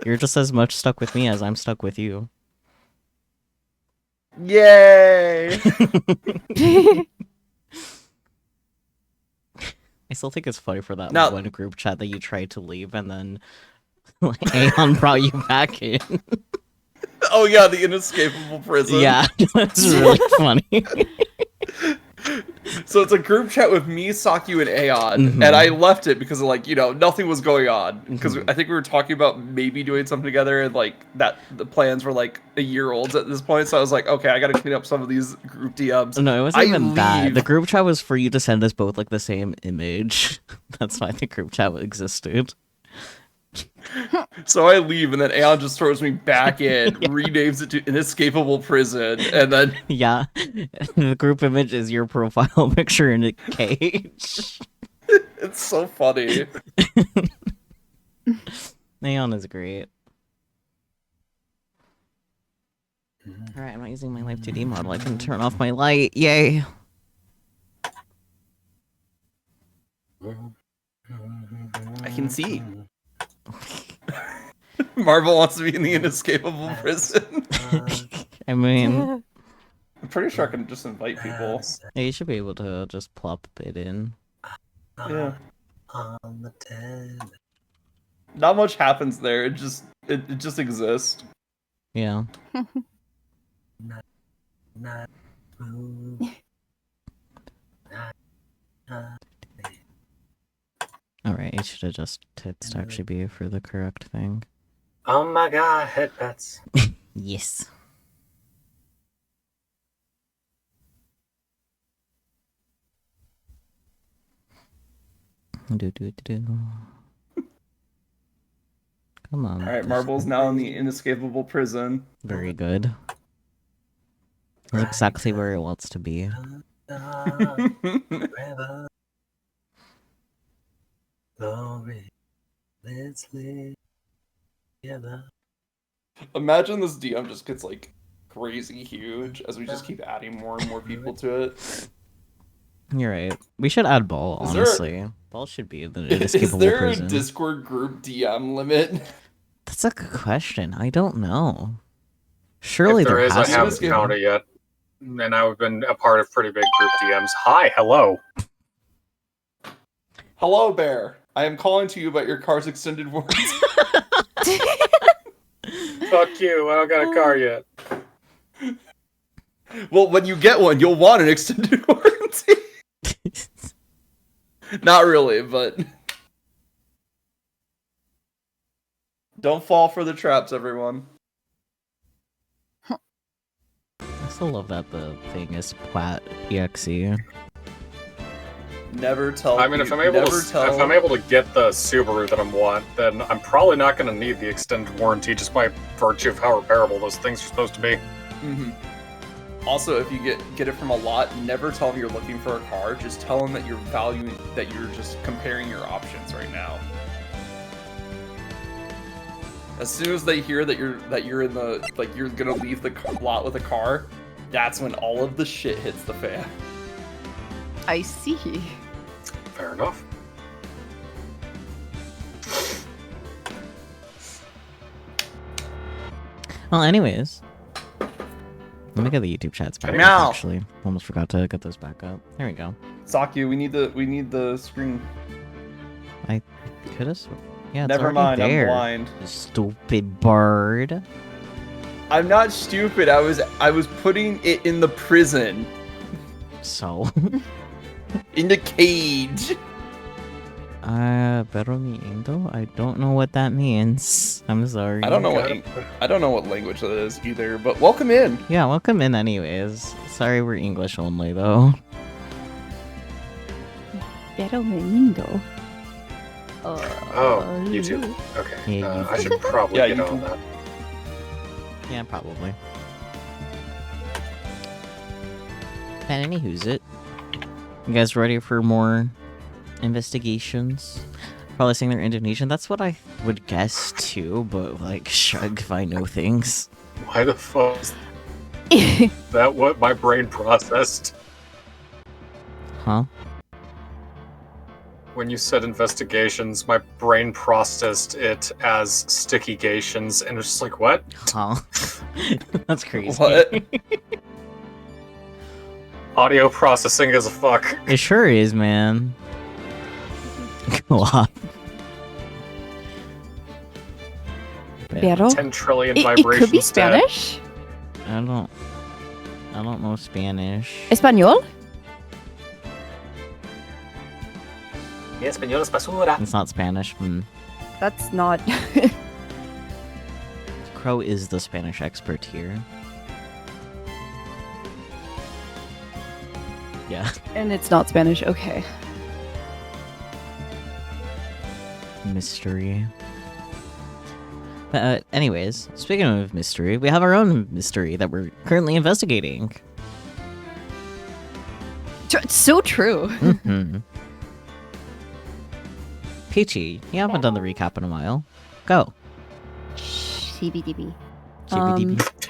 You're just as much stuck with me as I'm stuck with you. Yay! I still think it's funny for that Now- one group chat that you tried to leave and then Aeon brought you back in. Oh yeah, the inescapable prison. Yeah, that's really funny. So it's a group chat with me, Sakyu, and Aeon, Mhm. and I left it because of, like, you know, nothing was going on. Because Mhm. I think we were talking about maybe doing something together, and like that the plans were like a year old at this point. So I was like, okay, I gotta clean up some of these group DMs. No, it wasn't even that. leave. The group chat was for you to send us both like the same image. That's why the group chat existed. So I leave, and then Aeon just throws me back in, renames it to Inescapable Prison, and then Yeah, the group image is your profile picture in a cage. it's so funny. Aeon is great. Alright, I'm not using my Live 2D model. I can turn off my light. Yay! I can see. Marvel wants to be in the Inescapable Prison. I mean, I'm pretty sure I can just invite people. yeah, you should be able to just plop it in. Yeah. Not much happens there. It just exists. Yeah. Alright, you should adjust tits to actually be for the correct thing. Oh my god, headbutts. Yes. Come on. Alright, Marvel's now in the Inescapable Prison. Very good. It's exactly where it wants to be. Imagine this DM just gets like crazy huge as we just keep adding more and more people to it. You're right. We should add Ball, Is there- honestly. Ball should be the Is inescapable there prison. a Discord group DM limit? That's a good question. I don't know. Surely If there is, I has to haven't be. found it yet. And I've been a part of pretty big group DMs. Hi, hello. Hello, Bear. I am calling to you about your car's extended warranty. Fuck you, I don't got a car yet. Well, when you get one, you'll want an extended warranty. Not really, but don't fall for the traps, everyone. I still love that the thing is Plat EXE. Never tell. I mean, if I'm able to get the Subaru that I want, then I'm probably not going to need the extended warranty just by virtue of how repairable those things are supposed to be. Mm-hmm. Also, if you get it from a lot, never tell them you're looking for a car. Just tell them that you're just comparing your options right now. As soon as they hear that you're in the you're gonna leave the lot with a car, that's when all of the shit hits the fan. I see. Fair enough. Well, anyways. Let me get the YouTube chats back Meow. up, actually. Almost forgot to get those back up. There we go. Sakyu, we need the screen. I could have... Yeah, it's Never already mind, there. I'm blind. You stupid bird. I'm not stupid. I was putting it in the prison, So... in the cage. Pero mi Indo? I don't know what that means. I'm sorry. I don't know what language that is either. But welcome in. Yeah, welcome in anyways. Sorry we're English only, though. Pero me lindo. Oh, YouTube. Okay. Yeah, I should probably Yeah, get you on can- that. Yeah, probably. And anywho's it. You guys ready for more investigations? Probably saying they're Indonesian. That's what I would guess too, but like, shrug if I know things. Why the fuck is that what my brain processed? Huh? When you said investigations, my brain processed it as stickygations, and it's just like, what? Huh. That's crazy. What? Audio processing is a fuck. It sure is, man. Go on. Pero? 10 trillion It vibrations. could be dead. Spanish. I don't know Spanish. Espanol? Mi español es basura. It's not Spanish. That's not. Crow is the Spanish expert here. Yeah. And it's not Spanish. Okay. Mystery. Anyways, speaking of mystery, we have our own mystery that we're currently investigating. It's so true. Mm-hmm. Peachy, you haven't done the recap in a while. Go. CBDB. GBDB.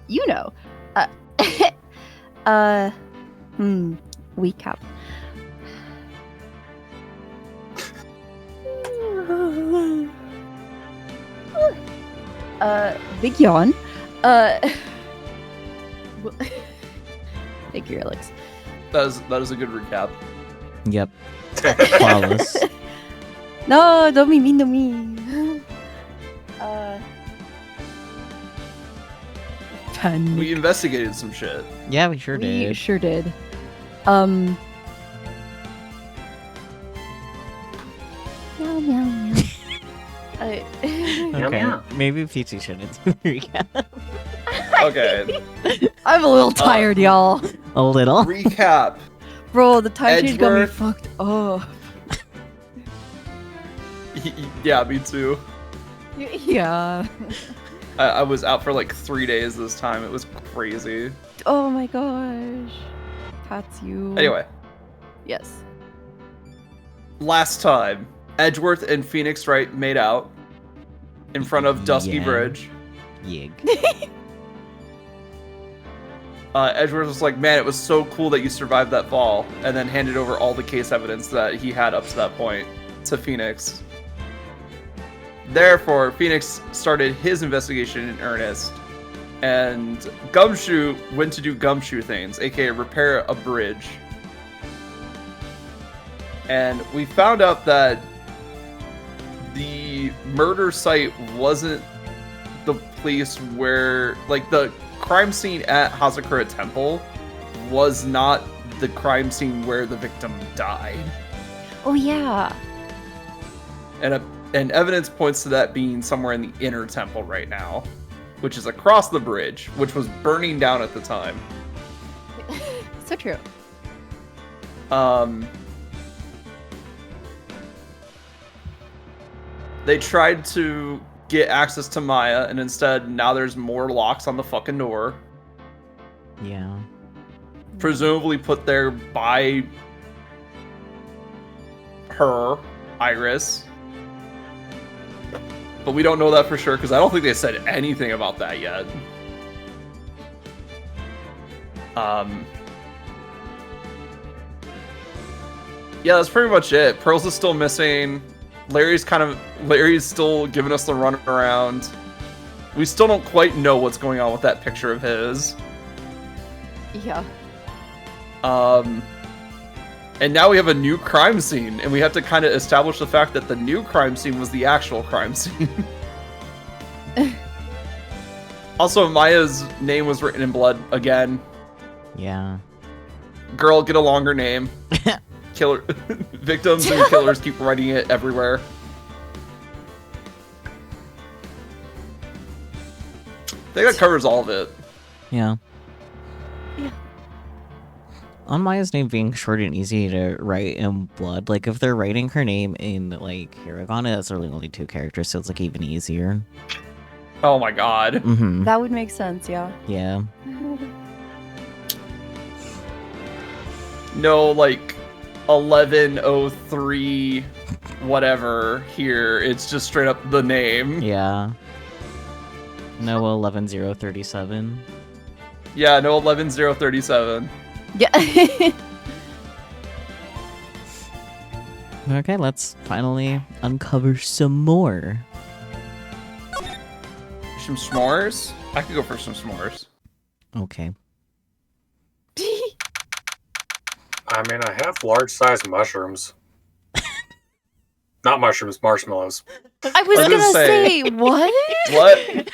You know. Recap. Big yawn. Thank you, Alex. That is a good recap. Yep. Flawless. No, don't be mean to me. Panic. We investigated some shit. Yeah, we sure We did. sure did. Meow meow meow. Okay, maybe Peachy shouldn't do the recap. Okay. I'm a little tired, y'all. A little. Recap. Bro, the time change got me Edgeworth. fucked up. Yeah, me too. Yeah. I was out for like 3 days this time. It was crazy. Oh my gosh. That's you. Anyway, Yes. last time, Edgeworth and Phoenix Wright made out in front of Dusky Yeah. Bridge. Yig. Edgeworth was like, man, it was so cool that you survived that fall, and then handed over all the case evidence that he had up to that point to Phoenix. Therefore, Phoenix started his investigation in earnest, and Gumshoe went to do Gumshoe things, aka repair a bridge. And we found out that the murder site wasn't the place where, like, the crime scene at Hazakura Temple was not the crime scene where the victim died. Oh yeah. And evidence points to that being somewhere in the inner temple right now, which is across the bridge, which was burning down at the time. So true. They tried to get access to Maya, and instead now there's more locks on the fucking door. Yeah. Presumably put there by her, Iris. But we don't know that for sure, because I don't think they said anything about that yet. Yeah, that's pretty much it. Pearls is still missing. Larry's still giving us the runaround. We still don't quite know what's going on with that picture of his. Yeah. And now we have a new crime scene, and we have to kind of establish the fact that the new crime scene was the actual crime scene. Also, Maya's name was written in blood again. Yeah. Girl, get a longer name. Killer victims and killers keep writing it everywhere. I think that covers all of it. Yeah. Yeah. On Maya's name being short and easy to write in blood, like if they're writing her name in like hiragana, that's really only 2 characters, so it's like even easier. Oh my god. Mm-hmm. That would make sense, yeah. Yeah. No, like 1103 whatever here. It's just straight up the name. Yeah. No 11037. Yeah, no 11037. Yeah. Okay, let's finally uncover some more. Some s'mores? I could go for some s'mores. Okay. I mean, I have large-sized mushrooms. Not mushrooms, marshmallows. I was gonna gonna say- say what? What?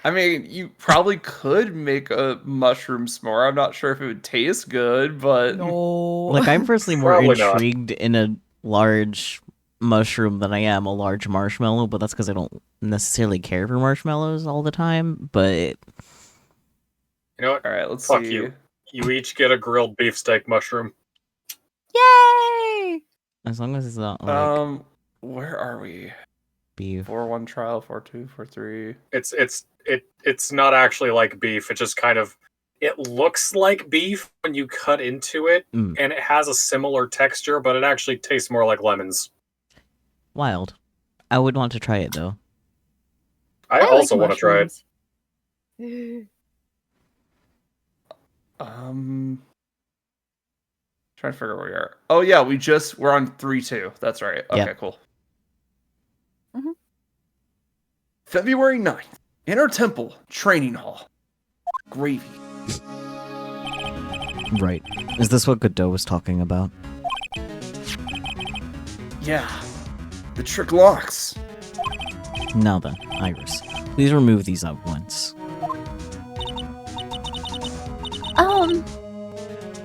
I mean, you probably could make a mushroom s'more. I'm not sure if it would taste good, but No. Like, I'm personally more Probably not. intrigued in a large mushroom than I am a large marshmallow, but that's because I don't necessarily care for marshmallows all the time, but You know what? all right, let's Fuck see. you. You each get a grilled beefsteak mushroom. Yay! as long as it's not, like, Where are we? beef. 4-1 trial, 4-2, 4-3. It's not actually like beef. It just kind of it looks like beef when you cut into it, Mm. and it has a similar texture, but it actually tastes more like lemons. Wild. I would want to try it, though. I like also want to try it. mushrooms. Trying to figure out where we are. Oh yeah, we're on 3-2. That's right. Okay, Yep. cool. Mhm. February 9th, Inner Temple Training Hall. Gravy. Right. Is this what Godot was talking about? Yeah. The trick locks. Now then, Iris, please remove these at once.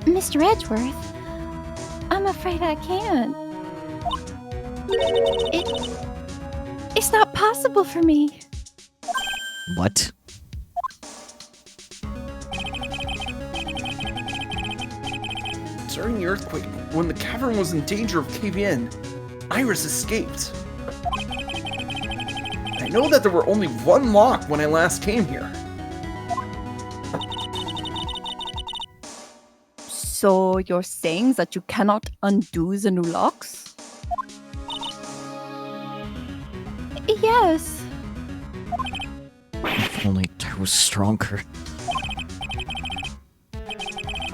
Mr. Edgeworth, I'm afraid I can't. It's not possible for me. What? During the earthquake, when the cavern was in danger of caving in, Iris escaped. I know that there were only one lock when I last came here. So you're saying that you cannot undo the new locks? Yes. If only I was stronger.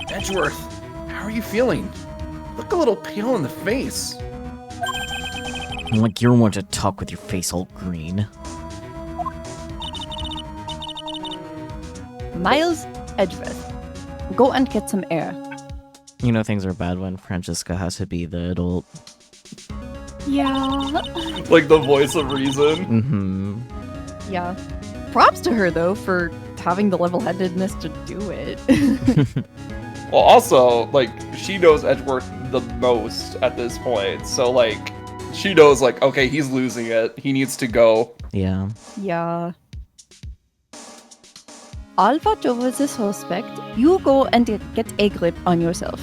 Edgeworth, how are you feeling? Look a little pale in the face. Like you're one to talk with your face all green. Miles Edgeworth, go and get some air. You know things are bad when Francesca has to be the adult. Yeah. Like the voice of reason. Mm-hmm. Yeah. Props to her, though, for having the level-headedness to do it. Well, also, like, she knows Edgeworth the most at this point. So, like, she knows, like, okay, he's losing it. He needs to go. Yeah. Yeah. I'll watch over the suspect. You go and get a grip on yourself.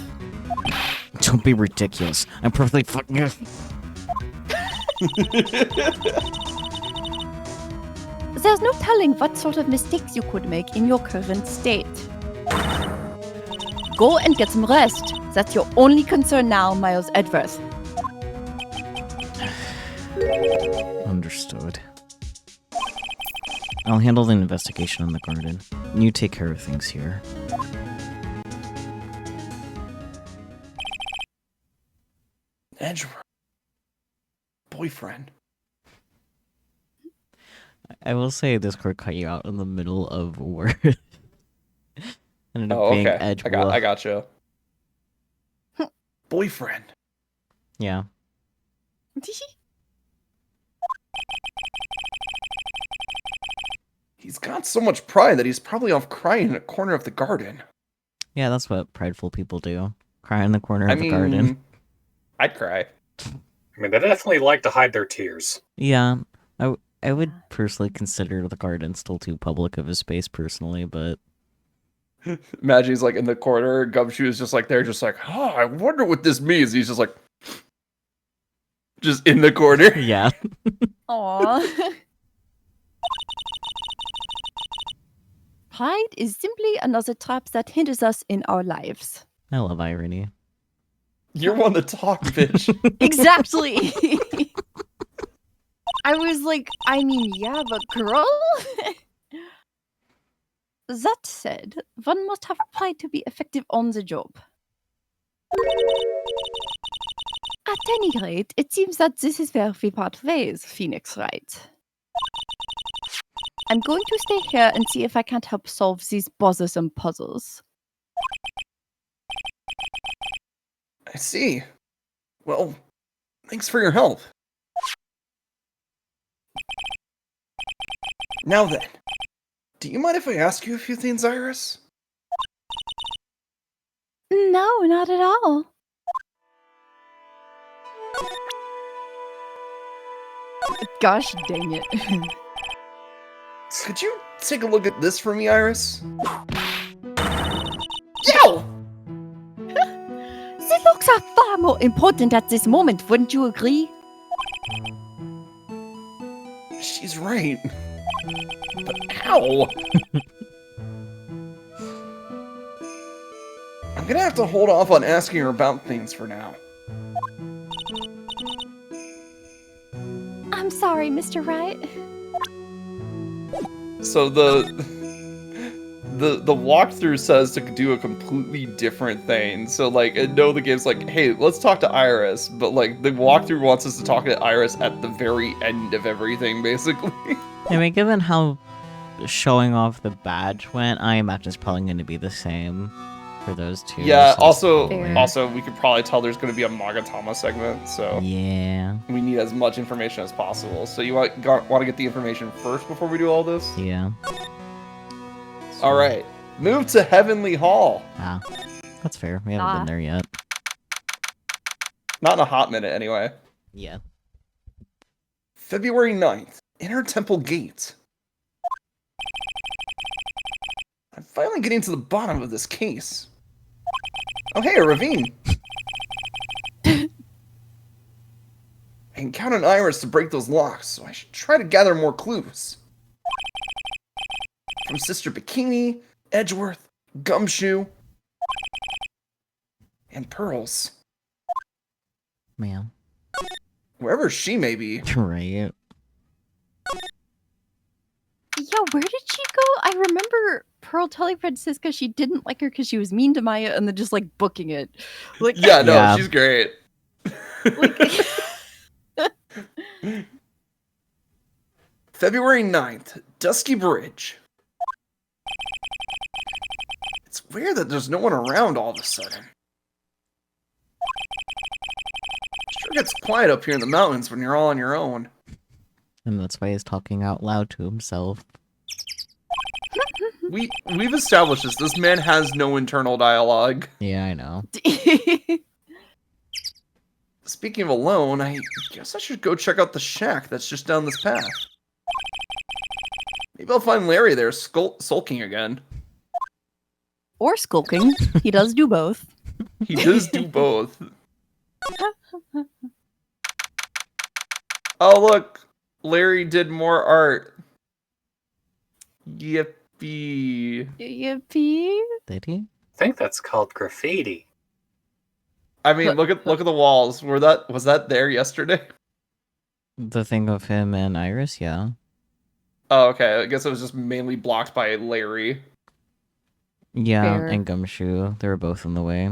Don't be ridiculous. I'm perfectly fucking. There's no telling what sort of mistakes you could make in your current state. Go and get some rest. That's your only concern now, Miles Edgeworth. Understood. I'll handle the investigation in the garden. You take care of things here. Edgeworth. Boyfriend. I will say Discord cut you out in the middle of a word. Ended up Oh, being okay. Edgeworth. I got you. Boyfriend. Yeah. He's got so much pride that he's probably off crying in a corner of the garden. Yeah, that's what prideful people do. Cry in the corner I of the mean, garden. I'd cry. I mean, they definitely like to hide their tears. Yeah. I would personally consider the garden still too public of a space personally, but Imagine he's like in the corner, Gumshoe is just like there, just like, oh, I wonder what this means. He's just like, just in the corner. yeah. Aww. Pride is simply another trap that hinders us in our lives. I love irony. You're one to talk, bitch. Exactly. I was like, I mean, yeah, but girl? That said, one must have pride to be effective on the job. At any rate, it seems that this is where we part ways, Phoenix Wright. I'm going to stay here and see if I can't help solve these bothersome puzzles. I see. Well, thanks for your help. Now then, do you mind if I ask you a few things, Iris? No, not at all. Gosh dang it. Could you take a look at this for me, Iris? Yow! The looks are far more important at this moment, wouldn't you agree? She's right. But ow! I'm gonna have to hold off on asking her about things for now. I'm sorry, Mr. Wright. So the walkthrough says to do a completely different thing. So like, no, the game's like, hey, let's talk to Iris, but like the walkthrough wants us to talk to Iris at the very end of everything, basically. I mean, given how showing off the badge went, I imagine it's probably going to be the same for those two. Yeah. so- Fair. Also, we could probably tell there's going to be a Magatama segment, so Yeah. we need as much information as possible. So you want to get the information first before we do all this? Yeah. All right. Move to Heavenly Hall. Ah, that's fair. We haven't been there yet. Not in a hot minute, anyway. Yeah. February 9th. Inner Temple Gate. I'm finally getting to the bottom of this case. Oh, hey, a ravine. I can count on Iris to break those locks, so I should try to gather more clues. From Sister Bikini, Edgeworth, Gumshoe, and Pearls. Man. Wherever she may be. Right. Yeah, where did she go? I remember Pearl telling Francisca she didn't like her because she was mean to Maya and then just like booking it. Like, Yeah, no, Yeah. she's great. like February 9th, Dusky Bridge. It's weird that there's no one around all of a sudden. Sure gets quiet up here in the mountains when you're all on your own. And that's why he's talking out loud to himself. We've established this. This man has no internal dialogue. Yeah, I know. Speaking of alone, I guess I should go check out the shack that's just down this path. Maybe I'll find Larry there sulking again. or skulking. He does do both. He does do both. Oh, look. Larry did more art. Yippee. Yippee. Did he? I think that's called graffiti. I mean, look at the walls. Was that there yesterday? The thing of him and Iris, yeah. Oh, okay. I guess it was just mainly blocked by Larry. Yeah, Fair. and Gumshoe. They were both in the way.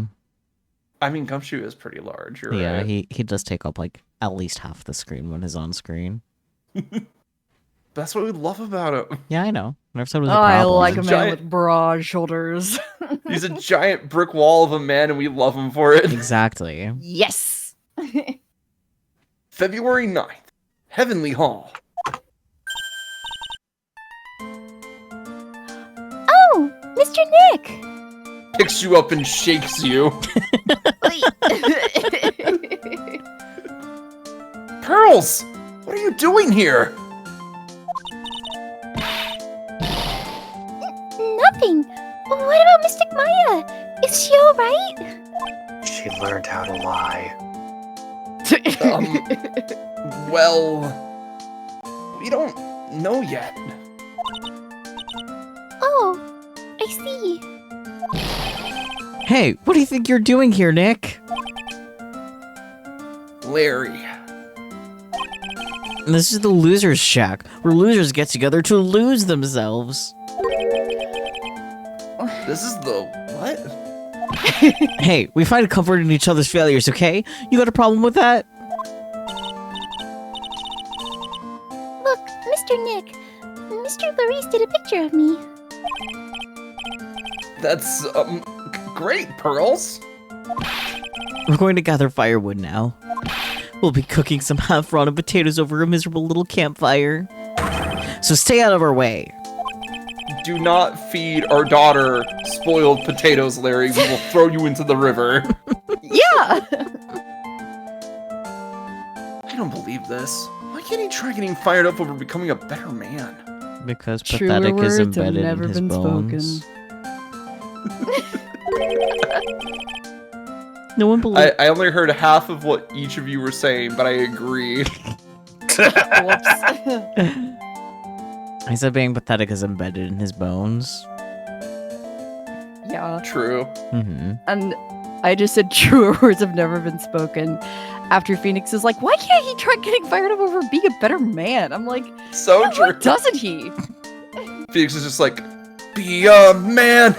I mean, Gumshoe is pretty large. You're Yeah, right. he does take up like at least half the screen when he's on screen. That's what we love about him. Yeah, I know. Never said it was a Oh, I problem. like a He's a man giant- with broad shoulders. He's a giant brick wall of a man, and we love him for it. Exactly. Yes. February 9th, Heavenly Hall. Oh, Mr. Nick. Picks you up and shakes you. Pearls! What are you doing here? Nothing. What about Mystic Maya? Is she alright? She learned how to lie. Well, we don't know yet. Oh, I see. Hey, what do you think you're doing here, Nick? Larry. This is the loser's shack, where losers get together to lose themselves. This is the what? Hey, we find comfort in each other's failures, okay? You got a problem with that? Look, Mr. Nick. Mr. Larice did a picture of me. That's great, Pearls. We're going to gather firewood now. We'll be cooking some half-rotten potatoes over a miserable little campfire. So stay out of our way. Do not feed our daughter spoiled potatoes, Larry. We will throw you into the river. Yeah! I don't believe this. Why can't he try getting fired up over becoming a better man? Because Truer pathetic is words have embedded never in his been bones. spoken. No one believes. I only heard half of what each of you were saying, but I agree. Whoops. I said being pathetic is embedded in his bones. Yeah. True. Mm-hmm. And I just said truer words have never been spoken. After Phoenix is like, why can't he try getting fired up over being a better man? I'm like, So yeah, true. why doesn't he? Phoenix is just like, be a man.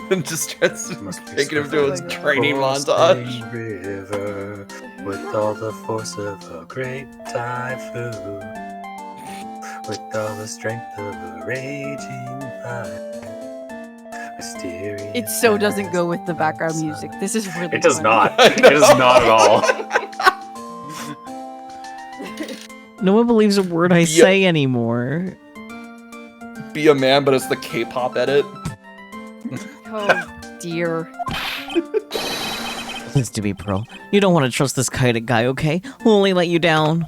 And just starts taking him to his training montage. River, with all the force of a great typhoon, with all the strength of a raging fire. Mysterious. It so doesn't go with the background music. This is really It does funny. not. It does not at all. No one believes a word I say anymore. Be a man, but it's the K-pop edit. Oh dear. Listen to me, Pearl. You don't want to trust this kited guy, okay? We'll only let you down.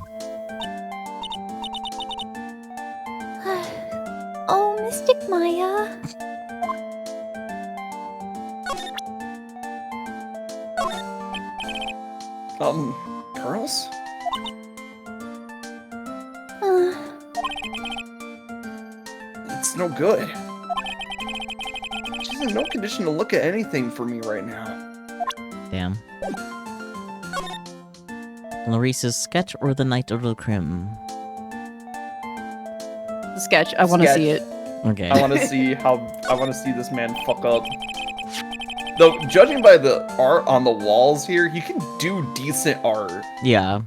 Oh, Mystic Maya. Pearls? It's no good. She's in no condition to look at anything for me right now. Damn. Larice's sketch or the Night of the Crim? The sketch. I want to Sketch. see it. Okay. I want to see this man fuck up. Though, judging by the art on the walls here, he can do decent art. Yeah.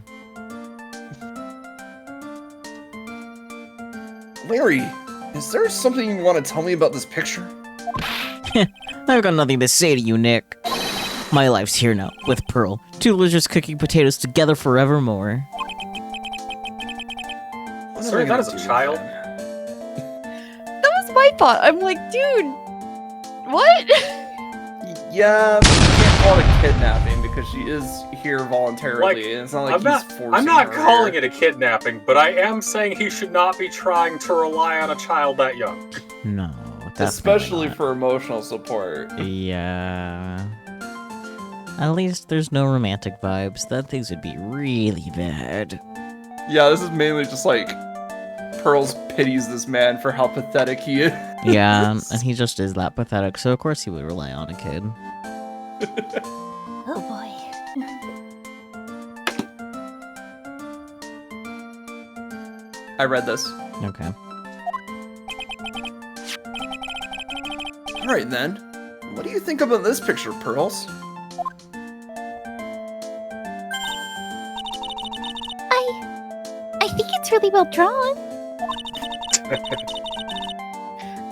Larry, is there something you want to tell me about this picture? I've got nothing to say to you, Nick. My life's here now, with Pearl. Two lizards cooking potatoes together forevermore. What Sorry, am I that gonna is a do child. then? That was my thought. I'm like, dude, what? Yeah, but you can't call it a kidnapping because she is here voluntarily. Like, and it's not like I'm not. he's forcing I'm not her calling here. it a kidnapping, but I am saying he should not be trying to rely on a child that young. No, definitely Especially not. for emotional support. Yeah. At least there's no romantic vibes. That things would be really bad. Yeah, this is mainly just like Pearls pities this man for how pathetic he is. Yeah, and he just is that pathetic, so of course he would rely on a kid. Oh boy. I read this. Okay. Alright then. What do you think about this picture, Pearls? I think it's really well drawn.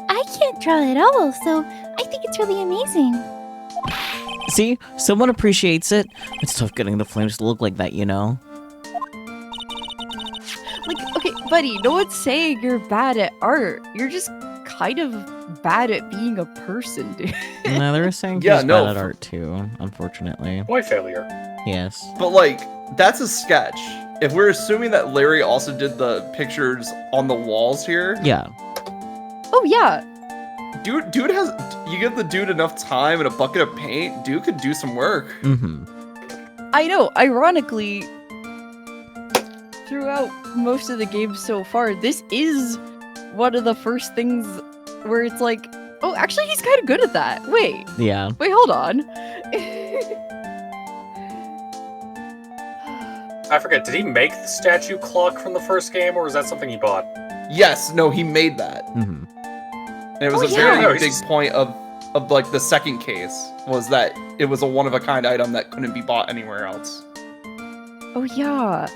I can't draw at all, so I think it's really amazing. See? Someone appreciates it. It's tough getting the flames to look like that, you know? Like, okay, buddy, no one's saying you're bad at art. You're just kind of bad at being a person, dude. No, they were saying Yeah, he's no, bad at for- art too, unfortunately. Boy failure. Yes. But like, that's a sketch. If we're assuming that Larry also did the pictures on the walls here, Yeah. Oh, yeah. dude has. You give the dude enough time and a bucket of paint, dude could do some work. Mm-hmm. I know, ironically, throughout most of the games so far, this is one of the first things where it's like, oh, actually, he's kind of good at that. Wait, Yeah. hold on. I forget. Did he make the statue clock from the first game, or is that something he bought? Yes, no, he made that. Mm-hmm. And it was Oh, a yeah. very No, big he's- point of of like the second case was that it was a one-of-a-kind item that couldn't be bought anywhere else. Oh yeah.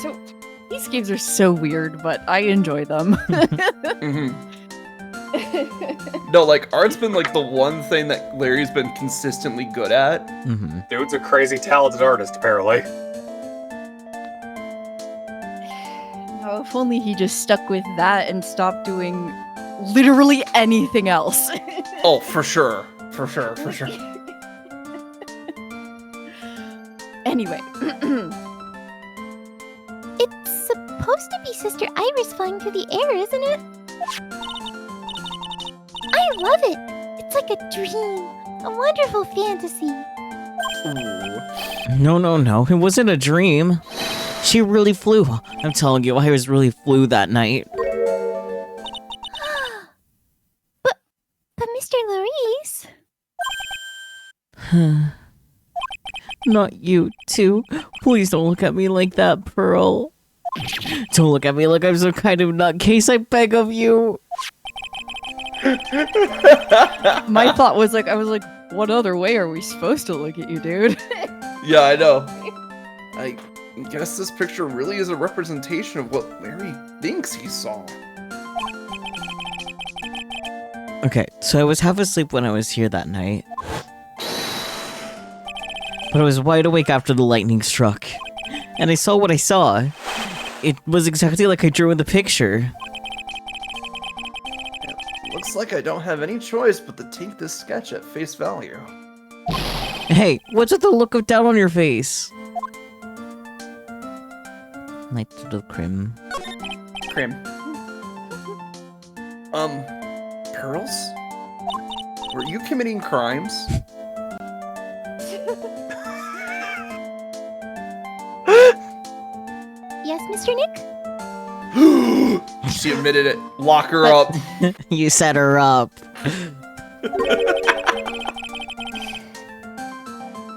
So these games are so weird, but I enjoy them. No, like art's been like the one thing that Larry's been consistently good at. Mm-hmm. Dude's a crazy talented artist, apparently. No, if only he just stuck with that and stopped doing literally anything else. Oh, for sure. For sure. Anyway. It's supposed to be Sister Iris flying through the air, isn't it? I love it. It's like a dream. A wonderful fantasy. Ooh. No. It wasn't a dream. She really flew. I'm telling you, Iris really flew that night. But Mr. Larice... Not you, too. Please don't look at me like that, Pearl. Don't look at me like I'm some kind of nutcase, I beg of you. My thought was like, I was like, what other way are we supposed to look at you, dude? Yeah, I know. I guess this picture really is a representation of what Larry thinks he saw. Okay, so I was half asleep when I was here that night. But I was wide awake after the lightning struck. And I saw what I saw. It was exactly like I drew in the picture. Looks like I don't have any choice but to take this sketch at face value. Hey, what's with the look of doubt on your face? Night to the Crim. Pearls? Were you committing crimes? Yes, Mr. Nick? She admitted it. Lock her up. You set her up.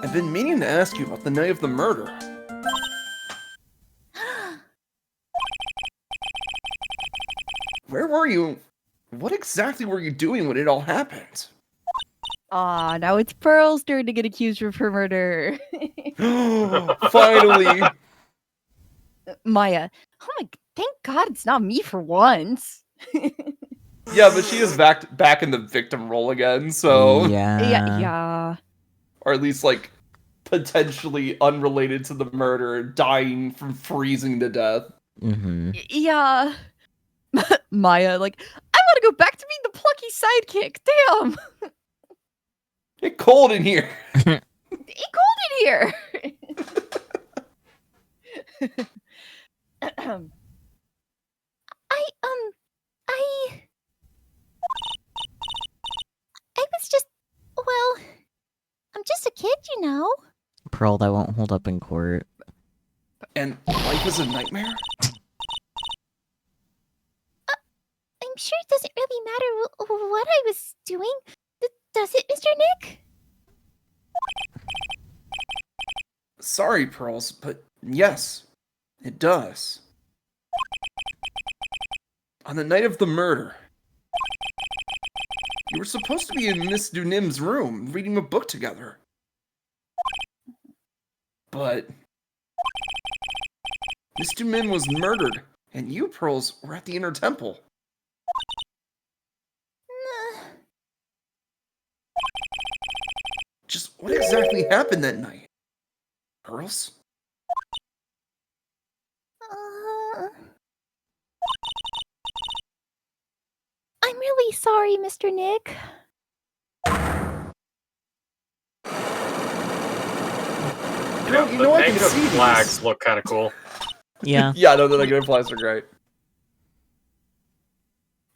I've been meaning to ask you about the night of the murder. Where were you? What exactly were you doing when it all happened? Aw, now it's Pearl's turn to get accused of her murder. Finally! Maya. Oh my, thank God it's not me for once. Yeah, but she is back in the victim role again, so... Yeah. Or at least, like, potentially unrelated to the murder, dying from freezing to death. Mm-hmm. Yeah. Maya, like, I want to go back to being the plucky sidekick. Damn. It's cold in here. It's cold in here. I was just, well, I'm just a kid, you know. Pearl, that won't hold up in court. And life is a nightmare? I'm sure it doesn't really matter what I was doing. Does it, Mr. Nick? Sorry, Pearls, but yes, it does. On the night of the murder, you were supposed to be in Miss Dunim's room, reading a book together. But Miss Dunim was murdered, and you, Pearls, were at the Inner Temple. Just what exactly happened that night, Pearls? I'm really sorry, Mr. Nick. You know, You the know, I can negative see these. flags look kind of cool. Yeah. Yeah, no, the negative flags are great.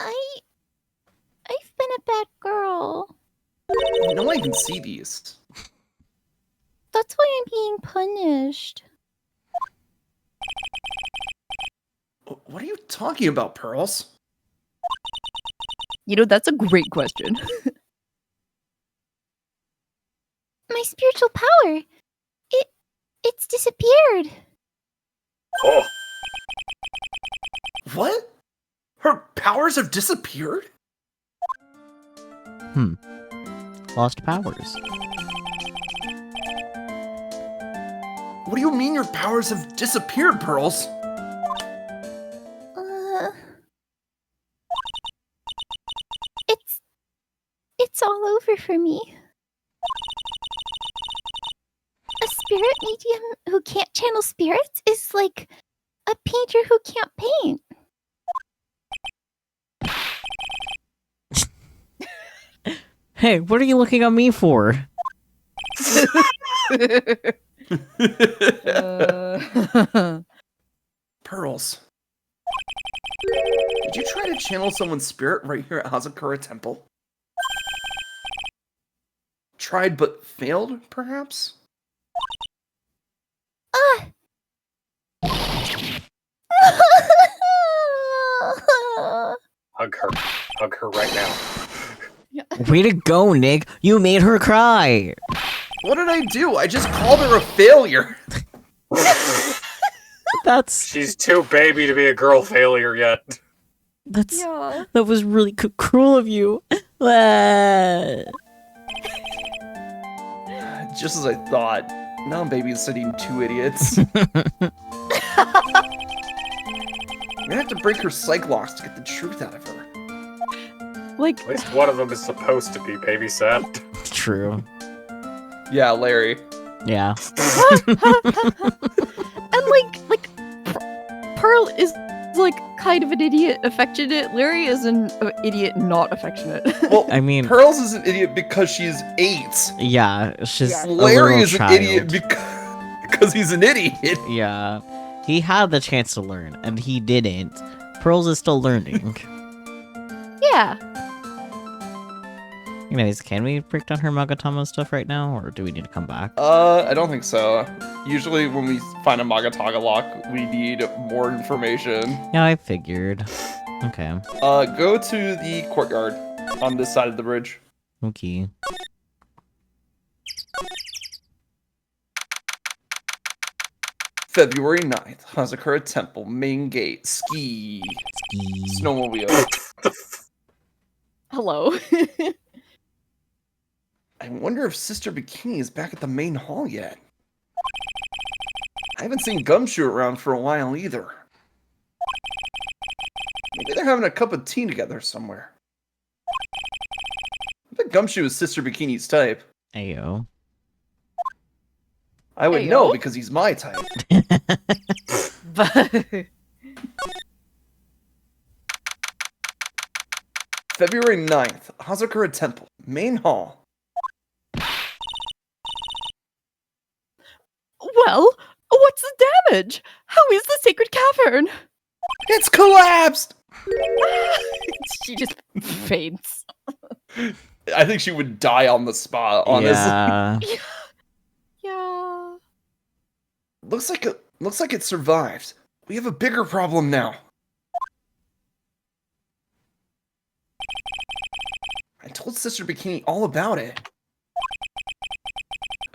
I've been a bad girl. You know, I can see these. That's why I'm being punished. What are you talking about, Pearls? You know, that's a great question. My spiritual power. It's disappeared. Oh, What? Her powers have disappeared? Lost powers. What do you mean your powers have disappeared, Pearls? It's all over for me. A spirit medium who can't channel spirits is like a painter who can't paint. Hey, what are you looking at me for? Pearls. Did you try to channel someone's spirit right here at Hazakura Temple? Tried but failed, perhaps? Hug her. Hug her right now. Way to go, Nick. You made her cry. What did I do? I just called her a failure. That's She's too baby to be a girl failure yet. Yeah. that was really cruel of you. Ah. Just as I thought. Now I'm babysitting two idiots. I'm gonna have to break her psych locks to get the truth out of her. Like, At least one of them is supposed to be babysat. True. Yeah, Larry. Yeah. and Pearl is like kind of an idiot affectionate. Larry is an idiot not affectionate. Well, I mean, Pearls is an idiot because she's 8. yeah, she's Yeah. a Larry little is child. an idiot because he's an idiot. Yeah. He had the chance to learn, and he didn't. Pearls is still learning. Yeah. Anyways, can we break down her Magatama stuff right now, or do we need to come back? I don't think so. Usually when we find a Magataga lock, we need more information. Yeah, I figured. Okay. Go to the courtyard on this side of the bridge. Okay. February 9th, Hazakura Temple, main gate, ski, snowmobile. Hello. I wonder if Sister Bikini is back at the main hall yet. I haven't seen Gumshoe around for a while either. Maybe they're having a cup of tea together somewhere. I bet Gumshoe is Sister Bikini's type. Ayo. I would Ayo? know because he's my type. But February 9th, Hazakura Temple, main hall. well, what's the damage? How is the sacred cavern? It's collapsed! She just faints. I think she would die on the spot, honestly. Yeah. Yeah. Looks like it survived. We have a bigger problem now. I told Sister Bikini all about it.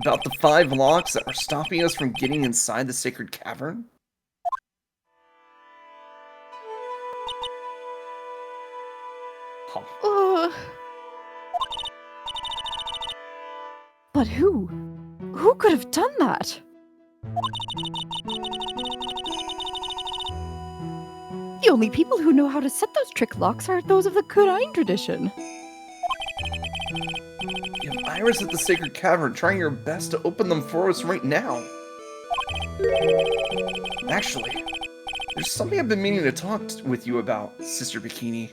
About the 5 locks that were stopping us from getting inside the sacred cavern. Uh, but who? Who could have done that? The only people who know how to set those trick locks are those of the Kurain tradition. You have Iris at the sacred cavern trying your best to open them for us right now. Actually, there's something I've been meaning to talk with you about, Sister Bikini.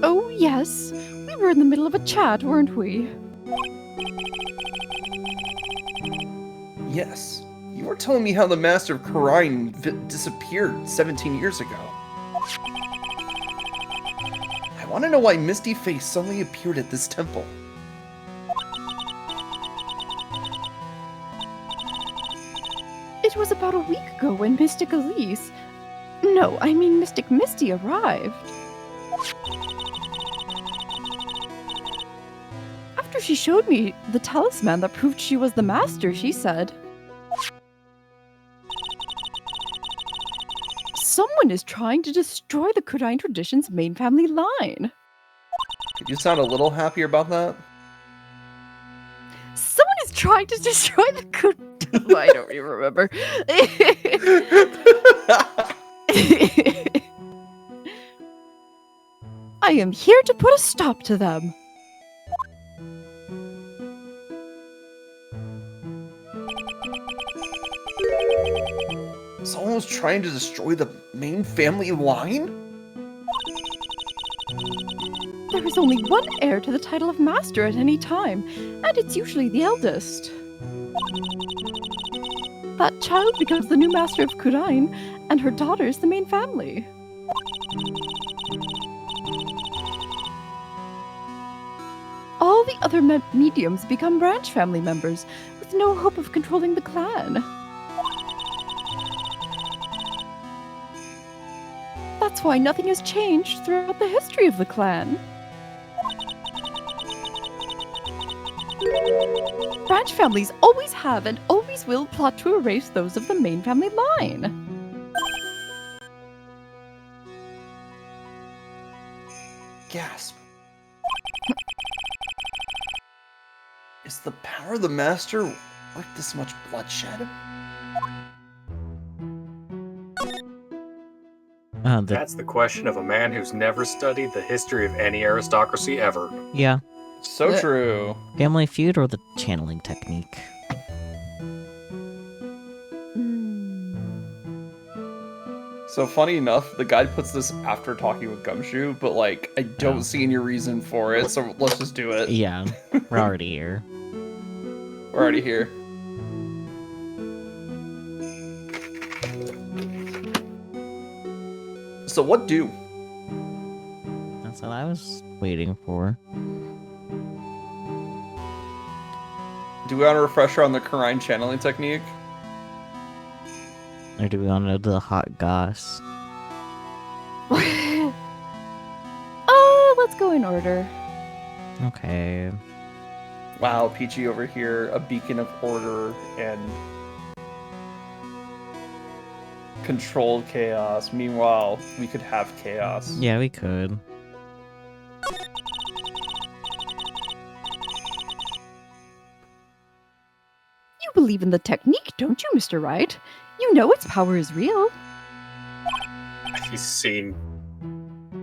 Oh, yes. We were in the middle of a chat, weren't we? Yes, you were telling me how the Master of Kurain disappeared 17 years ago. I want to know why Misty Face suddenly appeared at this temple. It was about a week ago when Mystic Elise... No, I mean Mystic Misty arrived. After she showed me the talisman that proved she was the master, she said... Someone is trying to destroy the Kurain tradition's main family line. Could you sound a little happier about that? Someone is trying to destroy the Kurain. I don't even remember. I am here to put a stop to them. Someone's trying to destroy the main family line? There is only one heir to the title of master at any time, and it's usually the eldest. That child becomes the new master of Kurain, and her daughter is the main family. All the other mediums become branch family members, with no hope of controlling the clan. That's why nothing has changed throughout the history of the clan. Branch families always have and always will plot to erase those of the main family line. Gasp. Is the power of the master worth this much bloodshed? That's the question of a man who's never studied the history of any aristocracy ever. Yeah. So true. Family feud or the channeling technique? So funny enough, the guide puts this after talking with Gumshoe, but like, I don't see any reason for it, so let's just do it. Yeah, we're already here. We're already here. So what do? That's what I was waiting for. Do we want a refresher on the Kurain channeling technique? Or do we want to do the hot goss? Let's go in order. Okay. Wow, Peachy over here, a beacon of order and controlled chaos. Meanwhile, we could have chaos. Yeah, we could. You believe in the technique, don't you, Mr. Wright? You know its power is real. He's seen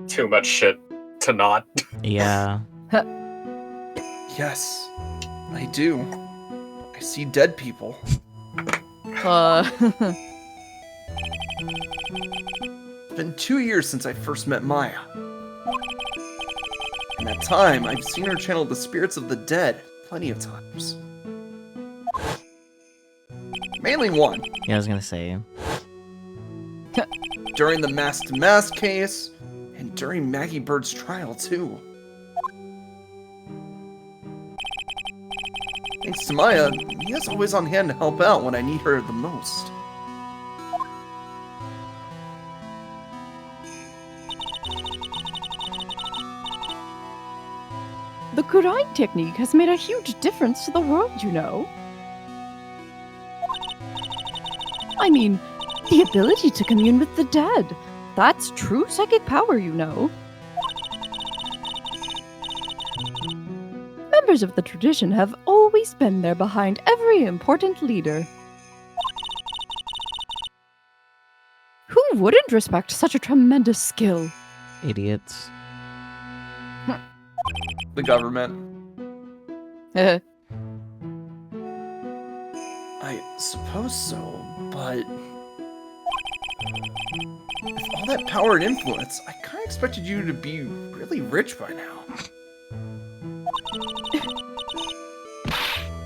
too much shit to not. Yeah. Yes, I do. I see dead people. Uh, It's been 2 years since I first met Maya. In that time, I've seen her channel the spirits of the dead plenty of times. Mainly one, Yeah, I was gonna say. during the mask-to-mask case, and during Maggie Bird's trial, too. Thanks to Maya, Mia's always on hand to help out when I need her the most. the Kurain technique has made a huge difference to the world, you know. I mean, the ability to commune with the dead. That's true psychic power, you know. Members of the tradition have always been there behind every important leader. Who wouldn't respect such a tremendous skill? Idiots. The government. Eh, I suppose so, but... with all that power and influence, I kinda expected you to be really rich by now.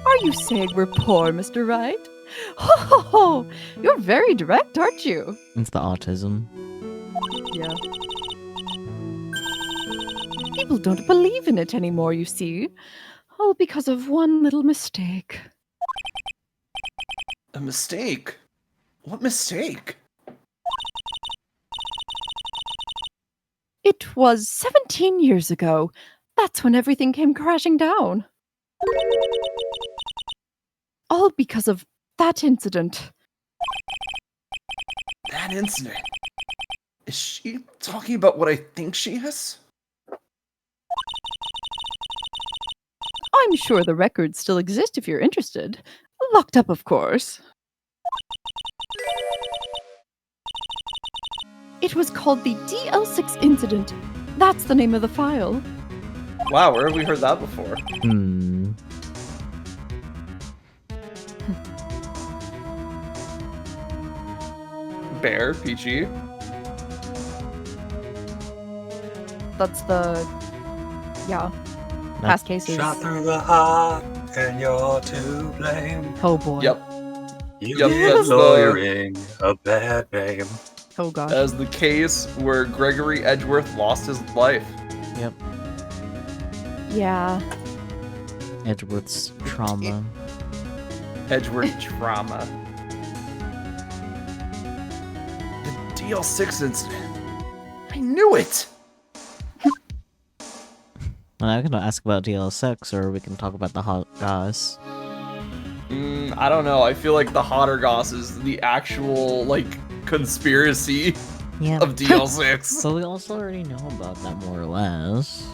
Are you saying we're poor, Mr. Wright? Ho ho ho! You're very direct, aren't you? It's the autism. Yeah. People don't believe in it anymore, you see. All because of one little mistake. A mistake? What mistake? It was 17 years ago. That's when everything came crashing down. All because of that incident. That incident. Is she talking about what I think she is? I'm sure the records still exist if you're interested. Locked up, of course. It was called the DL6 incident. That's the name of the file. Wow, where have we heard that before? Bear, Peachy. That's the... yeah. Past cases. Shot through the heart, and you're to blame. Oh boy. Yep. You Yep, give that's the- lawyering a bad name. Oh gosh. As the case where Gregory Edgeworth lost his life. Yep. Yeah. Edgeworth's trauma. Edgeworth trauma. The DL6 incident. I knew it! Well, I can ask about DL6, or we can talk about the hot goss. I don't know. I feel like the Hotter Goss is the actual, like, conspiracy Yeah. of DL6. So we also already know about that more or less.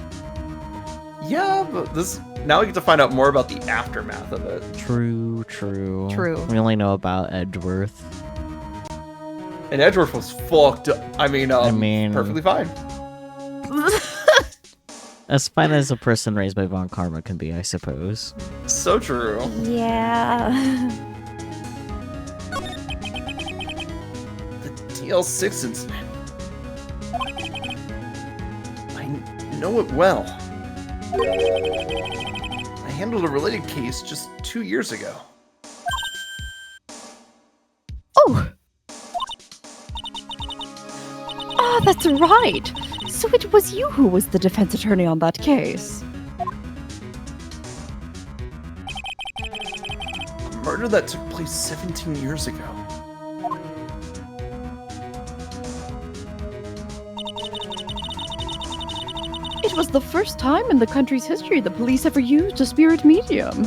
Yeah, but this... Now we get to find out more about the aftermath of it. True. True. We only know about Edgeworth. And Edgeworth was fucked up. I mean, perfectly fine. As fine as a person raised by Von Karma can be, I suppose. So true. Yeah. The DL6 incident. I know it well. I handled a related case just 2 years ago. Oh! Ah, that's right! So it was you who was the defense attorney on that case. A murder that took place 17 years ago. It was the first time in the country's history the police ever used a spirit medium.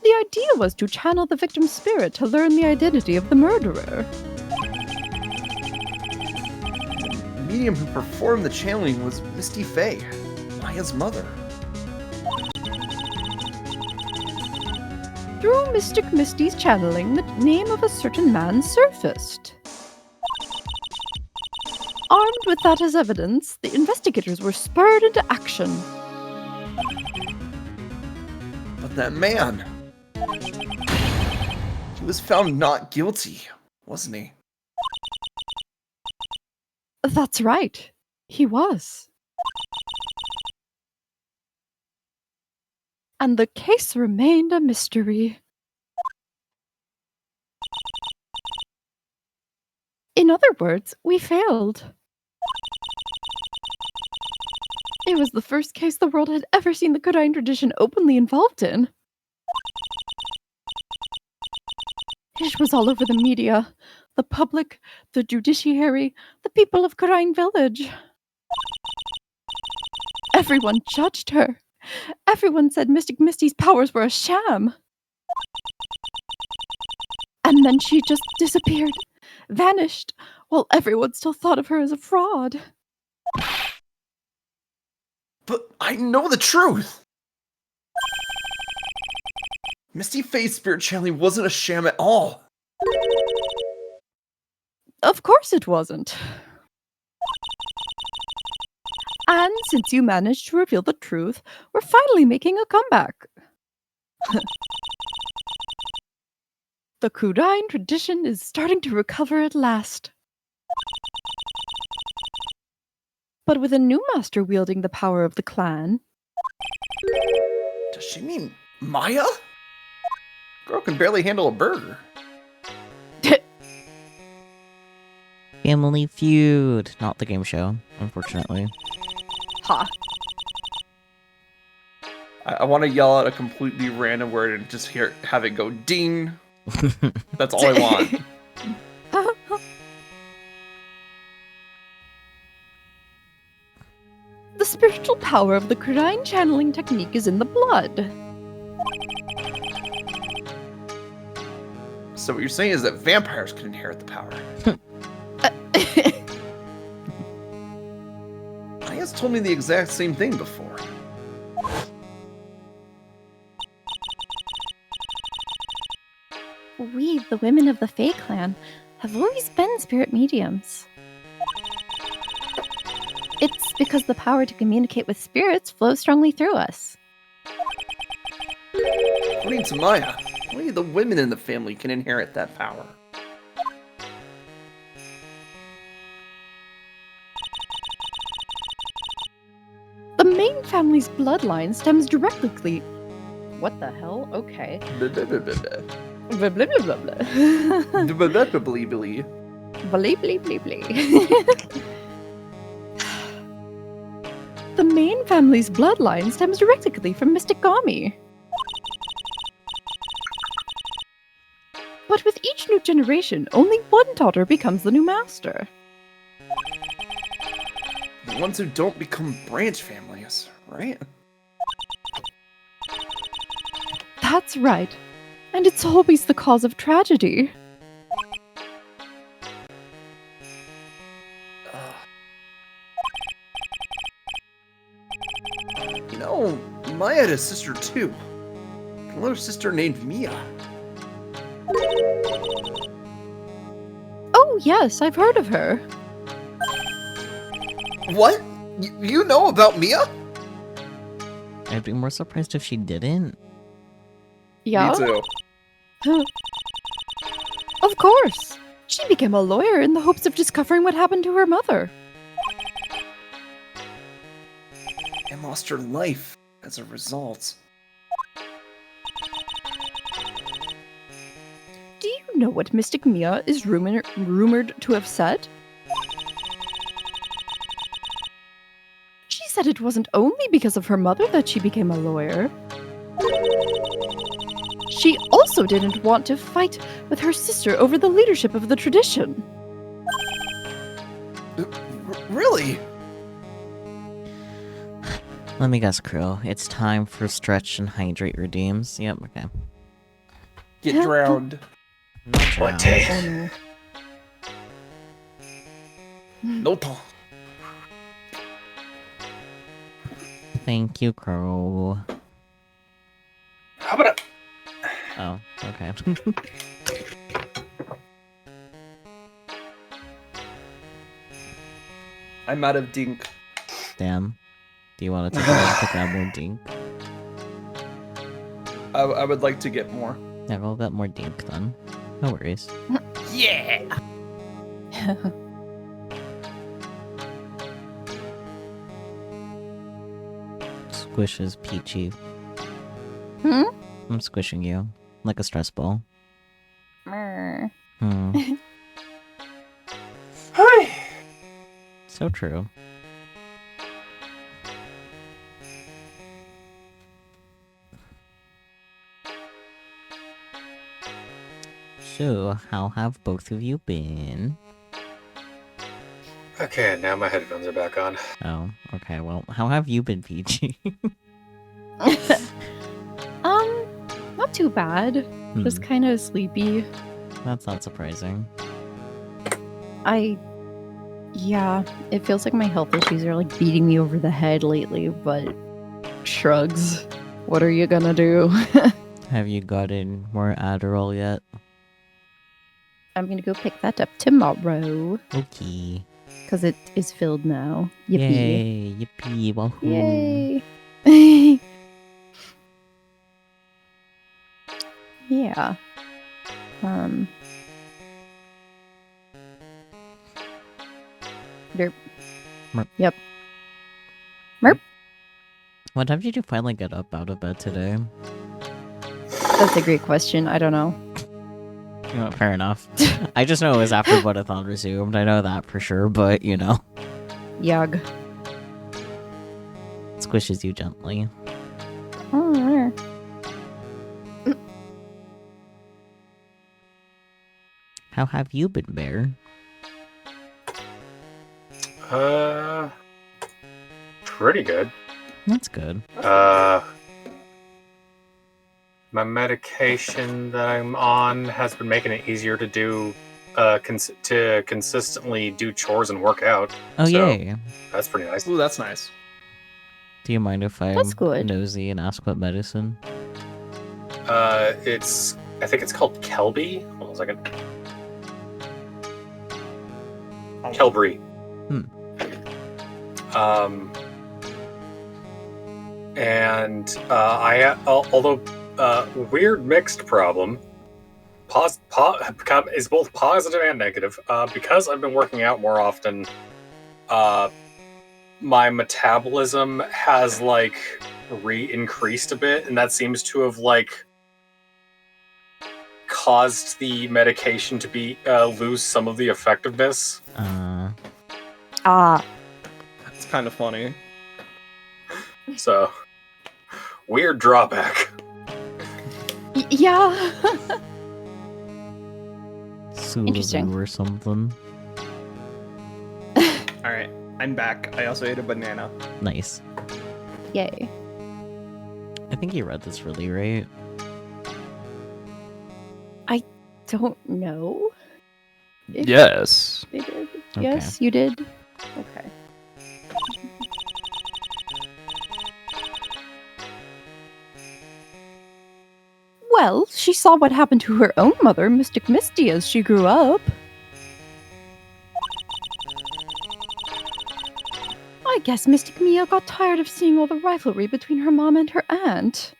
The idea was to channel the victim's spirit to learn the identity of the murderer. The medium who performed the channeling was Misty Faye, Maya's mother. Through Mystic Misty's channeling, the name of a certain man surfaced. Armed with that as evidence, the investigators were spurred into action. But that man... He was found not guilty, wasn't he? That's right. He was. And the case remained a mystery. In other words, we failed. It was the first case the world had ever seen the Kodain tradition openly involved in. It was all over the media, the public, the judiciary, the people of Kodain village. Everyone judged her. Everyone said Mystic Misty's powers were a sham. And then she just disappeared, vanished, while everyone still thought of her as a fraud. But I know the truth! Misty Faye's spirit channeling wasn't a sham at all. Of course it wasn't. And since you managed to reveal the truth, we're finally making a comeback. The Kodain tradition is starting to recover at last. But with a new master wielding the power of the clan. Does she mean Maya? Girl can barely handle a burger. Family Feud. Not the game show, unfortunately. Ha. I want to yell out a completely random word and just have it go ding. That's all I want. The spiritual power of the Kodain channeling technique is in the blood. So what you're saying is that vampires can inherit the power. Maya's told me the exact same thing before. We, the women of the Fae clan, have always been spirit mediums. It's because the power to communicate with spirits flows strongly through us. According to Maya, only the women in the family can inherit that power. The main family's bloodline stems directly. What the hell? Okay. Blah, blah, blah, blah, blah. Blah blah blah blah blah. Blah, blah, blah, blah, blah. Blee blee blee blee. The main family's bloodline stems directly from Mystic Gami. But with each new generation, only one daughter becomes the new master. The ones who don't become branch families, right? That's right. And it's always the cause of tragedy. You know, Maya had a sister too. A little sister named Mia. Oh yes, I've heard of her. What? You know about Mia? I'd be more surprised if she didn't. Yeah? Me too. Of course. She became a lawyer in the hopes of discovering what happened to her mother. And lost her life as a result. Do you know what Mystic Mia is rumored to have said? She said it wasn't only because of her mother that she became a lawyer. She also didn't want to fight with her sister over the leadership of the tradition. Really? Let me guess, Krill. It's time for stretch and hydrate redeems. Yep, okay. Get drowned. What Drown. day? No time. Thank you, Crow. How about Oh, okay. I'm out of dink. Damn. Do you want to take a minute to grab more dink? I would like to get more. Yeah, we'll get more dink then. No worries. Yeah! Squish is peachy. Hmm? I'm squishing you. Like a stress ball. Mer. Hmm. Hi. So true. So, how have both of you been? Okay, now my headphones are back on. Oh, okay, well, how have you been, Peachy? Not too bad. Just kind of sleepy. That's not surprising. Yeah, it feels like my health issues are like beating me over the head lately, but shrugs. What are you gonna do? Have you gotten more Adderall yet? I'm gonna go pick that up tomorrow Okay. because it is filled now. Yippee! Yay! Yippee! Wahoo! Yay! Yeah. Derp. Merp. Yep. Merp. What time did you finally get up out of bed today? That's a great question. I don't know. You know, fair enough. I just know it was after Budathon resumed. I know that for sure, but you know. Yug. Squishes you gently. Oh, How have you been, Bear? Pretty good. That's good. My medication that I'm on has been making it easier to do, to consistently do chores and work out. Oh, So, yay. That's pretty nice. Ooh, that's nice. Do you mind if I'm That's good. nosy and ask what medicine? I think it's called Kelby. Hold on a second. Kelbry. And although weird mixed problem, is both positive and negative. Because I've been working out more often, my metabolism has like increased a bit, and that seems to have like caused the medication to be lose some of the effectiveness. It's kind of funny. So, weird drawback. Yeah. Sulu or something. Alright, I'm back. I also ate a banana. Nice. Yay. I think you read this really right. Don't know. If Yes. they did. Okay. Yes, you did. Okay. Well, she saw what happened to her own mother, Mystic Misty, as she grew up. I guess Mystic Mia got tired of seeing all the rivalry between her mom and her aunt.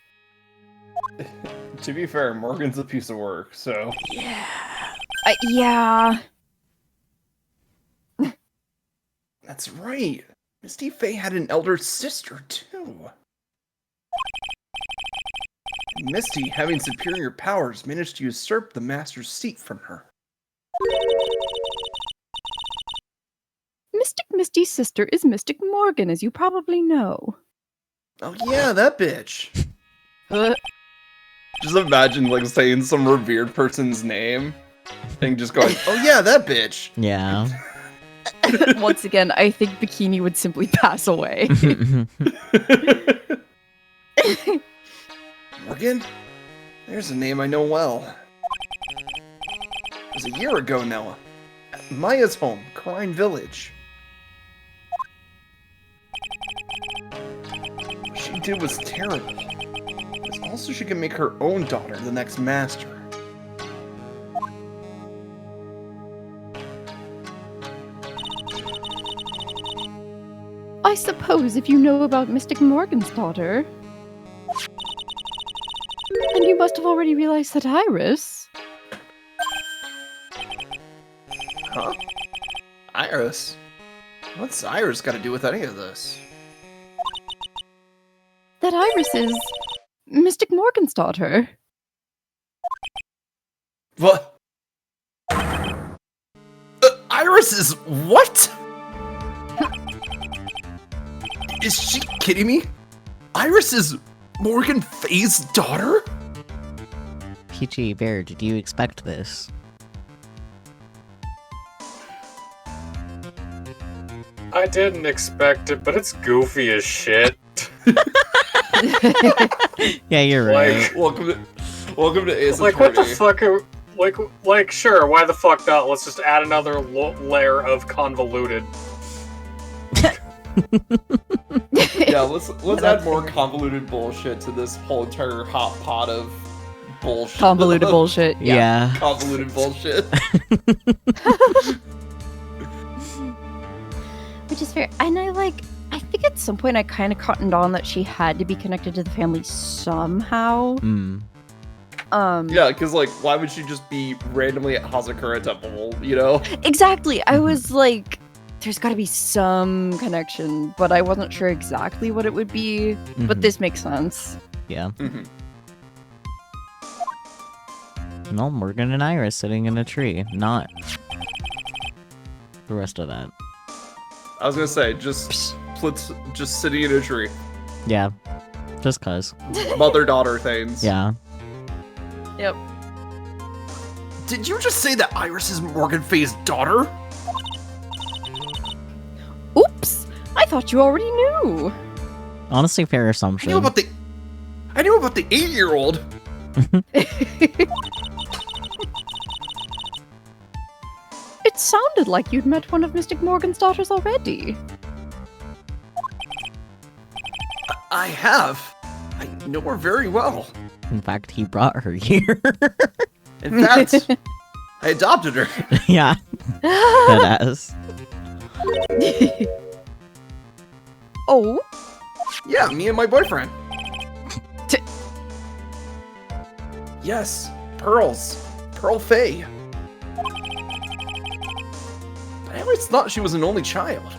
To be fair, Morgan's a piece of work, so... Yeah. That's right. Misty Faye had an elder sister, too. Misty, having superior powers, managed to usurp the Master's seat from her. Mystic Misty's sister is Mystic Morgan, as you probably know. Oh yeah, that bitch. Just imagine, like, saying some revered person's name and just going, oh yeah, that bitch. Yeah. Once again, I think Bikini would simply pass away. Morgan? There's a name I know well. It was a year ago now. At Maya's home, Karine Village. What she did was terrible. It's also she can make her own daughter the next master. I suppose if you know about Mystic Morgan's daughter. And you must have already realized that Iris. Huh? Iris? What's Iris got to do with any of this? That Iris is Mystic Morgan's daughter. What? Iris is what? Is she kidding me? Iris is Morgan Faye's daughter? Peachy Bear, did you expect this? I didn't expect it, but it's goofy as shit. Yeah, you're right. Welcome to Ace Like, what the Attorney. fuck are... Like, sure, why the fuck not? Let's just add another layer of convoluted. Yeah, let's add more convoluted bullshit to this whole entire hot pot of bullshit. Convoluted bullshit. Yeah. Convoluted bullshit. Which is fair. And I think at some point I kind of cottoned on that she had to be connected to the family somehow. Yeah, because, like, why would she just be randomly at Hazakura Temple, you know? Exactly. I was like, there's got to be some connection, but I wasn't sure exactly what it would be. But Mhm. this makes sense. Yeah. Mm-hmm. No, Morgan and Iris sitting in a tree, not the rest of that. I was gonna say, just sitting in a tree. Yeah. Just cuz. Mother-daughter things. Yeah. Yep. Did you just say that Iris is Morgan Faye's daughter? Oops! I thought you already knew. Honestly, fair assumption. I knew about the 8-year-old, It sounded like you'd met one of Mystic Morgan's daughters already. I have. I know her very well. In fact, he brought her here. In fact, I adopted her. Yeah, that ass. Oh? Yeah, me and my boyfriend. T- Yes, Pearls. Pearl Faye. I always thought she was an only child.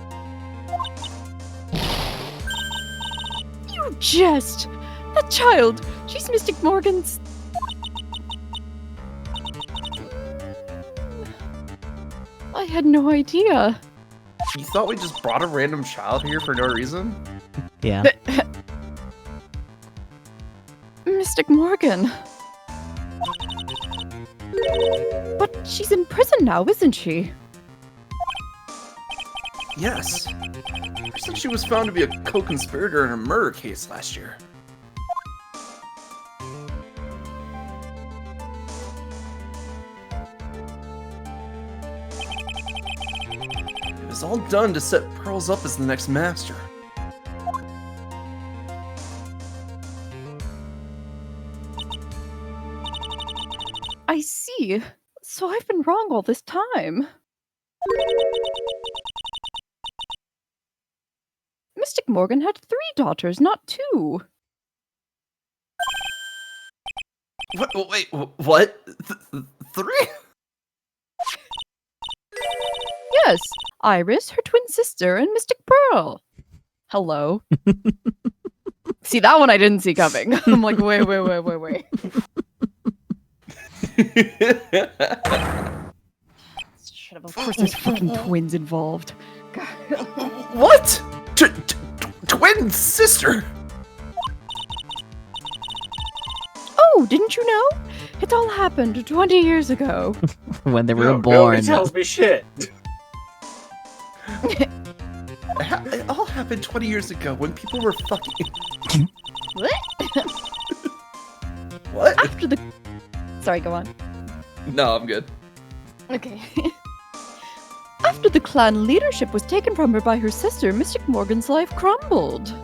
You jest! That child! She's Mystic Morgan's... I had no idea. You thought we just brought a random child here for no reason? Yeah. Mystic Morgan. But she's in prison now, isn't she? Yes. Looks like she was found to be a co-conspirator in a murder case last year. It was all done to set Pearls up as the next master. I see. So I've been wrong all this time. Mystic Morgan had 3 daughters, not 2. What? Wait, what? Three? Yes, Iris, her twin sister, and Mystic Pearl. Hello. See, that one I didn't see coming. I'm like, wait. Shut up, of course there's fucking twins involved. What? Twin sister? Oh, didn't you know? It all happened 20 years ago. When they were No, born. nobody tells me shit. It all happened 20 years ago when people were fucking. What? What? After the... Sorry, go on. No, I'm good. Okay. After the clan leadership was taken from her by her sister, Mystic Morgan's life crumbled.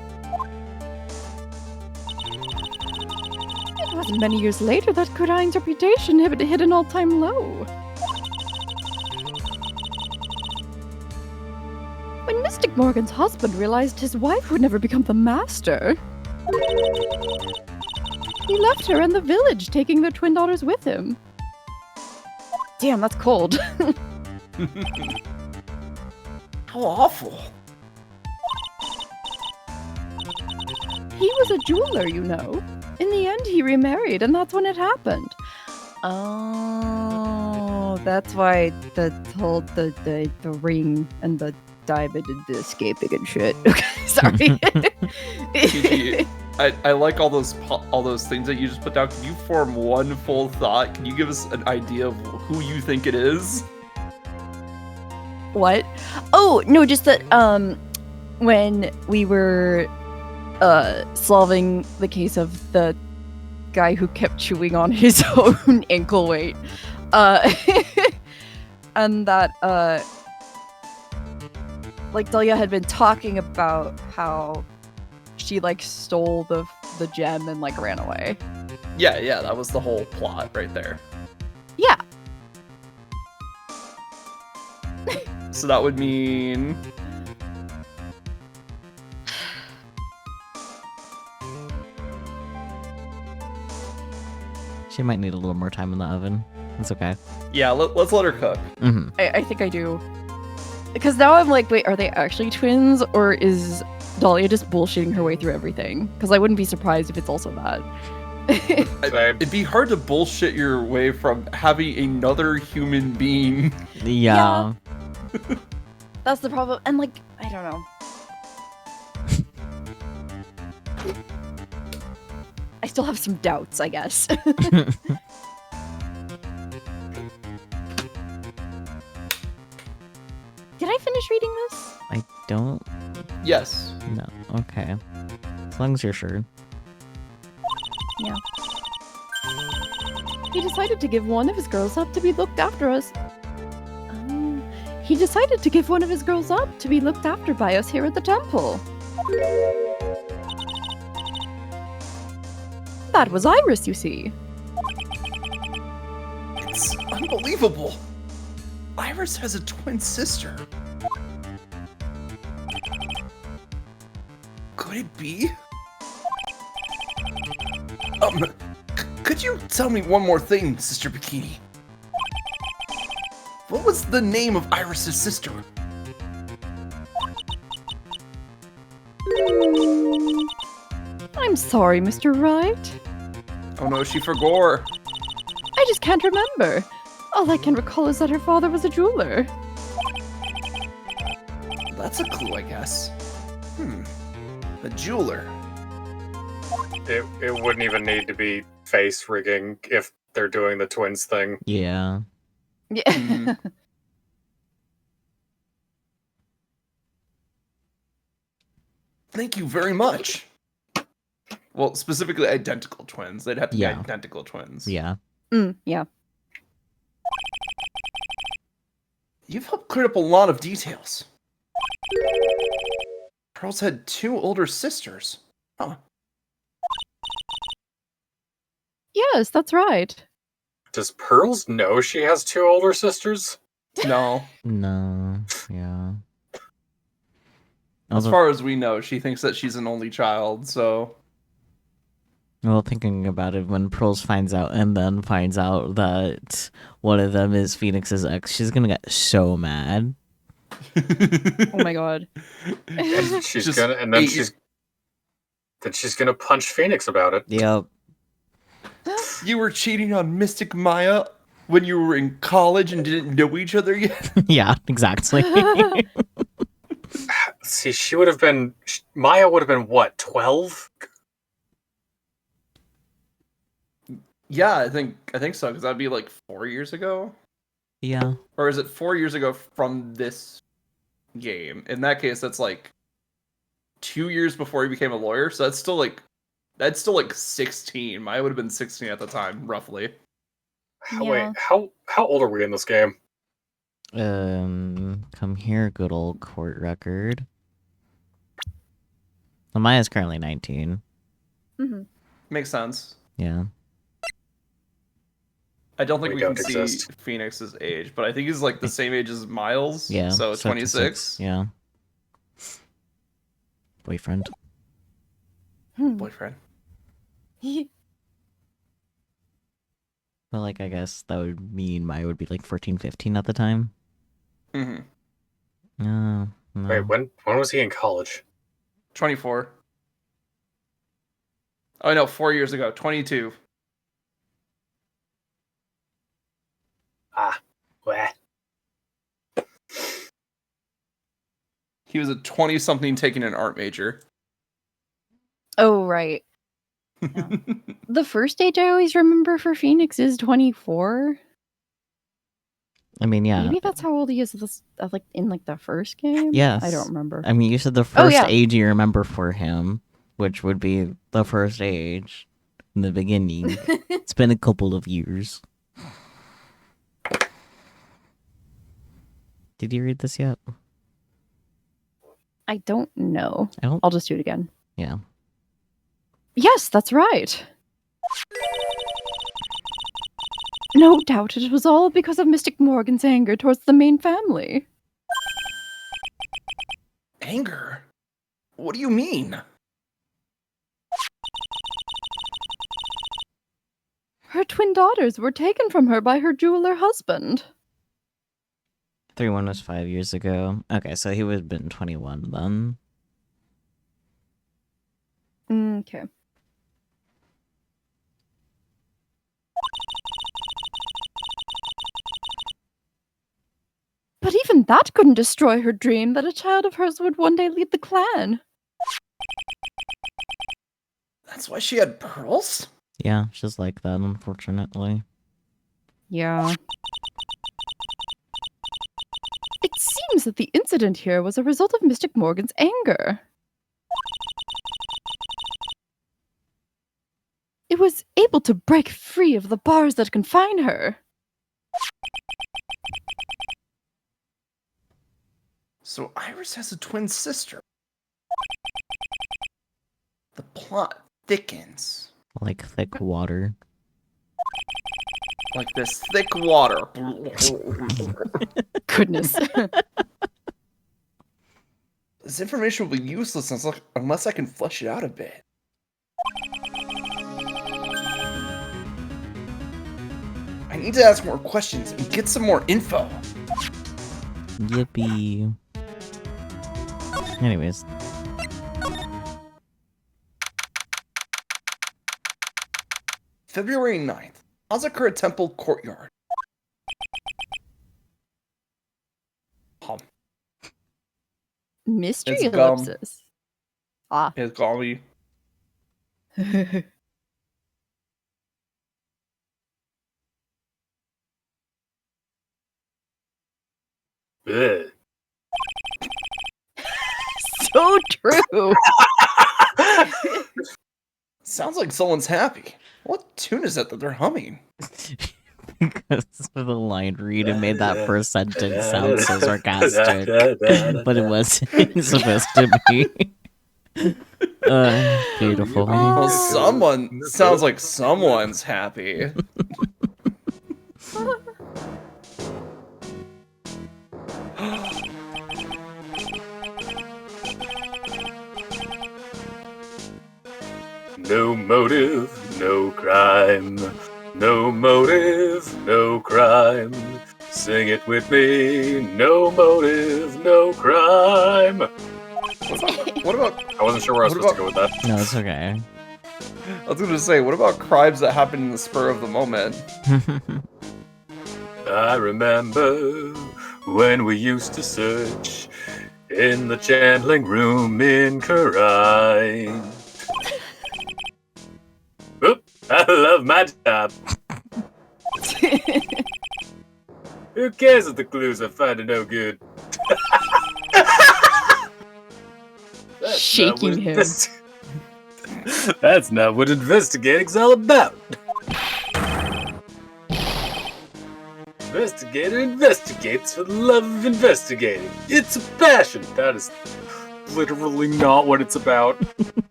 It wasn't many years later that Kurain's reputation hit an all-time low. When Mystic Morgan's husband realized his wife would never become the master, he left her and the village, taking their twin daughters with him. Damn, that's cold. How awful. He was a jeweler, you know. In the end, he remarried, and that's when it happened. Oh, that's why the ring and the diamond and the escaping and shit. Okay, sorry. GG. I like all those things that you just put down. Can you form one full thought? Can you give us an idea of who you think it is? What? Oh, no, just that when we were solving the case of the guy who kept chewing on his own ankle weight, and that like Delia had been talking about how she like stole the gem and like ran away. Yeah, that was the whole plot right there. Yeah. So that would mean... She might need a little more time in the oven. It's okay. Yeah, let's let her cook. Mm-hmm. I think I do. Because now I'm like, wait, are they actually twins? Or is Dahlia just bullshitting her way through everything? Because I wouldn't be surprised if it's also that. It'd be hard to bullshit your way from having another human being. Yeah. That's the problem. And like, I don't know. I still have some doubts, I guess. Did I finish reading this? I don't Yes. know. Okay. As long as you're sure. Yeah. He decided to give one of his girls up to be looked after us. He decided to give one of his girls up to be looked after by us here at the temple. That was Iris, you see. It's unbelievable. Iris has a twin sister. Could it be? Could you tell me one more thing, Sister Bikini? What was the name of Iris's sister? I'm sorry, Mr. Wright. Oh no, she forgot. I just can't remember. All I can recall is that her father was a jeweler. That's a clue, I guess. A jeweler. It wouldn't even need to be face rigging if they're doing the twins thing. Yeah. Yeah. Mhm. Thank you very much. Well, specifically identical twins. They'd have to Yeah. be identical twins. Yeah. Yeah. You've helped clear up a lot of details. Pearls had 2 older sisters. Huh. Yes, that's right. Does Pearls know she has 2 older sisters? No. No. Yeah. As Although- far as we know, she thinks that she's an only child, so... Well, thinking about it, when Pearls finds out and then finds out that one of them is Phoenix's ex, she's gonna get so mad. Oh my god. And she's Just gonna, and then eight- she's gonna punch Phoenix about it. Yep. You were cheating on Mystic Maya when you were in college and didn't know each other yet? Yeah, exactly. See, she would have been, Maya would have been what, 12? Yeah, I think so, because that'd be like 4 years ago. Yeah. Or is it 4 years ago from this game? In that case, that's like 2 years before he became a lawyer, so that's still like 16. Maya would have been 16 at the time, roughly. Wait, how old are we in this game? Come here, good old court record. Well, Maya's currently 19. Mm-hmm. Makes sense. Yeah. I don't think We we don't can exist. see Phoenix's age, but I think he's like the same age as Miles. Yeah. So 26. Yeah. Boyfriend. Boyfriend. But, like, I guess that would mean Maya would be, like, 14, 15 at the time. Mm-hmm. No. Wait, when was he in college? 24. Oh no, 4 years ago. 22. Ah, weh. He was a 20-something taking an art major. Oh, right. The first age I always remember for Phoenix is 24. I mean, yeah. Maybe that's how old he is like in like the first game? Yes. I don't remember. I mean, you said the first age you remember for him, which would be the first age in the beginning. It's been a couple of years. Did you read this yet? I don't know. I don't. I'll just do it again. Yeah. Yes, that's right. No doubt it was all because of Mystic Morgan's anger towards the main family. Anger? What do you mean? Her twin daughters were taken from her by her jeweler husband. 3-1 was 5 years ago. Okay, so he would have been 21 then. Okay. But even that couldn't destroy her dream that a child of hers would one day lead the clan. That's why she had pearls? Yeah, she's like that, unfortunately. Yeah. It seems that the incident here was a result of Mystic Morgan's anger. it was able to break free of the bars that confine her. So Iris has a twin sister. The plot thickens. Like thick water. Like this thick water. Goodness. This information will be useless unless I can flesh it out a bit. I need to ask more questions and get some more info. Yippee. Anyways. February 9th, Hazakura Temple Courtyard. Mystery It's gum. ellipsis. Ah. It's golly. Ugh. So true. Sounds like someone's happy. What tune is that they're humming? Because of the line read, it made that first sentence sound so sarcastic. But it wasn't supposed to be. Beautiful. Well, someone sounds like someone's happy. No motive, no crime. No motive, no crime. Sing it with me. No motive, no crime. What about? I wasn't sure where I was supposed to go with that. No, it's okay. I was gonna say, what about crimes that happen in the spur of the moment? I remember when we used to search in the channeling room in Karine. Oop, I love my job. Who cares if the clues I find are no good? That's Shaking not what him. That's not what investigating's all about. Investigator investigates for the love of investigating. It's a passion. That is literally not what it's about.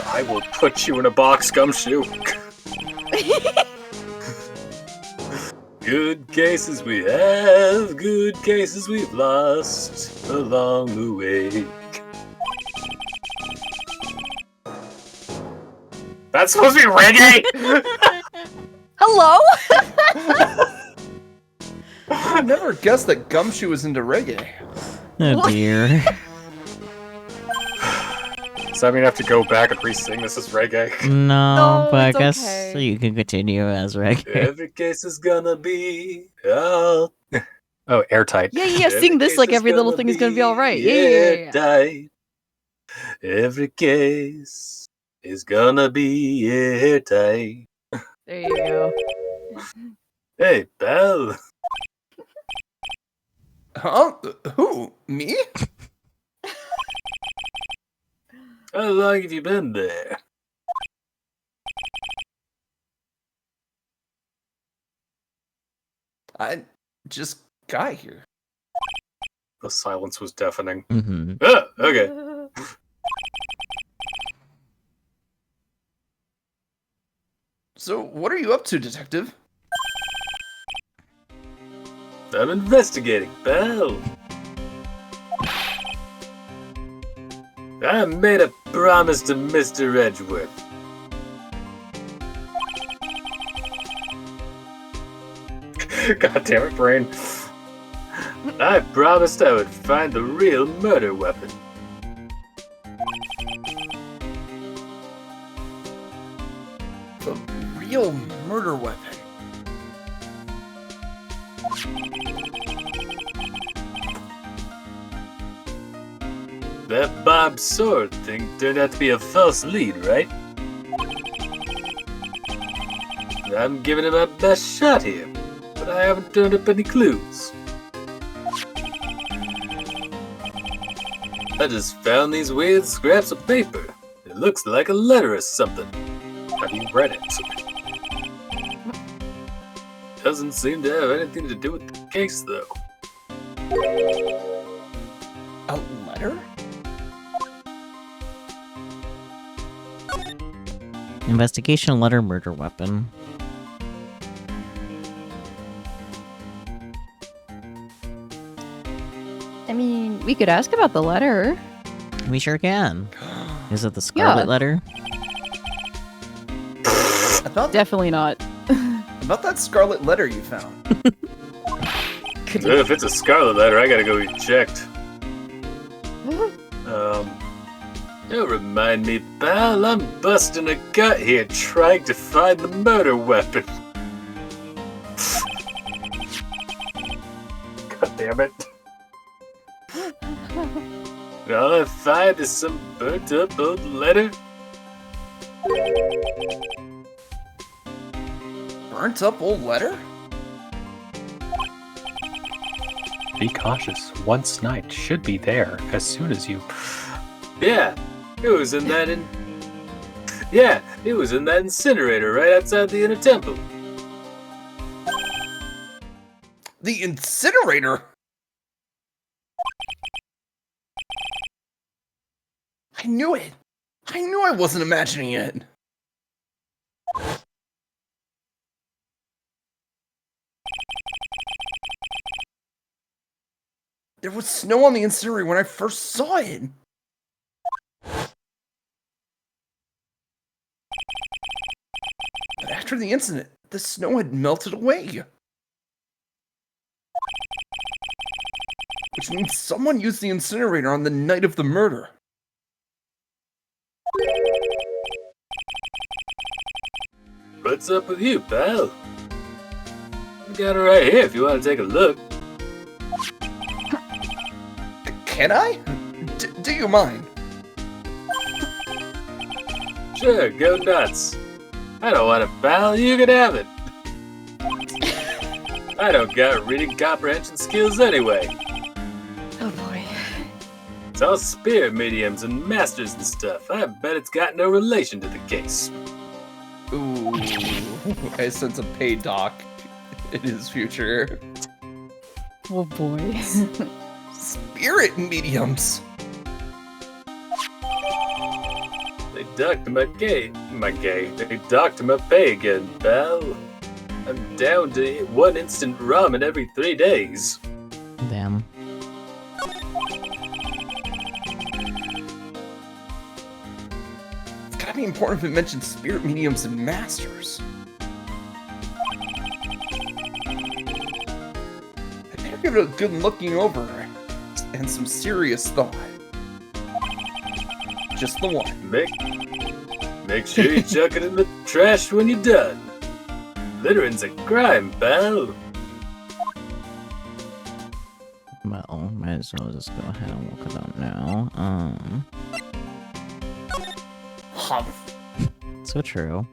I will put you in a box, Gumshoe. Good cases we have, good cases we've lost along the way. That's supposed to be reggae! Hello? I never guessed that Gumshoe was into reggae. Oh What? dear. Does that mean I have to go back and re-sing this as reggae? No, No, but I it's guess okay. you can continue as reggae. Every case is gonna be all... Oh, airtight. Yeah, sing this like every little thing is gonna be alright. Yeah. Airtight. Every case is gonna be airtight. There you go. Hey, pal. Huh? Who? Me? How long have you been there? I just got here. The silence was deafening. Mm-hmm. Ah, okay. So, what are you up to, detective? I'm investigating, pal. I made a promise to Mr. Edgeworth. God damn it, brain. I promised I would find the real murder weapon. The real murder weapon. That Bob Sword thing turned out to be a false lead, right? I'm giving it my best shot here, but I haven't turned up any clues. I just found these weird scraps of paper. It looks like a letter or something. Have you read it? Doesn't seem to have anything to do with the case, though. A letter? Investigation letter murder weapon. I mean, we could ask about the letter. We sure can. Is it the Scarlet Yeah. letter? Definitely not. About that scarlet letter you found. If it's a scarlet letter, I gotta go get checked. Don't remind me, pal. I'm busting a gut here trying to find the murder weapon. God damn it. And all I find is some burnt up old letter. Burnt up old letter? Be cautious. Once night should be there as soon as you. Yeah, it was in that incinerator right outside the inner temple. The incinerator? I knew it! I knew I wasn't imagining it! There was snow on the incinerator when I first saw it! But after the incident, the snow had melted away. Which means someone used the incinerator on the night of the murder. What's up with you, pal? I got it right here if you want to take a look. Can I? Do you mind? Sure, go nuts. I don't want it, pal. You can have it. I don't got reading comprehension skills anyway. Oh boy. It's all spirit mediums and masters and stuff. I bet it's got no relation to the case. Ooh, I sense a paid doc in his future. Oh boy. Spirit mediums. They docked They docked my pay again, pal. I'm down to one instant ramen every 3 days. Damn. It's gotta be important if it mentions spirit mediums and masters. I better give it a good looking over and some serious thought. Just the one. Make sure you chuck it in the trash when you're done. Littering's a crime, pal. Well, might as well just go ahead and walk it out now. Humph. So true.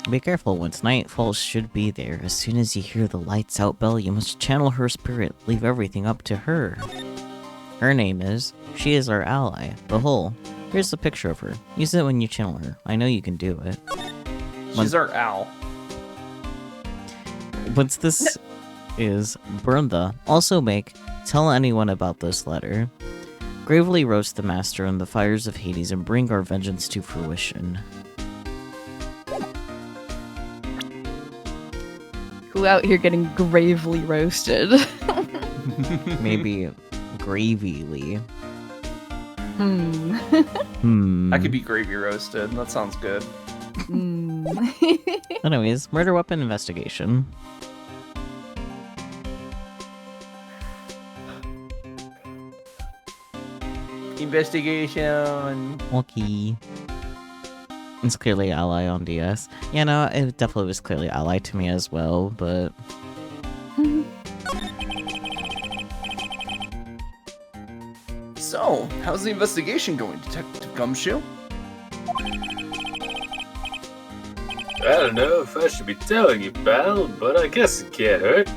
Be careful, once night falls should be there. As soon as you hear the lights out bell, you must channel her spirit. Leave everything up to her. Her name is. She is our ally, the Whole. Here's a picture of her. Use it when you channel her. I know you can do it. She's our owl. Once this is Brunda, also make tell anyone about this letter. Gravely roast the master in the fires of Hades and bring our vengeance to fruition. Who out here getting gravely roasted? Maybe gravyly. Hmm. I could be gravy roasted. That sounds good. Anyways, murder weapon investigation. Investigation. Okay. It's clearly ally on DS. Yeah, no, it definitely was clearly ally to me as well, but... So, how's the investigation going, Detective Gumshoe? I don't know if I should be telling you, pal, but I guess it can't hurt.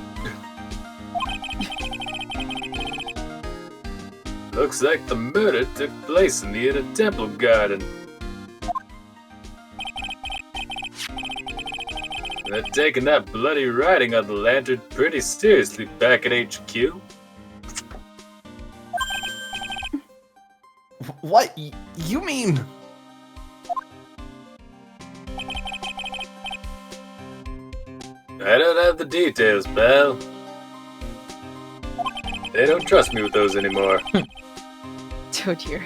Looks like the murder took place in the inner temple garden. They're taking that bloody writing on the lantern pretty seriously back at HQ. What? You mean... I don't have the details, pal. They don't trust me with those anymore. Oh dear.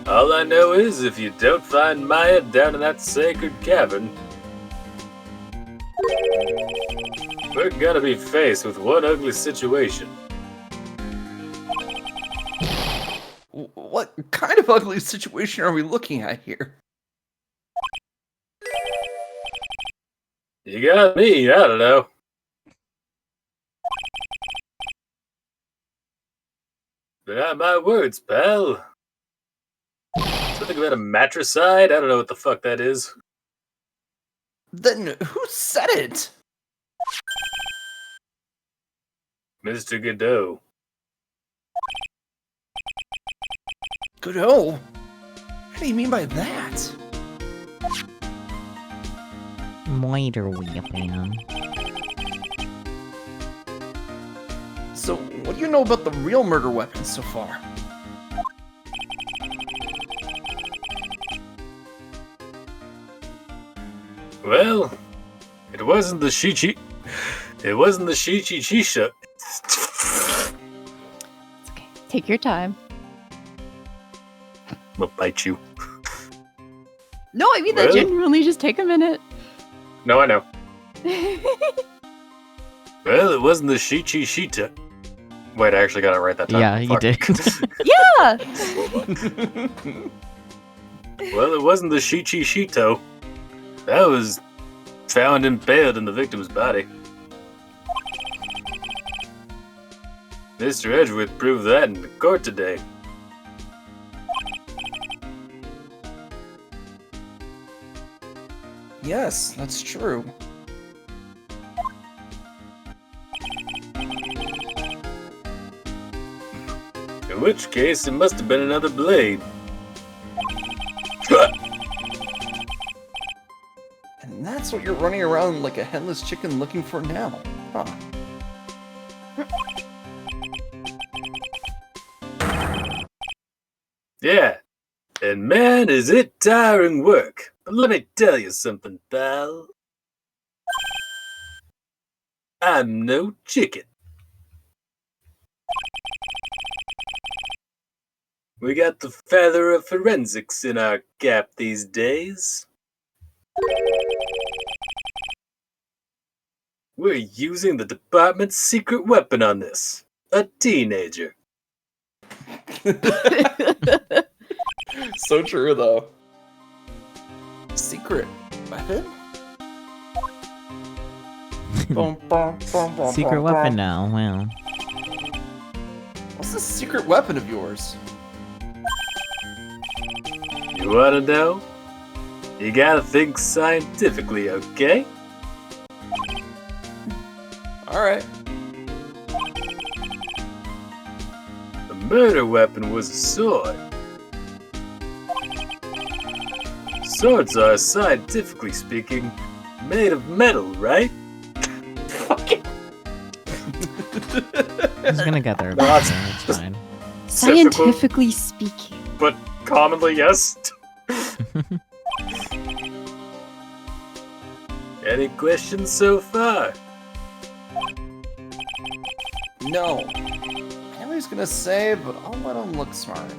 All I know is if you don't find Maya down in that sacred cavern, we're gonna be faced with one ugly situation. What kind of ugly situation are we looking at here? You got me, I don't know. But not my words, pal. Something about a matricide? I don't know what the fuck that is. Then who said it? Mr. Godot. Godot? What do you mean by that? Wider weapon. So, what do you know about the real murder weapons so far? Well, it wasn't the Shichi. It wasn't the Shichi Chisha. It's okay. Take your time. I'm gonna bite you. No, I mean that Well- genuinely. Just take a minute. No, I know. Well, it wasn't the Shichi Shita. Wait, I actually got it right that time. Yeah, you Fuck. did. Yeah. Well, it wasn't the Shichi Shito. That was found impaled in the victim's body. Mr. Edgeworth proved that in the court today. Yes, that's true. In which case, it must have been another blade. And that's what you're running around like a headless chicken looking for now. Huh. Yeah, and man, is it tiring work. But let me tell you something, pal. I'm no chicken. We got the feather of forensics in our cap these days. We're using the department's secret weapon on this. A teenager. So true, though. Secret weapon? Secret weapon now. Wow. What's this secret weapon of yours? You wanna know? You gotta think scientifically, okay? Alright. The murder weapon was a sword. Swords are, scientifically speaking, made of metal, right? He's gonna get there. What? eventually, It's fine. Scientifically speaking. But commonly, yes. Any questions so far? No. I know he's gonna say, but I'll let him look smart.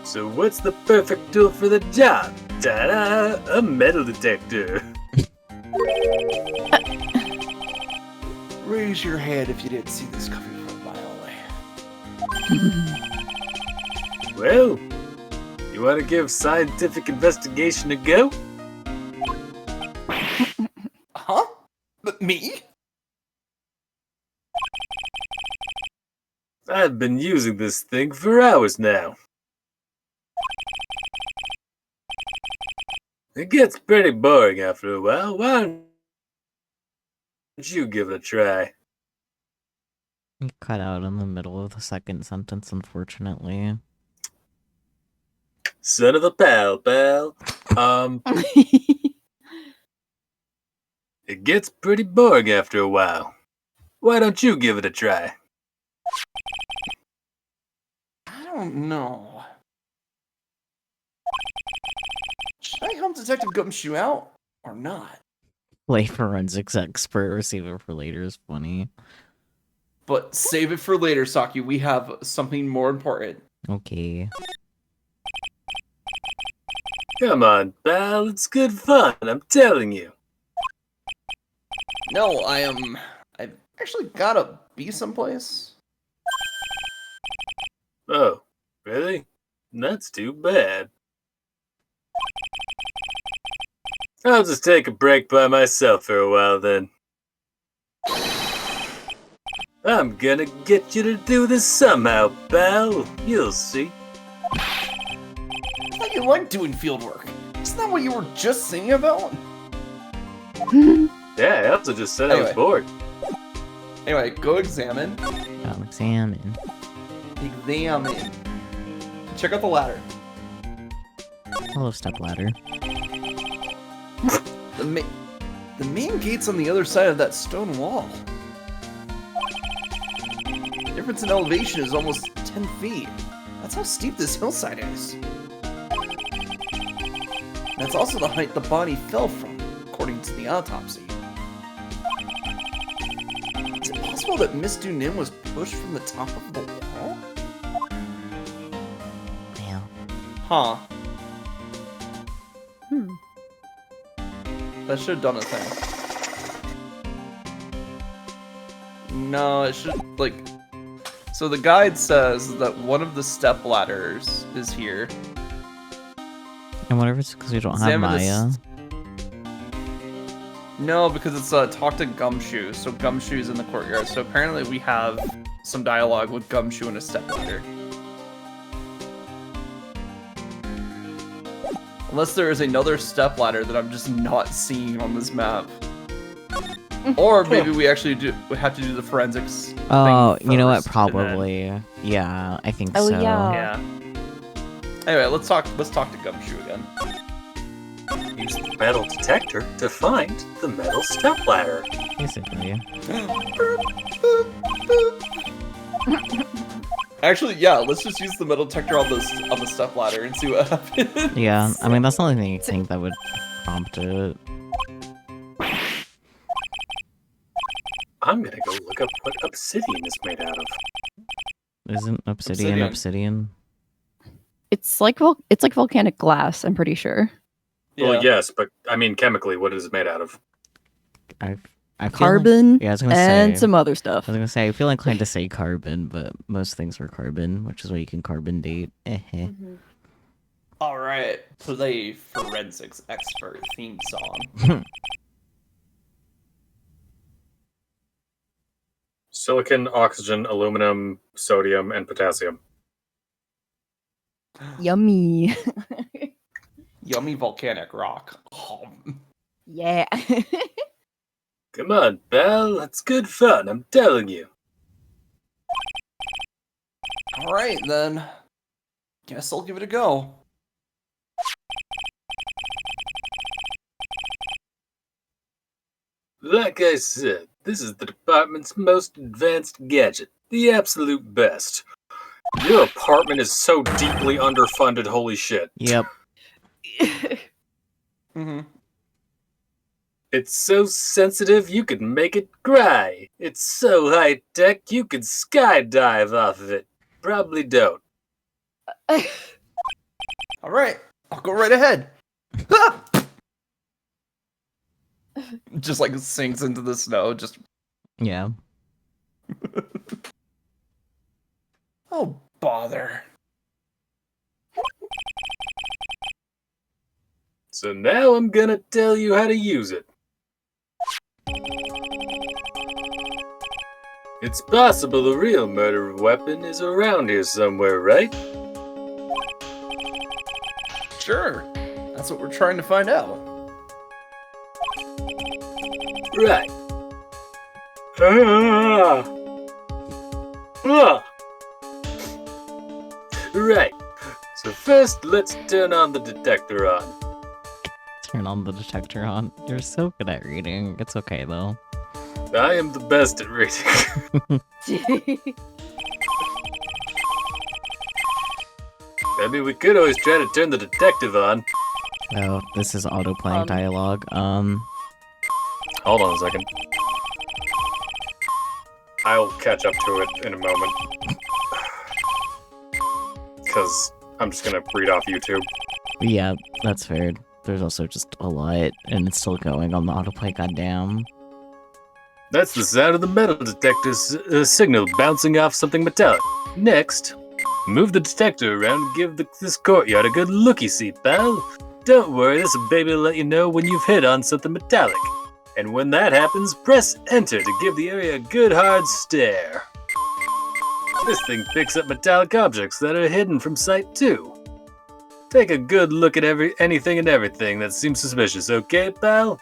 So what's the perfect tool for the job? Ta-da! A metal detector. Raise your hand if you didn't see this coming from a mile away. Well, you want to give scientific investigation a go? Huh? But me? I've been using this thing for hours now. It gets pretty boring after a while. Why don't you give it a try? You cut out in the middle of the second sentence, unfortunately. Son of a pal. It gets pretty boring after a while. Why don't you give it a try? I don't know. Should I help Detective Gumshoe out or not? Play forensics expert or save it for later is funny. But save it for later, Saki. We have something more important. Okay. Come on, pal. It's good fun, I'm telling you. No, I've actually gotta be someplace. Oh, really? That's too bad. I'll just take a break by myself for a while then. I'm gonna get you to do this somehow, pal. You'll see. I thought you liked doing field work. Isn't that what you were just singing about? Yeah, I also just said I was Anyway. bored. Anyway, go examine. I'll examine. Examine. Check out the ladder. Hello, stepladder. The main gate's on the other side of that stone wall. The difference in elevation is almost 10 feet. That's how steep this hillside is. That's also the height the body fell from, according to the autopsy. Is it possible that Miss Dunin was pushed from the top of the wall? Yeah. Huh. Hmm. That should have done a thing. No, it should, like... So the guide says that one of the step ladders is here. And whatever it's because we don't have Examine Maya. this- No, because it's talk to Gumshoe, so Gumshoe's in the courtyard. So apparently we have some dialogue with Gumshoe and a stepladder. Unless there is another stepladder that I'm just not seeing on this map. Or maybe we actually we have to do the forensics thing Oh, you know what? first, and then- Probably. Yeah, I think Oh, so. yeah. Yeah. Anyway, let's talk to Gumshoe again. Use the metal detector to find the metal stepladder. Basically. Actually, yeah, let's just use the metal detector on the stepladder and see what happens. Yeah, I mean, that's the only thing you think that would prompt it. I'm gonna go look up what obsidian is made out of. Isn't obsidian obsidian? It's like volcanic glass, I'm pretty sure. Yeah. Well, yes, but I mean chemically, what is it made out of? I feel Carbon Like, yeah, I was gonna and say. some other stuff. I was gonna say I feel inclined to say carbon, but most things are carbon, which is why you can carbon date. All right, play forensics expert theme song. Silicon, oxygen, aluminum, sodium, and potassium. Yummy. Yummy volcanic rock. Yeah. Come on, pal. It's good fun, I'm telling you. All right, then. Guess I'll give it a go. Like I said, this is the department's most advanced gadget. The absolute best. Your apartment is so deeply underfunded, holy shit. Yep. Mm-hmm. It's so sensitive you could make it cry. It's so high tech you could skydive off of it. Probably don't. All right, I'll go right ahead. Just like sinks into the snow. Just Yeah. oh bother. So now I'm gonna tell you how to use it. It's possible the real murder weapon is around here somewhere, right? Sure, that's what we're trying to find out. Right. Ah. Ah. Right. So first, let's turn on the detector on. Turn on the detector on. You're so good at reading. It's okay though. I am the best at reading. I mean, we could always try to turn the detective on. Oh, this is auto-playing dialogue. Hold on a second. I'll catch up to it in a moment. Because I'm just gonna read off YouTube. Yeah, that's fair. There's also just a lot, and it's still going on the autoplay, goddamn. That's the sound of the metal detector's signal bouncing off something metallic. Next, move the detector around and give this courtyard a good looky-see, pal. Don't worry, this baby will let you know when you've hit on something metallic. And when that happens, press enter to give the area a good hard stare. This thing picks up metallic objects that are hidden from sight too. Take a good look at anything and everything that seems suspicious, okay, pal?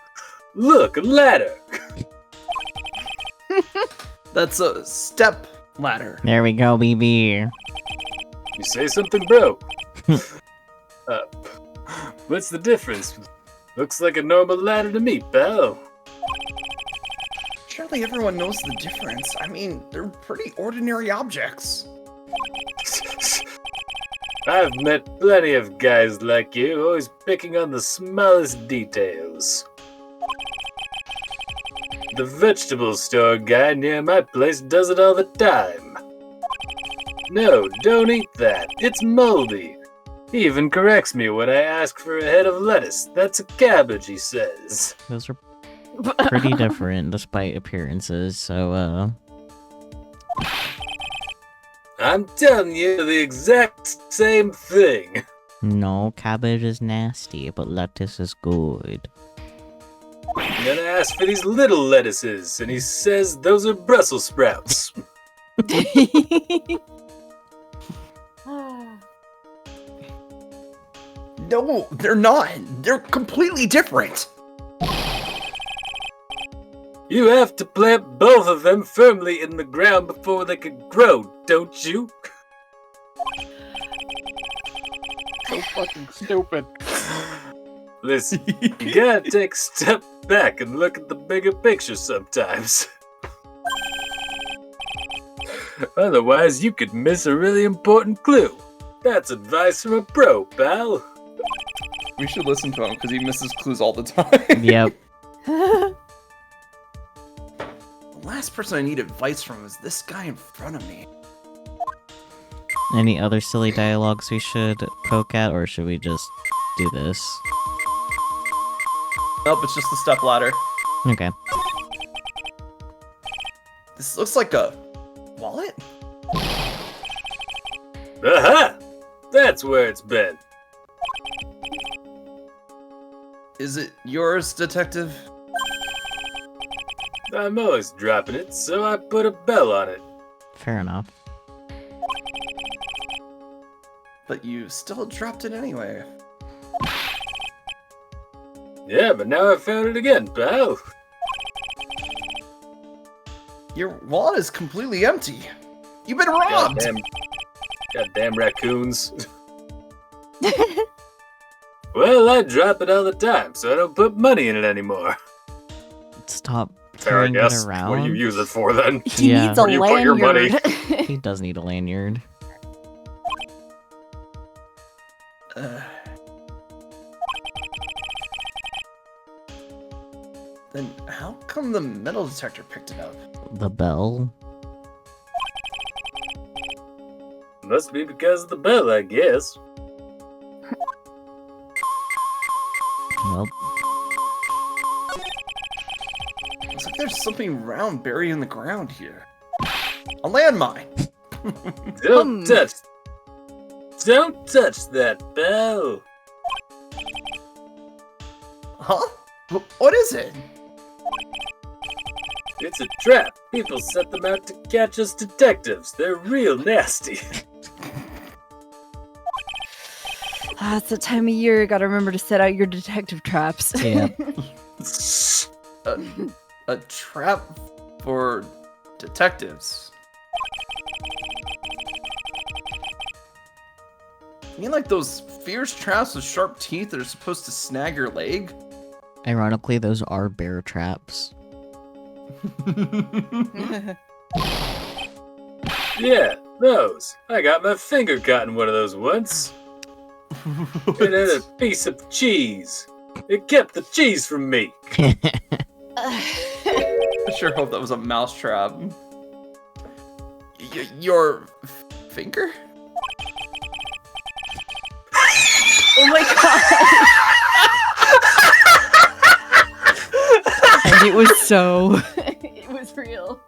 Look, a ladder! That's a step ladder. There we go, BB. You say something, bro? What's the difference? Looks like a normal ladder to me, pal. Surely everyone knows the difference. I mean, they're pretty ordinary objects. I've met plenty of guys like you, always picking on the smallest details. The vegetable store guy near my place does it all the time. No, don't eat that. It's moldy. He even corrects me when I ask for a head of lettuce. That's a cabbage, he says. Those are pretty different despite appearances, so, I'm telling you the exact same thing. No, cabbage is nasty, but lettuce is good. And then I ask for these little lettuces, and he says those are Brussels sprouts. No, they're not. They're completely different. You have to plant both of them firmly in the ground before they can grow, don't you? So fucking stupid. Listen, you gotta take a step back and look at the bigger picture sometimes. Otherwise, you could miss a really important clue. That's advice from a pro, pal. We should listen to him because he misses clues all the time. Yep. The last person I need advice from is this guy in front of me. Any other silly dialogues we should poke at, or should we just do this? Nope, it's just the step ladder. Okay. This looks like a wallet? Aha! That's where it's been. Is it yours, detective? I'm always dropping it, so I put a bell on it. Fair enough. But you still dropped it anyway. Yeah, but now I found it again, pal. Your wallet is completely empty. You've been robbed! Goddamn raccoons. Well, I drop it all the time, so I don't put money in it anymore. Stop Fair, I carrying guess. it around. What do you use it for, then? He Yeah. needs a Where do you put your money? lanyard. He does need a lanyard. Then how come the metal detector picked it up? The bell? Must be because of the bell, I guess. Well, Looks like there's something round buried in the ground here. A landmine! Don't touch that bell. Huh? What is it? It's a trap. People set them out to catch us detectives. They're real nasty. It's the time of year. Gotta remember to set out your detective traps. yeah. A trap for detectives. You mean like those fierce traps with sharp teeth that are supposed to snag your leg? Ironically, those are bear traps. Yeah, those. I got my finger caught in one of those once. It had a piece of cheese. It kept the cheese from me. I sure hope that was a mousetrap. Your finger? Oh my god! And it was so. It was real.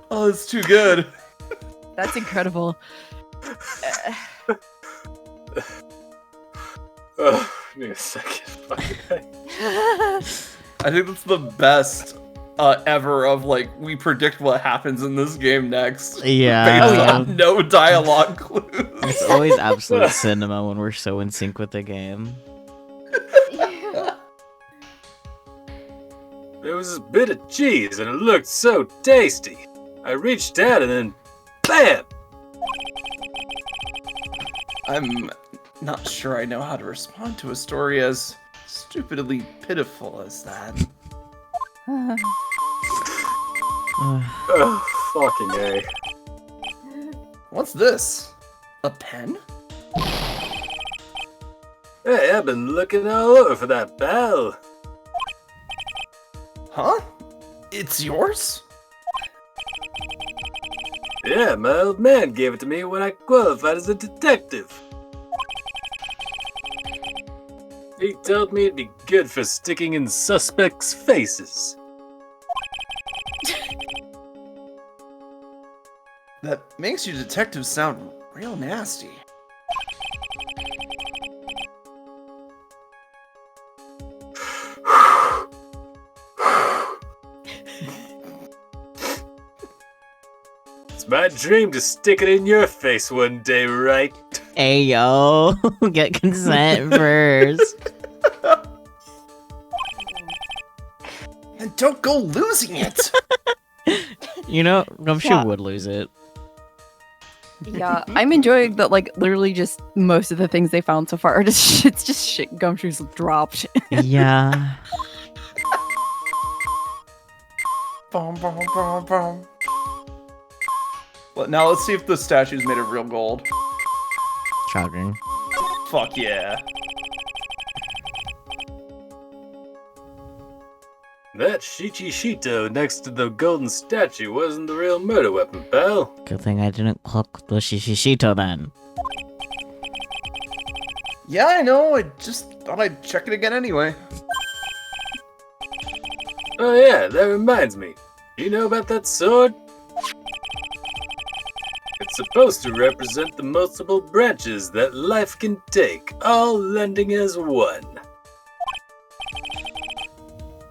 Oh, it's too good. That's incredible. Oh, give me a second. I think that's the best ever of like we predict what happens in this game next. Yeah. Based Oh, yeah. on no dialogue clues. It's always absolute cinema when we're so in sync with the game. There was a bit of cheese and it looked so tasty. I reached out and then BAM! I'm not sure I know how to respond to a story as stupidly pitiful as that. Oh, fucking A. What's this? A pen? Hey, I've been looking all over for that bell. Huh? It's yours? Yeah, my old man gave it to me when I qualified as a detective. He told me it'd be good for sticking in suspects' faces. That makes you detectives sound real nasty. It's my dream to stick it in your face one day, right? Hey yo, get consent first. And don't go losing it! You know, Gumshoe Yeah. would lose it. Yeah, I'm enjoying that. Like, literally, just most of the things they found so far are just it's just shit Gumshoe's dropped. Yeah. Bum, bum, bum, bum. Well, now let's see if the statue's made of real gold. Shocking. Fuck yeah. That Shichishito next to the golden statue wasn't the real murder weapon, pal. Good thing I didn't cook the shishishito then. Yeah, I know, I just thought I'd check it again anyway. Oh yeah, that reminds me. You know about that sword? It's supposed to represent the multiple branches that life can take, all lending as one.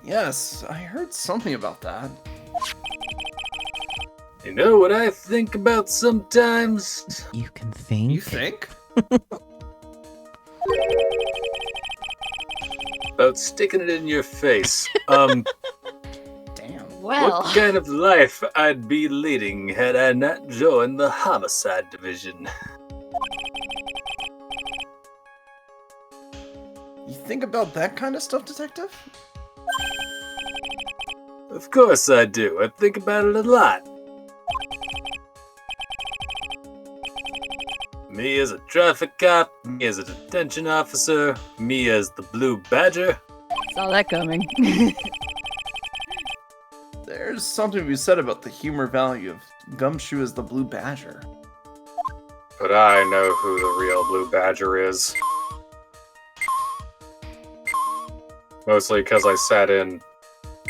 Yes, I heard something about that. You know what I think about sometimes? You can think. You think? About sticking it in your face. Damn. Well, What kind of life I'd be leading had I not joined the homicide division? You think about that kind of stuff, detective? Of course I do. I think about it a lot. Me as a traffic cop, me as a detention officer, me as the Blue Badger. Saw that coming. There's something to be said about the humor value of Gumshoe as the Blue Badger. But I know who the real Blue Badger is. Mostly because I sat in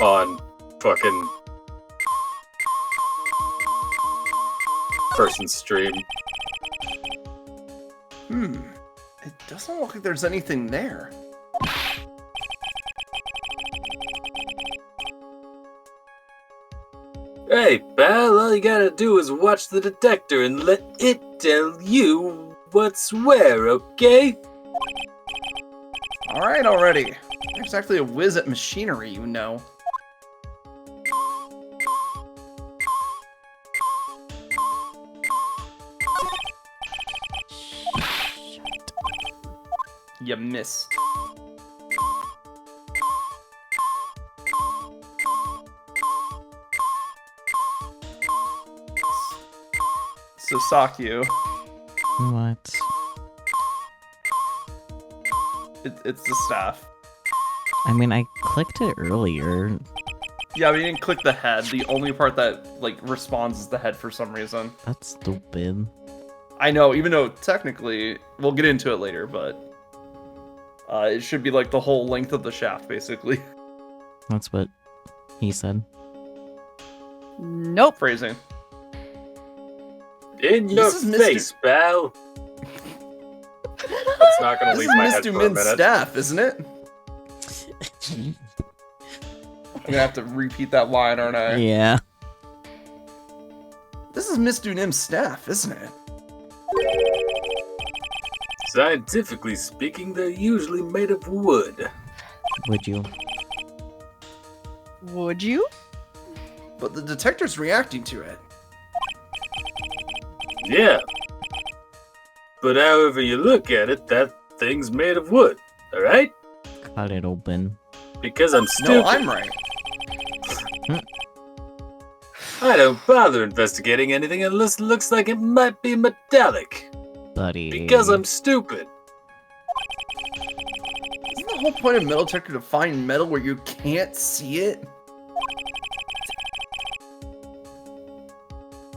on fucking person's stream. It doesn't look like there's anything there. Hey, pal, all you gotta do is watch the detector and let it tell you what's where, okay? Alright already. You're exactly a whiz at machinery, you know. You missed. So Sakyu, What? it's the staff. I mean, I clicked it earlier. Yeah, but you didn't click the head. The only part that like responds is the head for some reason. That's stupid. I know, even though technically we'll get into it later, but it should be like the whole length of the shaft, basically. That's what he said. Nope. Phrasing. In your This is Mr. face, pal. That's not gonna This leave is my head Mr. for a Min's minute. staff, isn't it? I'm gonna have to repeat that line, aren't I? Yeah. This is Mr. Nim's staff, isn't it? Scientifically speaking, they're usually made of wood. Would you? Would you? But the detector's reacting to it. Yeah. But however you look at it, that thing's made of wood, alright? Cut it open. Because I'm stupid. No, I'm right. I don't bother investigating anything unless it looks like it might be metallic. Buddy. Because I'm stupid. Isn't the whole point of metal detector to find metal where you can't see it?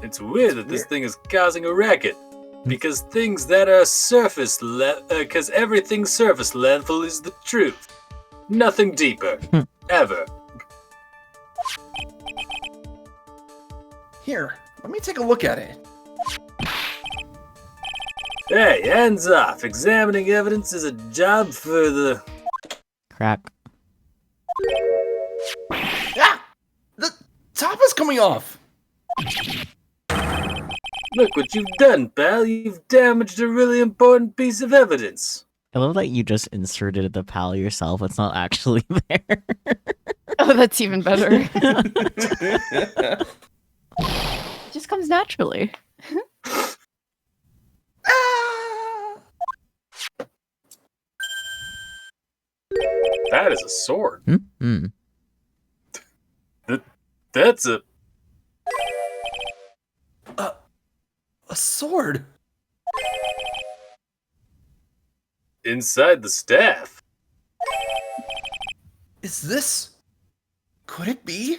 It's weird that this thing is causing a racket. Because things that are because everything surface level is the truth. Nothing deeper. Ever. Here, let me take a look at it. Hey, hands off. Examining evidence is a job for the... Crack. Ah! The top is coming off! Look what you've done, pal. You've damaged a really important piece of evidence. I love that you just inserted the pal yourself. It's not actually there. Oh, that's even better. It just comes naturally. That is a sword. Mm-hmm. That's a... A sword? inside the staff. Is this... Could it be?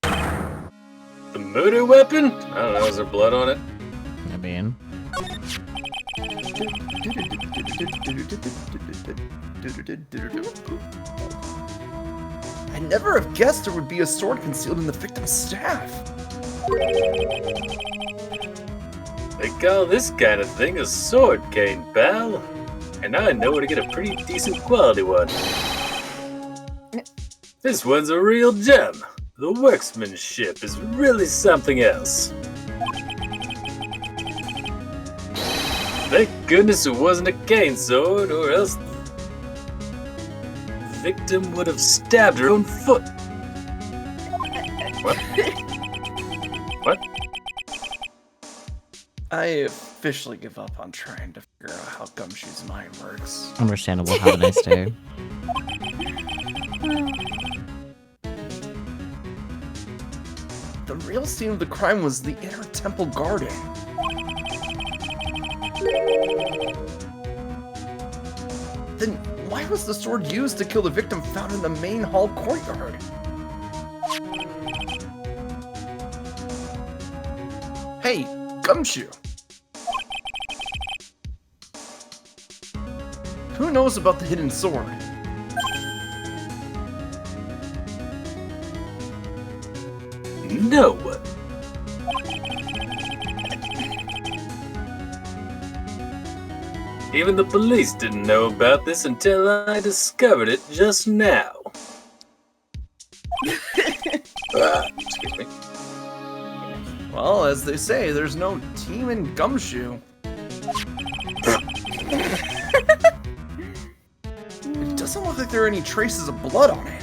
The murder weapon? I don't know, is there blood on it? I mean, I never have guessed there would be a sword concealed in the victim's staff. They call this kind of thing a sword cane, pal. And I know where to get a pretty decent quality one. This one's a real gem. The workmanship is really something else. Thank goodness it wasn't a cane sword, or else the victim would have stabbed her own foot. What? What? I officially give up on trying to figure out how Gumshoe's mind works. understandable. Have a nice day. The real scene of the crime was the inner temple garden. Then why was the sword used to kill the victim found in the main hall courtyard? Hey, Gumshoe! Who knows about the hidden sword? No one. Even the police didn't know about this until I discovered it just now. Excuse me. Well, as they say, there's no team in Gumshoe. It doesn't look like there are any traces of blood on it.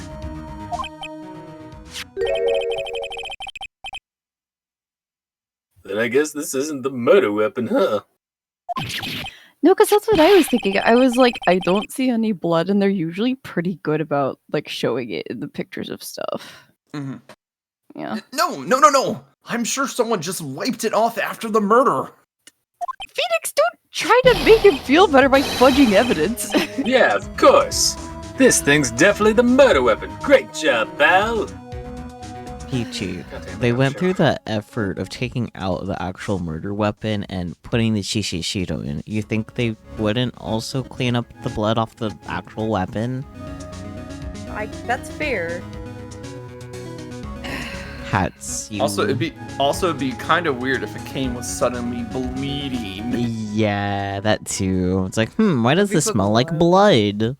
Then I guess this isn't the murder weapon, huh? No, because that's what I was thinking. I was like, I don't see any blood, and they're usually pretty good about like showing it in the pictures of stuff. Mhm. Yeah. No. I'm sure someone just wiped it off after the murder. Phoenix, don't try to make him feel better by fudging evidence. Yeah, of course. This thing's definitely the murder weapon. Great job, pal. Peachy, Goddamn, they I'm went sure. through the effort of taking out the actual murder weapon and putting the Shishishito in. You think they wouldn't also clean up the blood off the actual weapon? That's fair. Hats. You... Also, it'd be kind of weird if a cane was suddenly bleeding. Yeah, that too. It's like, why does Maybe this it's smell like blood. blood?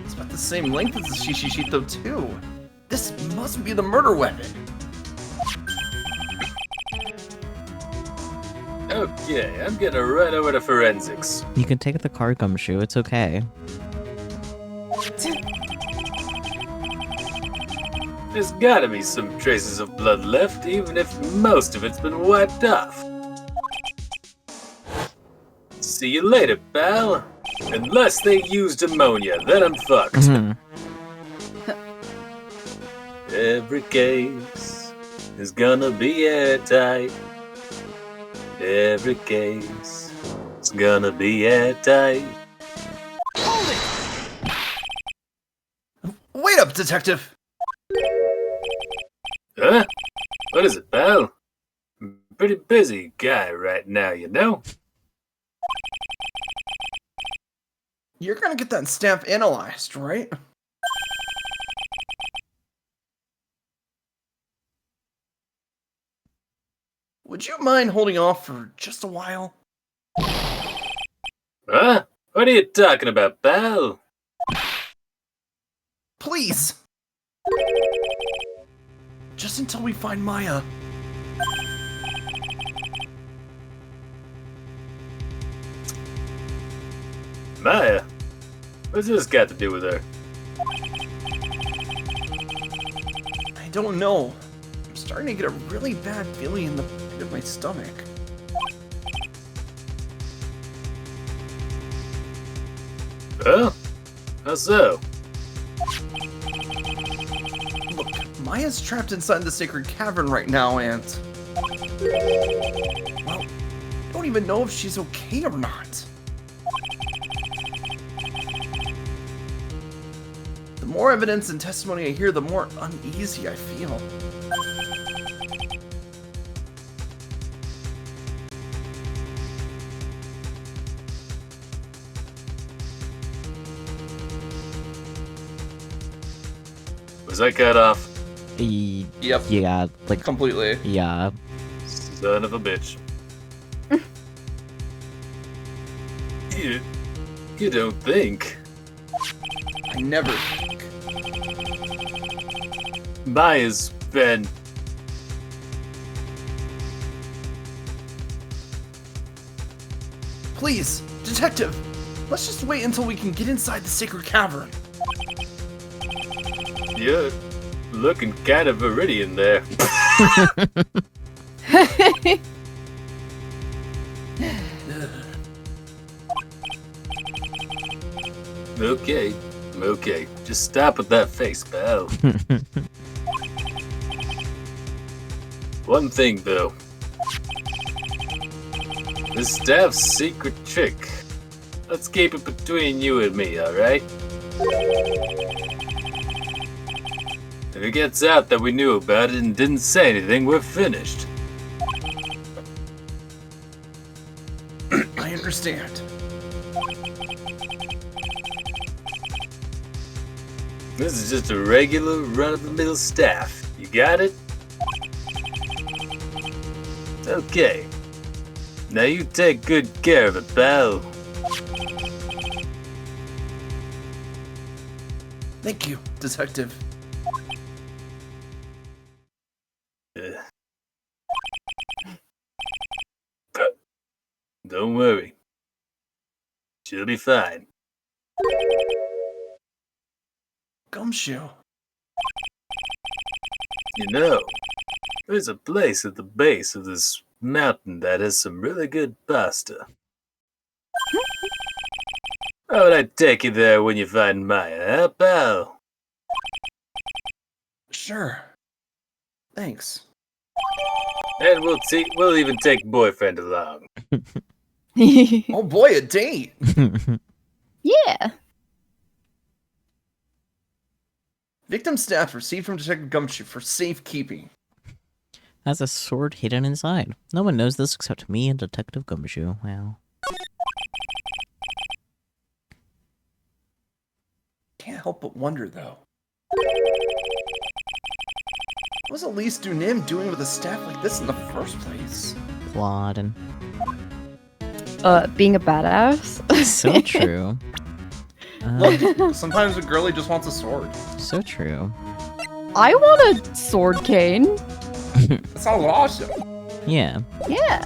It's about the same length as the Shishishito too. This must be the murder weapon. Okay, I'm gonna run over to forensics. You can take the car gumshoe, it's okay. There's gotta be some traces of blood left, even if most of it's been wiped off. See you later, pal. Unless they used ammonia, then I'm fucked. Mhm. Every case is gonna be airtight. Every case is gonna be airtight. Wait up, detective. Huh? What is it, pal? I'm a pretty busy guy right now, you know? You're gonna get that stamp analyzed, right? Would you mind holding off for just a while? Huh? What are you talking about, pal? Please! Just until we find Maya. Maya? What's this got to do with her? I don't know. I'm starting to get a really bad feeling in the pit of my stomach. Huh? How so? Look, Maya's trapped inside the sacred cavern right now, and... well, I don't even know if she's okay or not. The more evidence and testimony I hear, the more uneasy I feel. Was I cut off? Yep, Yeah, like, completely. yeah. Son of a bitch. You don't think? I never think. Maya's been... Please, detective, let's just wait until we can get inside the sacred cavern. You're looking kind of viridian there. Okay. Just stop with that face, pal. One thing, though. This staff's secret trick. Let's keep it between you and me, alright? If it gets out that we knew about it and didn't say anything, we're finished. I understand. This is just a regular run-of-the-mill staff. You got it? Okay. Now you take good care of it, pal. Thank you, detective. Don't worry. She'll be fine. Gumshoe. You know, There's a place at the base of this mountain that has some really good pasta. How would I take you there when you find Maya, huh, pal? Sure. Thanks. And we'll even take boyfriend along. Oh boy, a date! Yeah. Victim staff received from Detective Gumshoe for safekeeping. Has a sword hidden inside. No one knows this except me and Detective Gumshoe. Wow. Can't help but wonder, though. What was Elise Dunim doing with a staff like this in the first place? Plotting. Being a badass. So true. Look, sometimes a girlie just wants a sword. So true. I want a sword cane. That sounds awesome. Yeah. Yeah.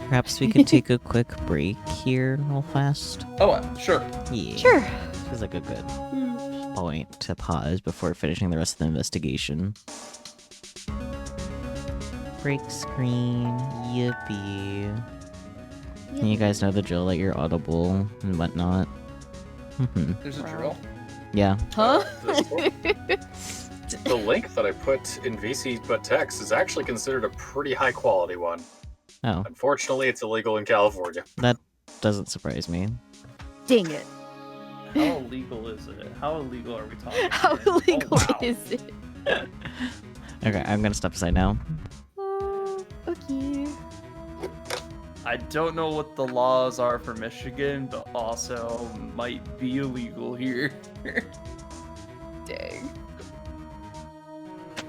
Perhaps we could take a quick break here real fast. Oh, sure. Yeah. Sure. Feels like a good point to pause before finishing the rest of the investigation. Break screen. Yippee. And you guys know the drill, that you're audible and whatnot. There's a drill. Yeah. Huh? The link that I put in VC but text is actually considered a pretty high quality one. Oh, Unfortunately, it's illegal in California. that doesn't surprise me. Dang it. How illegal is it? How illegal are we talking? How here? illegal Oh, wow. is it? Okay, I'm gonna step aside now. Okay. I don't know what the laws are for Michigan, but also might be illegal here. Dang.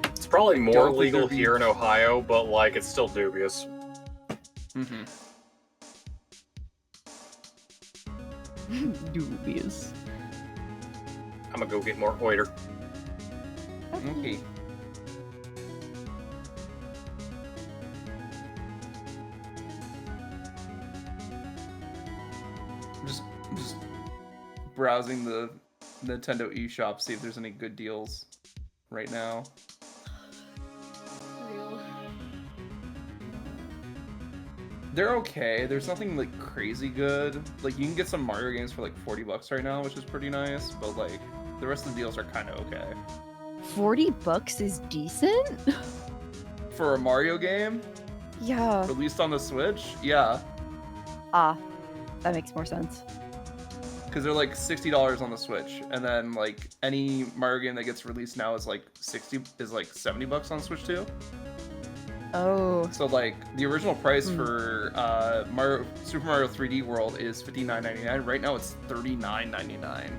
It's probably more Don't legal deserve here each. in Ohio, but like it's still dubious. Mm-hmm. Dubious. I'm gonna go get more oiter. Okay. I'm just browsing the Nintendo eShop, see if there's any good deals right now. They're okay. There's nothing like crazy good. Like you can get some Mario games for like $40 right now, which is pretty nice. But like the rest of the deals are kind of okay. $40 is decent? For a Mario game Yeah. released on the Switch, yeah, Ah, that makes more sense. because they're like $60 on the Switch, and then like any Mario game that gets released now is like $70 on Switch too. Oh. So like the original price for Super Mario 3D World is $59.99. Right now it's $39.99.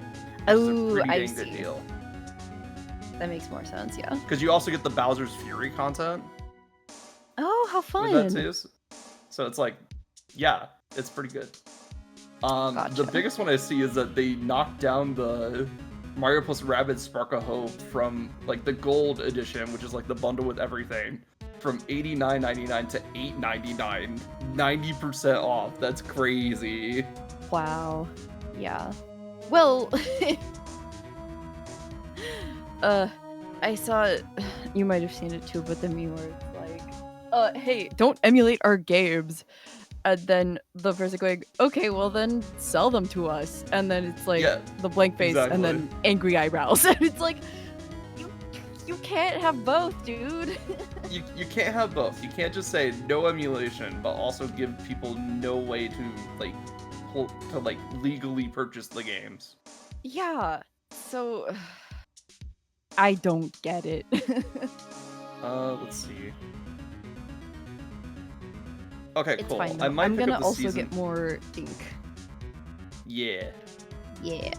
Oh, pretty I dang good see. deal. That makes more sense, yeah. Because you also get the Bowser's Fury content Oh, how fun. with that too. So it's like, yeah, it's pretty good. The Gotcha. biggest one I see is that they knocked down the Mario plus Rabbids Spark of Hope from like the Gold Edition, which is like the bundle with everything, from $89.99 to $8.99, 90% off. That's crazy. Wow. Yeah. Well, I saw, you might have seen it too, but the meme where it's like, hey, don't emulate our games. And then the person going, okay, well then sell them to us. And then it's like Yeah, the blank face and then angry eyebrows. And it's like, you can't have both, dude. You can't have both. You can't just say no emulation, but also give people no way to like legally purchase the games. Yeah. So I don't get it. Let's see. Okay, It's cool. fine though. I might I'm pick gonna up the also season. get more ink. Yeah. Yeah.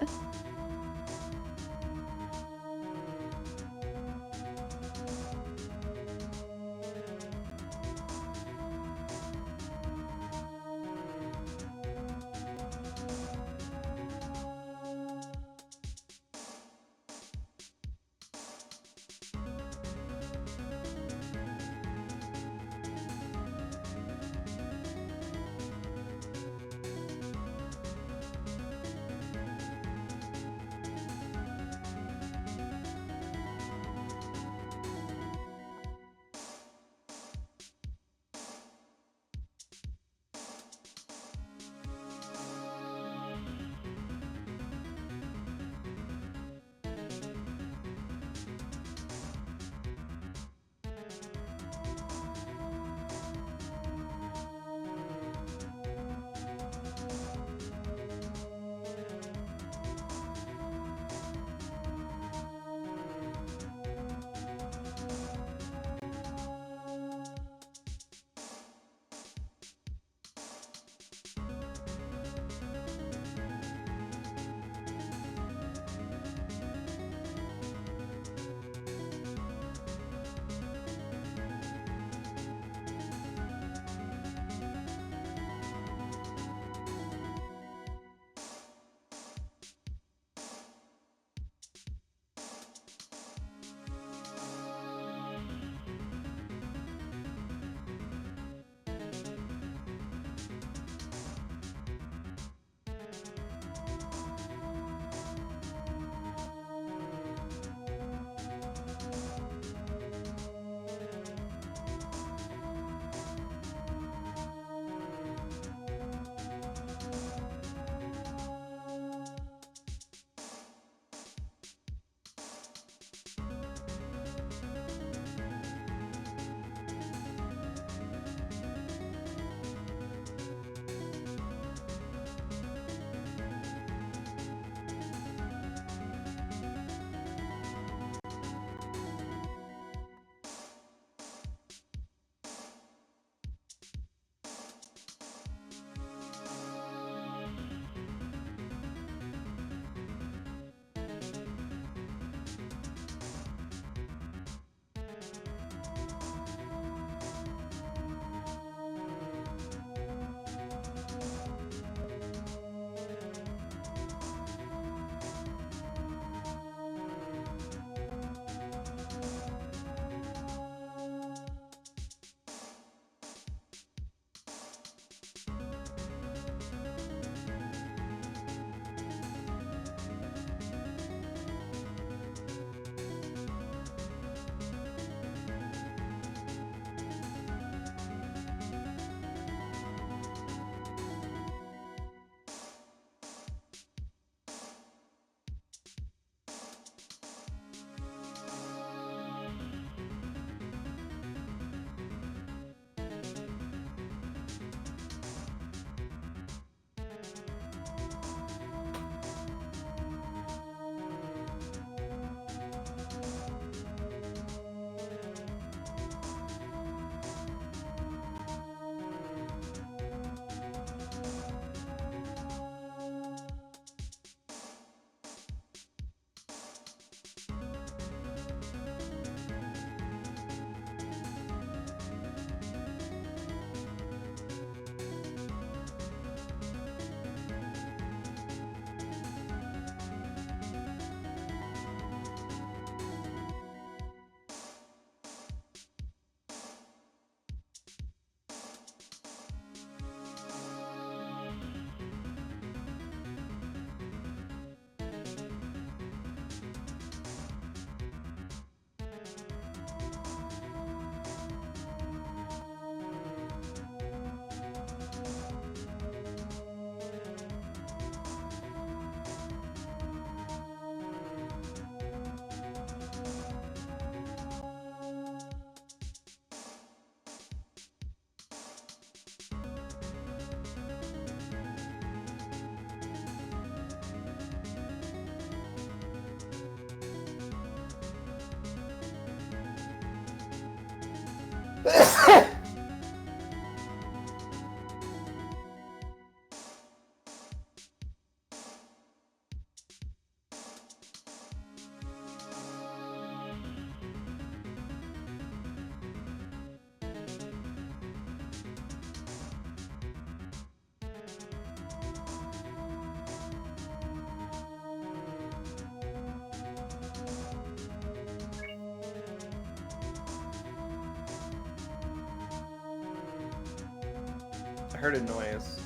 I heard a noise.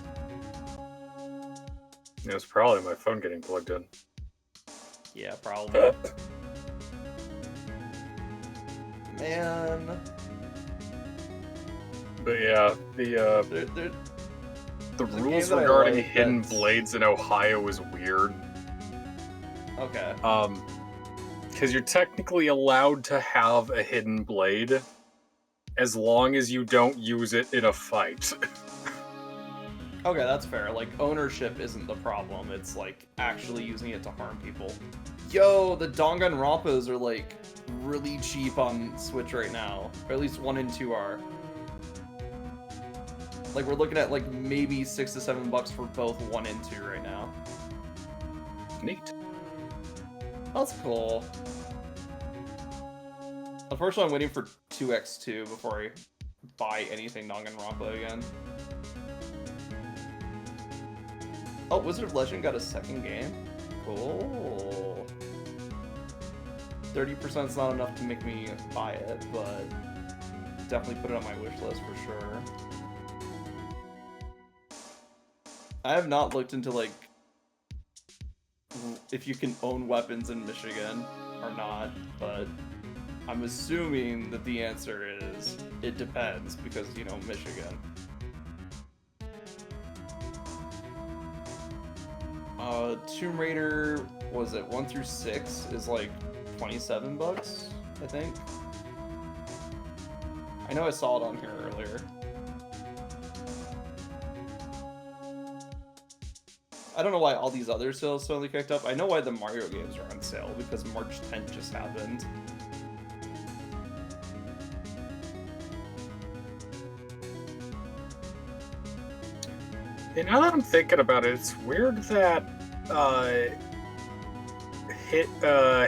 It was probably my phone getting plugged in. Yeah, probably. Man. But yeah, There, the There's a rules game that I regarding like hidden that's- blades in Ohio is weird. okay. Because you're technically allowed to have a hidden blade as long as you don't use it in a fight. Okay, that's fair. Like, ownership isn't the problem. It's, like, actually using it to harm people. Yo, the Danganronpas are, like, really cheap on Switch right now. Or at least 1 and 2 are. Like, we're looking at, like, maybe $6 to $7 for both 1 and 2 right now. Neat. That's cool. Unfortunately, I'm waiting for 2x2 before I buy anything Danganronpa again. Oh, Wizard of Legend got a second game? Cool. 30% is not enough to make me buy it, but definitely put it on my wish list for sure. I have not looked into, like, if you can own weapons in Michigan or not, but I'm assuming that the answer is it depends because, you know, Michigan. Tomb Raider, was it 1 through 6 is like $27, I think. I know I saw it on here earlier. I don't know why all these other sales suddenly kicked up. I know why the Mario games are on sale, because March 10th just happened. And now that I'm thinking about it, it's weird that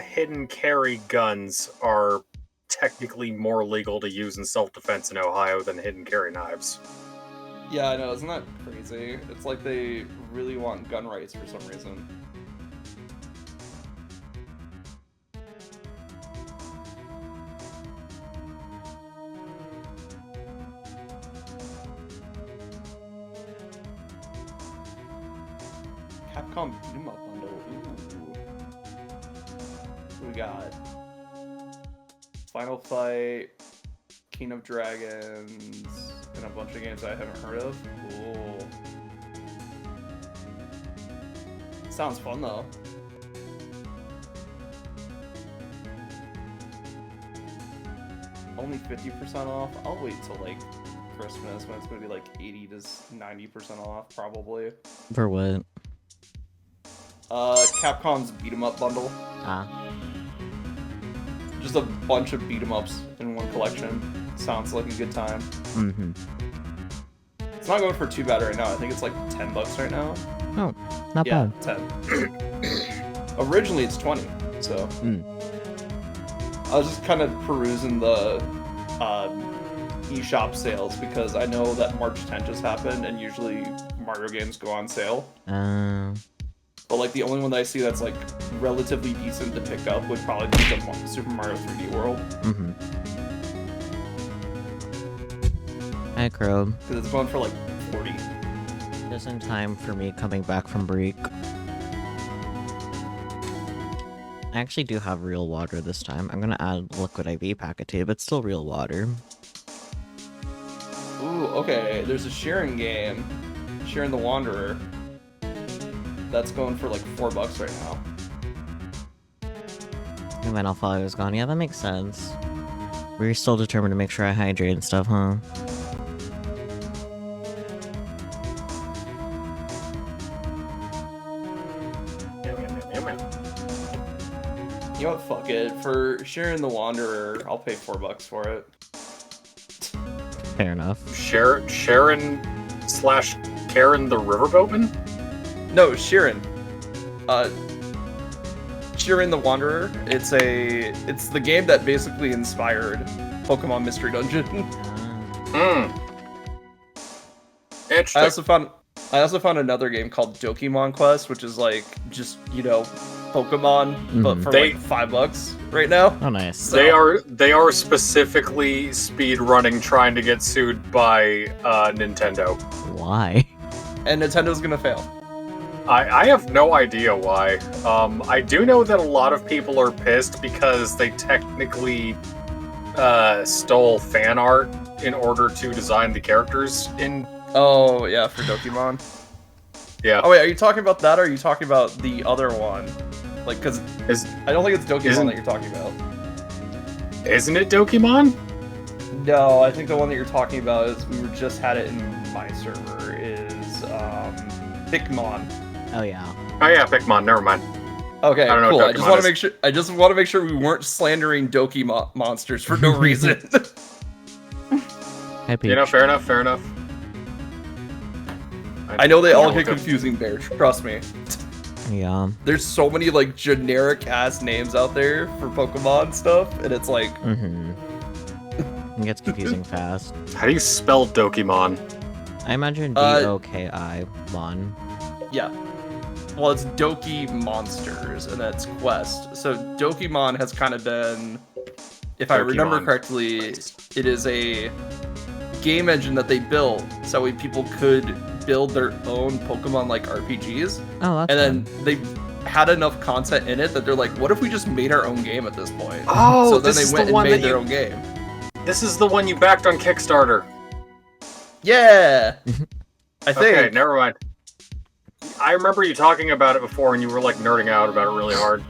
hidden carry guns are technically more legal to use in self-defense in Ohio than hidden carry knives. Yeah, I know, isn't that crazy? It's like they really want gun rights for some reason. Capcom beat 'em up bundle. Ooh. What do we got? Final Fight, King of Dragons, and a bunch of games I haven't heard of. Cool. Sounds fun though. Only 50% off? I'll wait till like Christmas when it's gonna be like 80 to 90% off probably. For what? Capcom's beat 'em up bundle. Ah. Just a bunch of beat 'em ups in one collection. Sounds like a good time. Mm-hmm. It's not going for too bad right now. I think it's like $10 right now. Oh, not Yeah, bad. 10. Originally it's 20, so. Mm. I was just kind of perusing the eShop sales because I know that March 10th just happened and usually Mario games go on sale. But like the only one that I see that's like relatively decent to pick up would probably be the Super Mario 3D World. Mm-hmm. Hi, Crow. Because it's going for like 40. Just in time for me coming back from break. I actually do have real water this time. I'm gonna add liquid IV packet too, but still real water. Ooh, okay. There's a sharing game, Sharing the Wanderer. That's going for like $4 right now. And then Alpha is gone. Yeah, that makes sense. We're still determined to make sure I hydrate and stuff, huh? You know what? Fuck it. For Sharing the Wanderer, I'll pay $4 for it. Fair enough. Sharon slash Karen the Riverboatman? No, Sheeran. Sheeran the Wanderer. It's the game that basically inspired Pokemon Mystery Dungeon. Interesting. I also found another game called Dokimon Quest, which is like just, Pokemon, but for like $5 right now. Oh, nice. So- They are specifically speed running, trying to get sued by Nintendo. Why? And Nintendo's gonna fail. I have no idea why. I do know that a lot of people are pissed because they technically stole fan art in order to design the characters in. Oh yeah, for Dokimon. Yeah. Oh wait, are you talking about that, or are you talking about the other one? Like, because I don't think it's Dokimon that you're talking about. Isn't it Dokimon? No, I think the one that you're talking about is we just had it in my server is Pikmon. Oh, yeah. Oh yeah, Pikmon. Never mind. Okay, I don't know cool. what I just Dokimon want is. to make sure. I just want to make sure we weren't slandering Doki monsters for no reason. Hi, Peach. Fair enough. Fair enough. I know they all Yeah, get we'll confusing there. Trust me. Yeah. There's so many like generic ass names out there for Pokemon stuff, and it's like Mm-hmm. It gets confusing fast. How do you spell Dokimon? I imagine Doki Mon. yeah. Well, it's Doki Monsters, and that's Quest. So Dokimon has kind of been, if I remember Dokimon. correctly, it is a game engine that they built so way people could build their own Pokemon-like RPGs. Oh, that's And then they had enough content in it that they're like, what if we just made our own game at this point? Oh, so then this they is went the and one made that their you. own game. This is the one you backed on Kickstarter. Yeah! I think. Okay, never mind. I remember you talking about it before, and you were like nerding out about it really hard.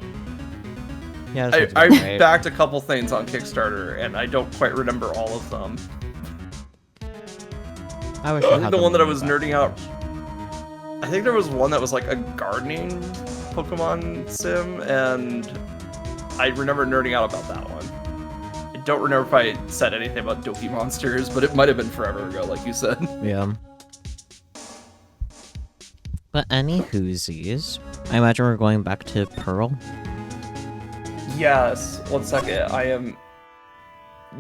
Yeah, I right. backed a couple things on Kickstarter, and I don't quite remember all of them. I wish I I think had the one that I money was back. nerding out. I think there was one that was like a gardening Pokemon sim, and I remember nerding out about that one. I don't remember if I said anything about Doki Monsters, but it might have been forever ago, like you said. Yeah. But any whoosies, I imagine we're going back to Pearl. Yes. 1 second. I am.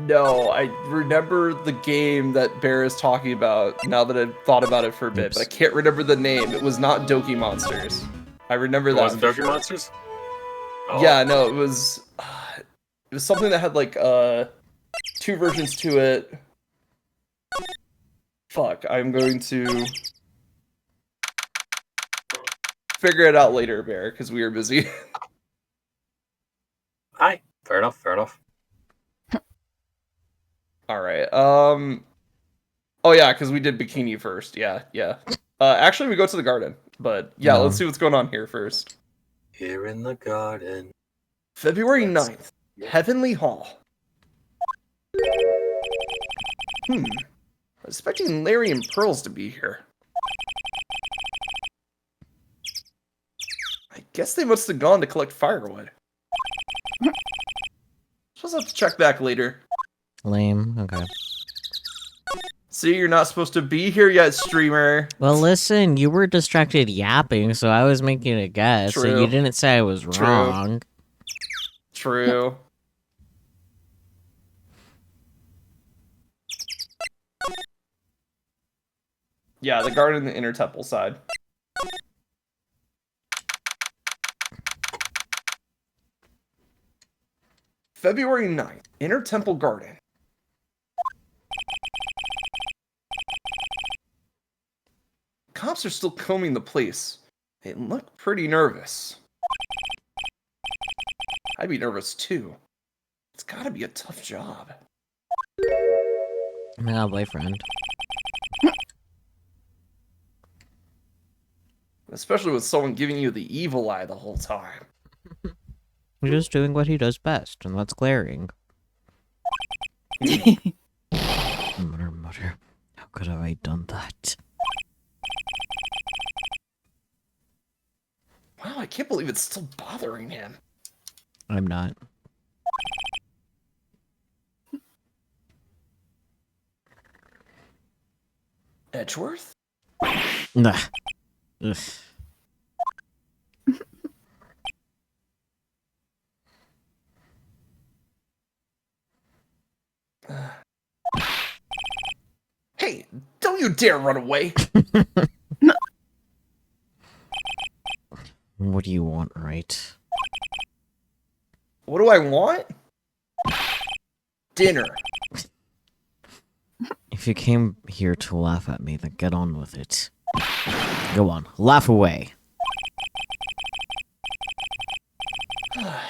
No, I remember the game that Bear is talking about now that I've thought about it for a bit, Oops. but I can't remember the name. It was not Doki Monsters. I remember It that. wasn't for Dokimon sure. Monsters? Oh. Yeah, no, it was something that had like 2 versions to it. Fuck, I'm going to figure it out later, Bear, because we were busy. Hi. Fair enough. Fair enough. All right. Oh yeah, because we did bikini first. Yeah. Actually, we go to the garden, but yeah, No. let's see what's going on here first. Here in the garden. February 9th, Heavenly Hall. I was expecting Larry and Pearls to be here. I guess they must have gone to collect firewood. Just have to check back later. Lame. Okay. See, you're not supposed to be here yet, streamer. Well, listen, you were distracted yapping, so I was making a guess. So True. you didn't say I was True. wrong. True. Yeah, the garden, the inner temple side. February 9th, Inner Temple Garden. Cops are still combing the place. They look pretty nervous. I'd be nervous too. It's gotta be a tough job. I got a boyfriend. Especially with someone giving you the evil eye the whole time. He's just doing what he does best, and that's glaring. Mother, how could have I done that? Wow, I can't believe it's still bothering him. I'm not. Edgeworth? Nah. Ugh. Hey, don't you dare run away! What do you want, right? What do I want? Dinner. If you came here to laugh at me, then get on with it. Go on, laugh away. I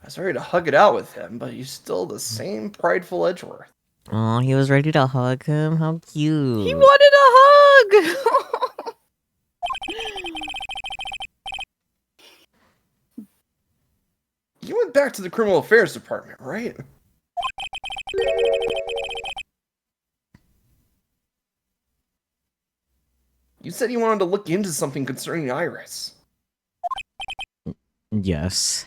was ready to hug it out with him, but he's still the same prideful Edgeworth. Oh, he was ready to hug him. How cute. He wanted a hug! You went back to the criminal affairs department, right? You said you wanted to look into something concerning Iris. Yes.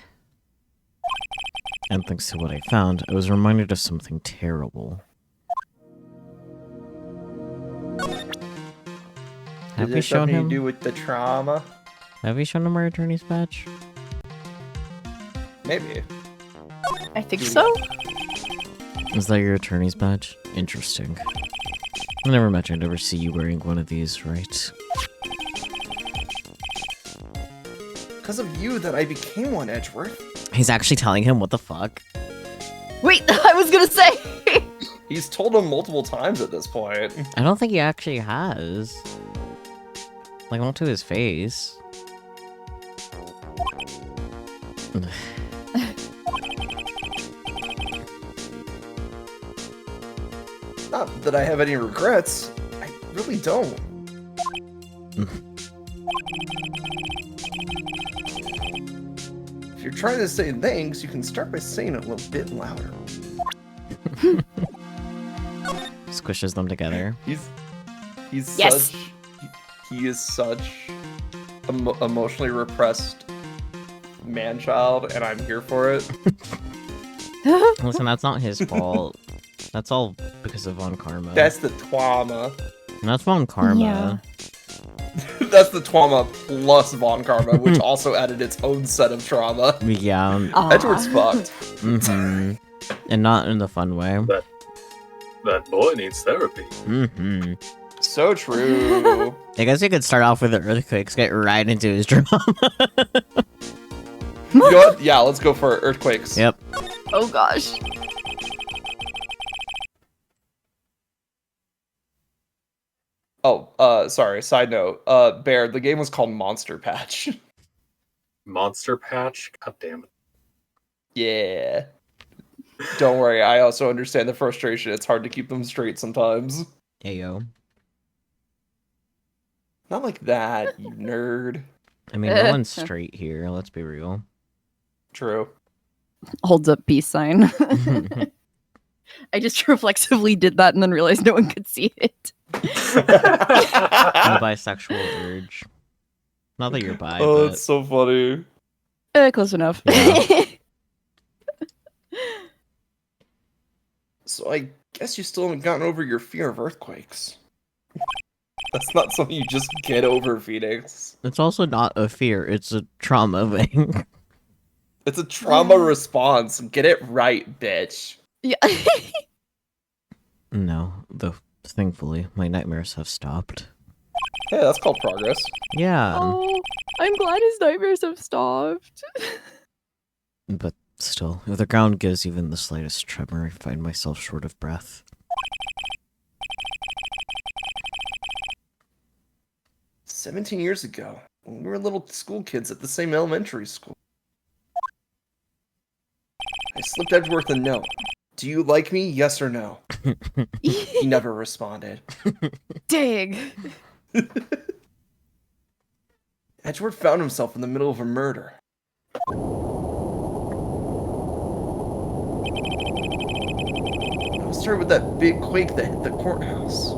And thanks to what I found, I was reminded of something terrible. Have Did we it shown something him? to do with the trauma? Have we shown him our attorney's badge? Maybe. I think so. Is that your attorney's badge? Interesting. I never imagined I'd ever see you wearing one of these, right? Because of you that I became one, Edgeworth. He's actually telling him what the fuck? Wait, I was gonna say! He's told him multiple times at this point. I don't think he actually has. Like, not to his face. Not that I have any regrets. I really don't. If you're trying to say thanks, you can start by saying it a little bit louder. Squishes them together. He's Yes. such he is such emotionally repressed man-child, and I'm here for it. Listen, that's not his fault. That's all because of Von Karma. That's the trauma. That's Von Karma. Yeah. That's the trauma plus Von Karma, which also added its own set of trauma. Yeah. Aw. Edgeworth's fucked. Mm-hmm. And not in the fun way. That boy needs therapy. Mm-hmm. So true. I guess we could start off with the earthquakes, get right into his drama. You know what? Yeah, let's go for earthquakes. Yep. Oh gosh. Oh, sorry, side note. Bear, the game was called Monster Patch. Monster Patch? God damn it. Yeah. Don't worry, I also understand the frustration. It's hard to keep them straight sometimes. Ayo. Not like that, you nerd. I mean, no one's straight here, let's be real. True. Holds up peace sign. I just reflexively did that and then realized no one could see it. The bisexual urge. Not that you're bi, Oh, but... it's so funny. Close enough. Yeah. So I guess you still haven't gotten over your fear of earthquakes. That's not something you just get over, Phoenix. It's also not a fear, it's a trauma thing. It's a trauma response. Get it right, bitch. Yeah. No, though thankfully, my nightmares have stopped. Hey, that's called progress. Yeah, Oh, I'm glad his nightmares have stopped. but still, if the ground gives even the slightest tremor, I find myself short of breath. 17 years ago, when we were little school kids at the same elementary school. I slipped Edgeworth a note. Do you like me, yes or no? He never responded. Dang. Edgeworth found himself in the middle of a murder. It started with that big quake that hit the courthouse.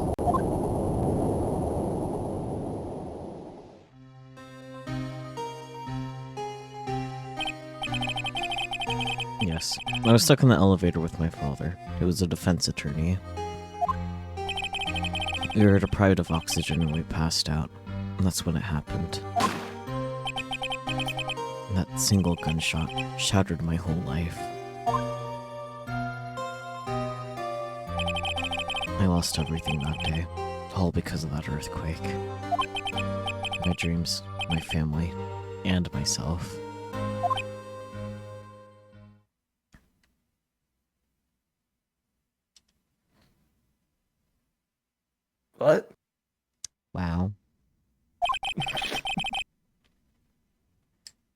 Yes, I was stuck in the elevator with my father. He was a defense attorney. We were deprived of oxygen and we passed out. And that's when it happened. That single gunshot shattered my whole life. I lost everything that day, all because of that earthquake. My dreams, my family, and myself. What? Wow.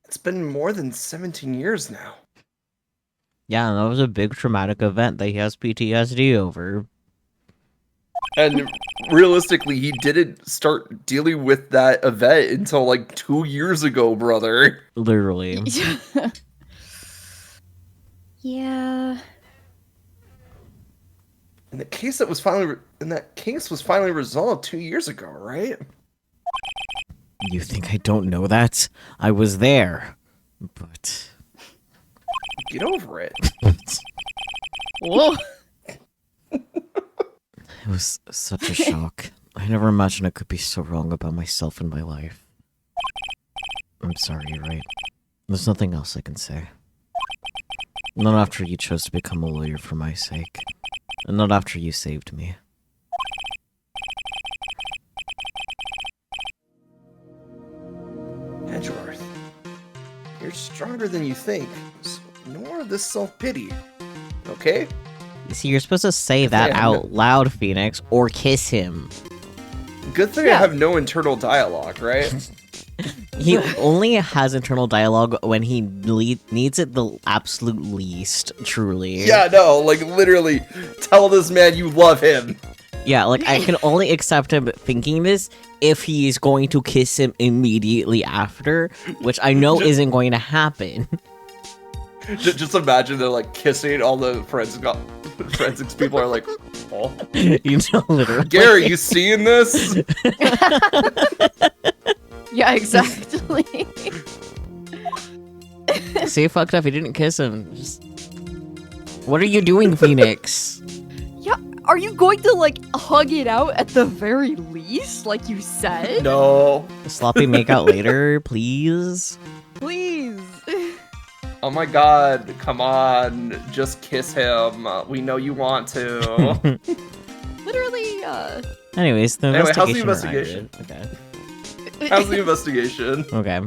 It's been more than 17 years now. Yeah, that was a big traumatic event that he has PTSD over. And realistically, he didn't start dealing with that event until like 2 years ago, brother. Literally. Yeah. And the case that was finally resolved 2 years ago, right? You think I don't know that? I was there. But... Get over it. Whoa. It was such a shock. I never imagined I could be so wrong about myself and my life. I'm sorry, you're right. There's nothing else I can say. Not after you chose to become a lawyer for my sake. And not after you saved me. Edgeworth, you're stronger than you think. So no more of this self-pity. Okay? See, you're supposed to say that Yeah, out loud, Phoenix, or kiss him. Good thing I have no internal dialogue, right? He only has internal dialogue when he needs it the absolute least, truly. Yeah, no, like literally, tell this man you love him. Yeah, like, I can only accept him thinking this if he's going to kiss him immediately after, which I know isn't going to happen. Just imagine they're like kissing, all the forensics people are like, oh. You know, literally. Gary, you seeing this? Yeah, exactly. See, fucked up, he didn't kiss him. Just... What are you doing, Phoenix? Yeah, are you going to, like, hug it out at the very least, like you said? No. Sloppy makeout later, please? Please. Oh my god, come on, just kiss him. We know you want to. Literally, Anyways, the Anyway, how's the investigation? investigation? Okay. How's the investigation? Okay.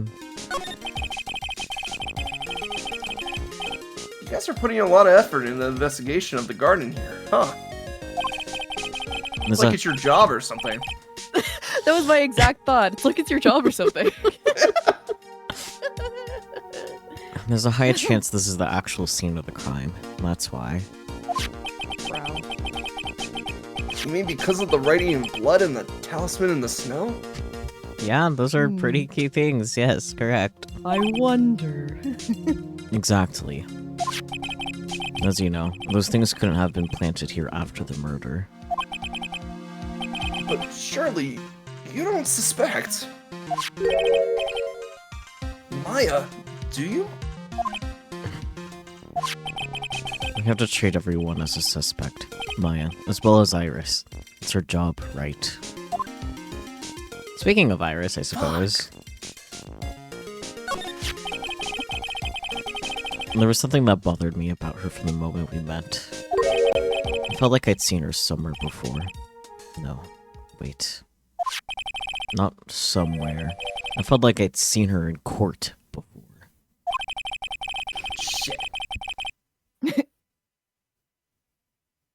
You guys are putting a lot of effort in the investigation of the garden here, huh? It's like it's your job or something. that was my exact thought. It's like it's your job or something. There's a high chance this is the actual scene of the crime. That's why. Wow. You mean because of the writing in blood and the talisman in the snow? Yeah, those are pretty key things. Yes, correct. I wonder. Exactly. As you know, those things couldn't have been planted here after the murder. But surely, you don't suspect. Maya, do you? We have to treat everyone as a suspect. Maya, as well as Iris. It's her job, right? Speaking of Iris, I suppose. There was something that bothered me about her from the moment we met. I felt like I'd seen her somewhere before. No, wait. Not somewhere. I felt like I'd seen her in court before. Shit.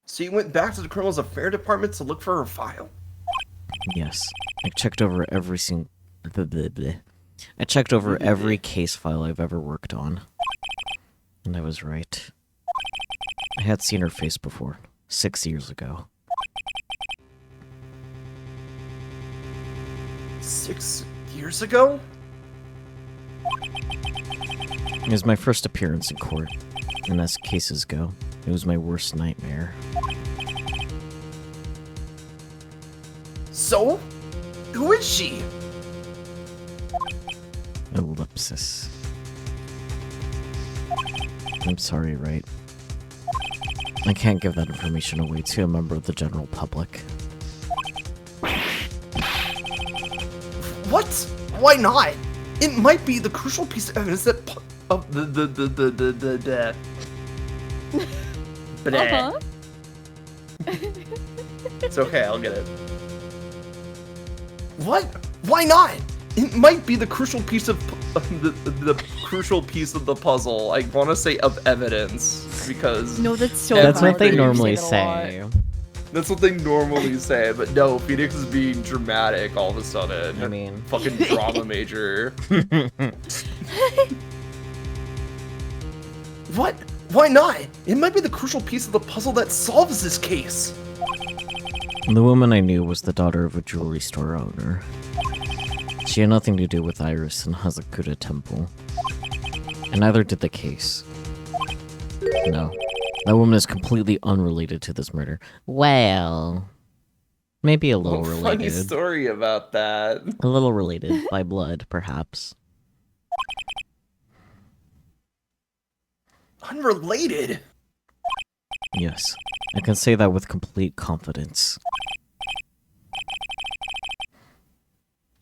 So you went back to the Criminals Affairs Department to look for her file? Yes. I checked over every I checked over every case file I've ever worked on. And I was right. I had seen her face before, 6 years ago. 6 years ago? It was my first appearance in court, and as cases go, it was my worst nightmare. So? Who is she? Ellipsis. I'm sorry, right? I can't give that information away to a member of the general public. What? Why not? It might be the crucial piece of evidence that of the Uh-huh. It's okay, I'll get it. What? Why not? It might be the crucial piece of the crucial piece of the puzzle. I want to say of evidence because No, that's so That's what valid. they You normally say that a lot. say. that's what they normally say. But no, Phoenix is being dramatic all of a sudden. I mean, Fucking drama major. What? Why not? It might be the crucial piece of the puzzle that solves this case. the woman I knew was the daughter of a jewelry store owner. She had nothing to do with Iris and Hazakura Temple. And neither did the case. No. That woman is completely unrelated to this murder. Well, maybe a little Funny related. story about that. A little related by blood, perhaps. Unrelated? Yes, I can say that with complete confidence.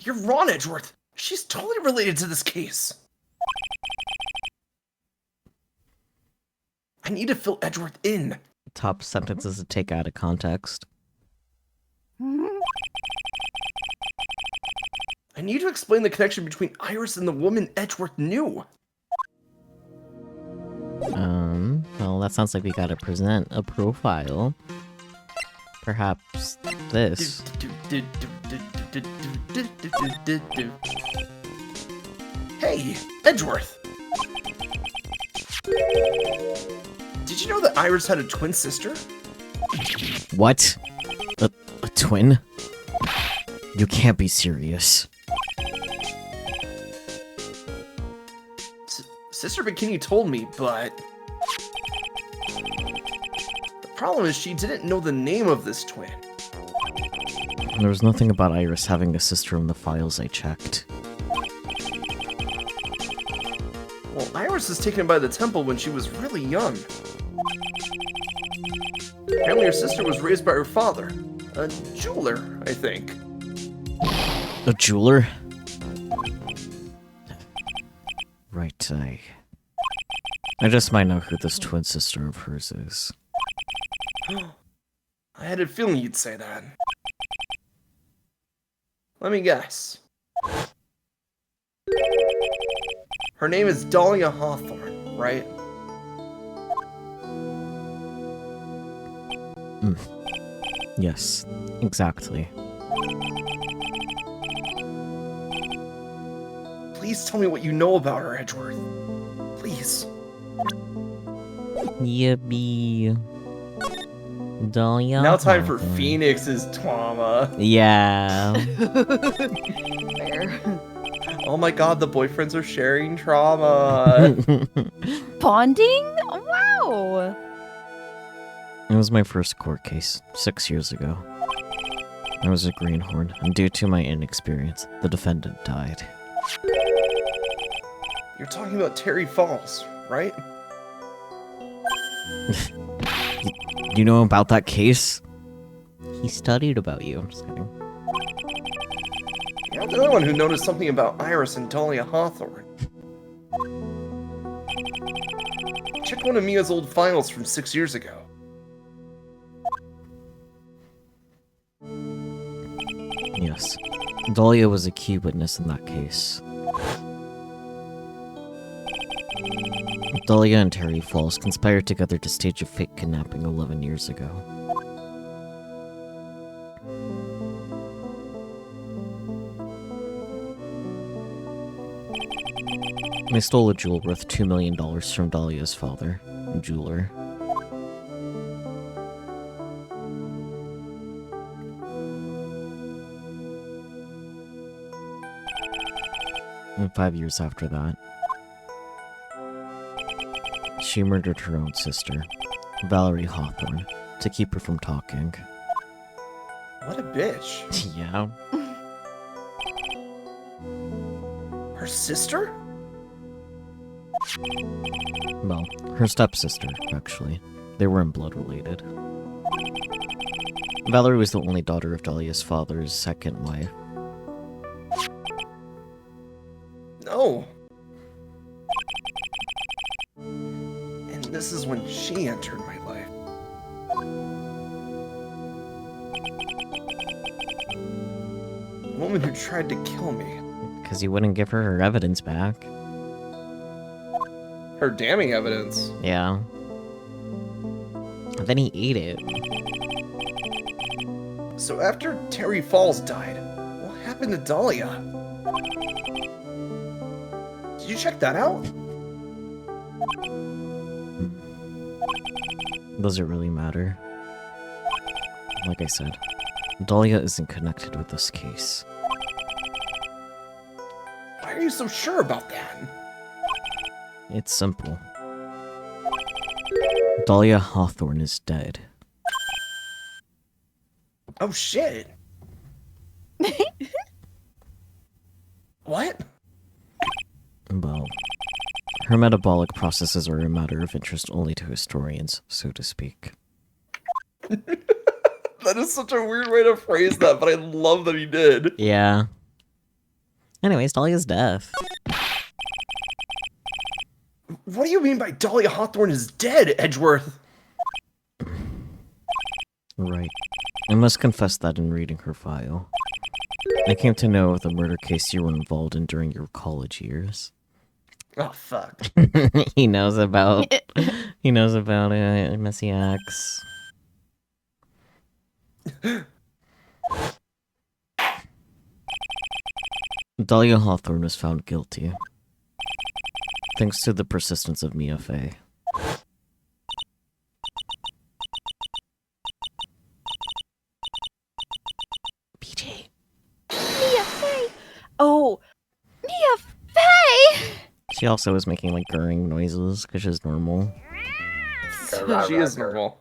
You're wrong, Edgeworth. She's totally related to this case. I need to fill Edgeworth in. Top sentences to take out of context. I need to explain the connection between Iris and the woman Edgeworth knew. Well, that sounds like we gotta present a profile. Perhaps this. Hey, Edgeworth. Did you know that Iris had a twin sister? What? A twin? You can't be serious. Sister Bikini told me, but... The problem is she didn't know the name of this twin. There was nothing about Iris having a sister in the files I checked. Well, Iris was taken by the temple when she was really young. Apparently her sister was raised by her father. A jeweler, I think. A jeweler? Right, I just might know who this twin sister of hers is. I had a feeling you'd say that. Let me guess. Her name is Dahlia Hawthorne, right? Yes, exactly. Please tell me what you know about her, Edgeworth. Please. Yippee. Dahlia. Now time for Hawthorne. Phoenix's trauma. Yeah. Fair. Oh my god, the boyfriends are sharing trauma. Bonding? Wow. It was my first court case, 6 years ago. I was a greenhorn, and due to my inexperience, the defendant died. You're talking about Terry Falls, right? You know about that case? He studied about you. I'm just kidding. You're not the only one who noticed something about Iris and Dahlia Hawthorne. Check one of Mia's old files from 6 years ago. Yes. Dahlia was a key witness in that case. Dahlia and Terry Falls conspired together to stage a fake kidnapping 11 years ago. They stole a jewel worth $2 million from Dahlia's father, a jeweler. And 5 years after that, she murdered her own sister, Valerie Hawthorne, to keep her from talking. What a bitch. Yeah. Her sister? Well, her stepsister, actually. They weren't blood related. Valerie was the only daughter of Dahlia's father's second wife. know. And this is when she entered my life. A woman who tried to kill me. Because you wouldn't give her evidence back. Her damning evidence. Yeah. And then he ate it. So after Terry Falls died, what happened to Dahlia? Did you check that out? Does it really matter? Like I said, Dahlia isn't connected with this case. Why are you so sure about that? It's simple. Dahlia Hawthorne is dead. Oh shit. What? Well, her metabolic processes are a matter of interest only to historians, so to speak. That is such a weird way to phrase that, but I love that he did. Yeah. Anyways, Dahlia's death. What do you mean by Dahlia Hawthorne is dead, Edgeworth? Right. I must confess that in reading her file, I came to know of the murder case you were involved in during your college years. Oh, fuck. He knows about it, Messy X. Dahlia Hawthorne was found guilty, thanks to the persistence of Mia Fey. BJ. Mia Fey! Oh, Mia Fey! She also was making like gurring noises because she's normal. She is normal.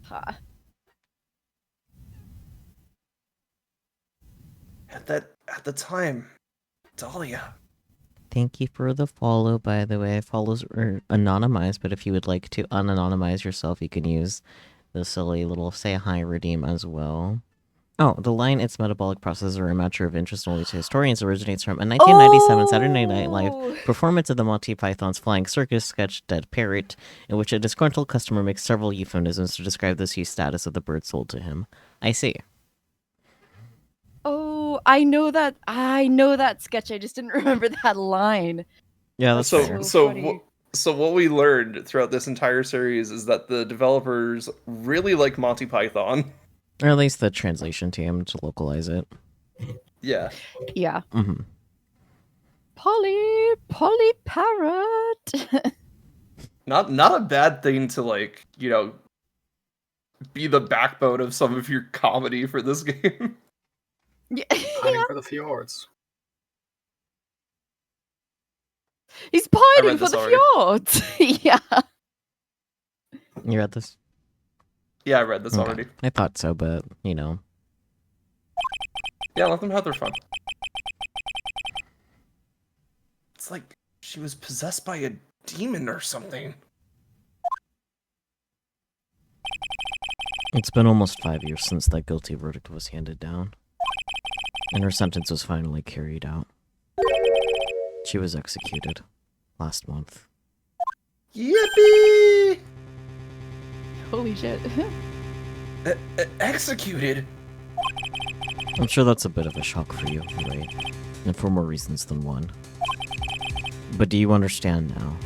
huh. At the time, Dahlia. Thank you for the follow, by the way. Follows are anonymized, but if you would like to unanonymize yourself, you can use the silly little say hi redeem as well. Oh, the line "its metabolic processes are a matter of interest only to historians" originates from a 1997 Saturday Night Live performance of the Monty Python's Flying Circus sketch Dead Parrot, in which a disgruntled customer makes several euphemisms to describe the huge status of the bird sold to him. I see. Oh, I know that sketch. I just didn't remember that line. Yeah, that's fair. So what we learned throughout this entire series is that the developers really like Monty Python. Or at least the translation team to localize it. Yeah. Yeah. Mm-hmm. Polly Parrot. Not a bad thing to, like, you know, be the backbone of some of your comedy for this game. Yeah. Pining for the fjords. He's pining read for this the already. fjords. Yeah. You read this? Yeah, I read this Okay. already. I thought so, but, you know. Yeah, let them have their fun. It's like she was possessed by a demon or something. It's been almost 5 years since that guilty verdict was handed down, and her sentence was finally carried out. She was executed last month. Yippee! Holy shit. Executed? I'm sure that's a bit of a shock for you, right? And for more reasons than one. But do you understand now?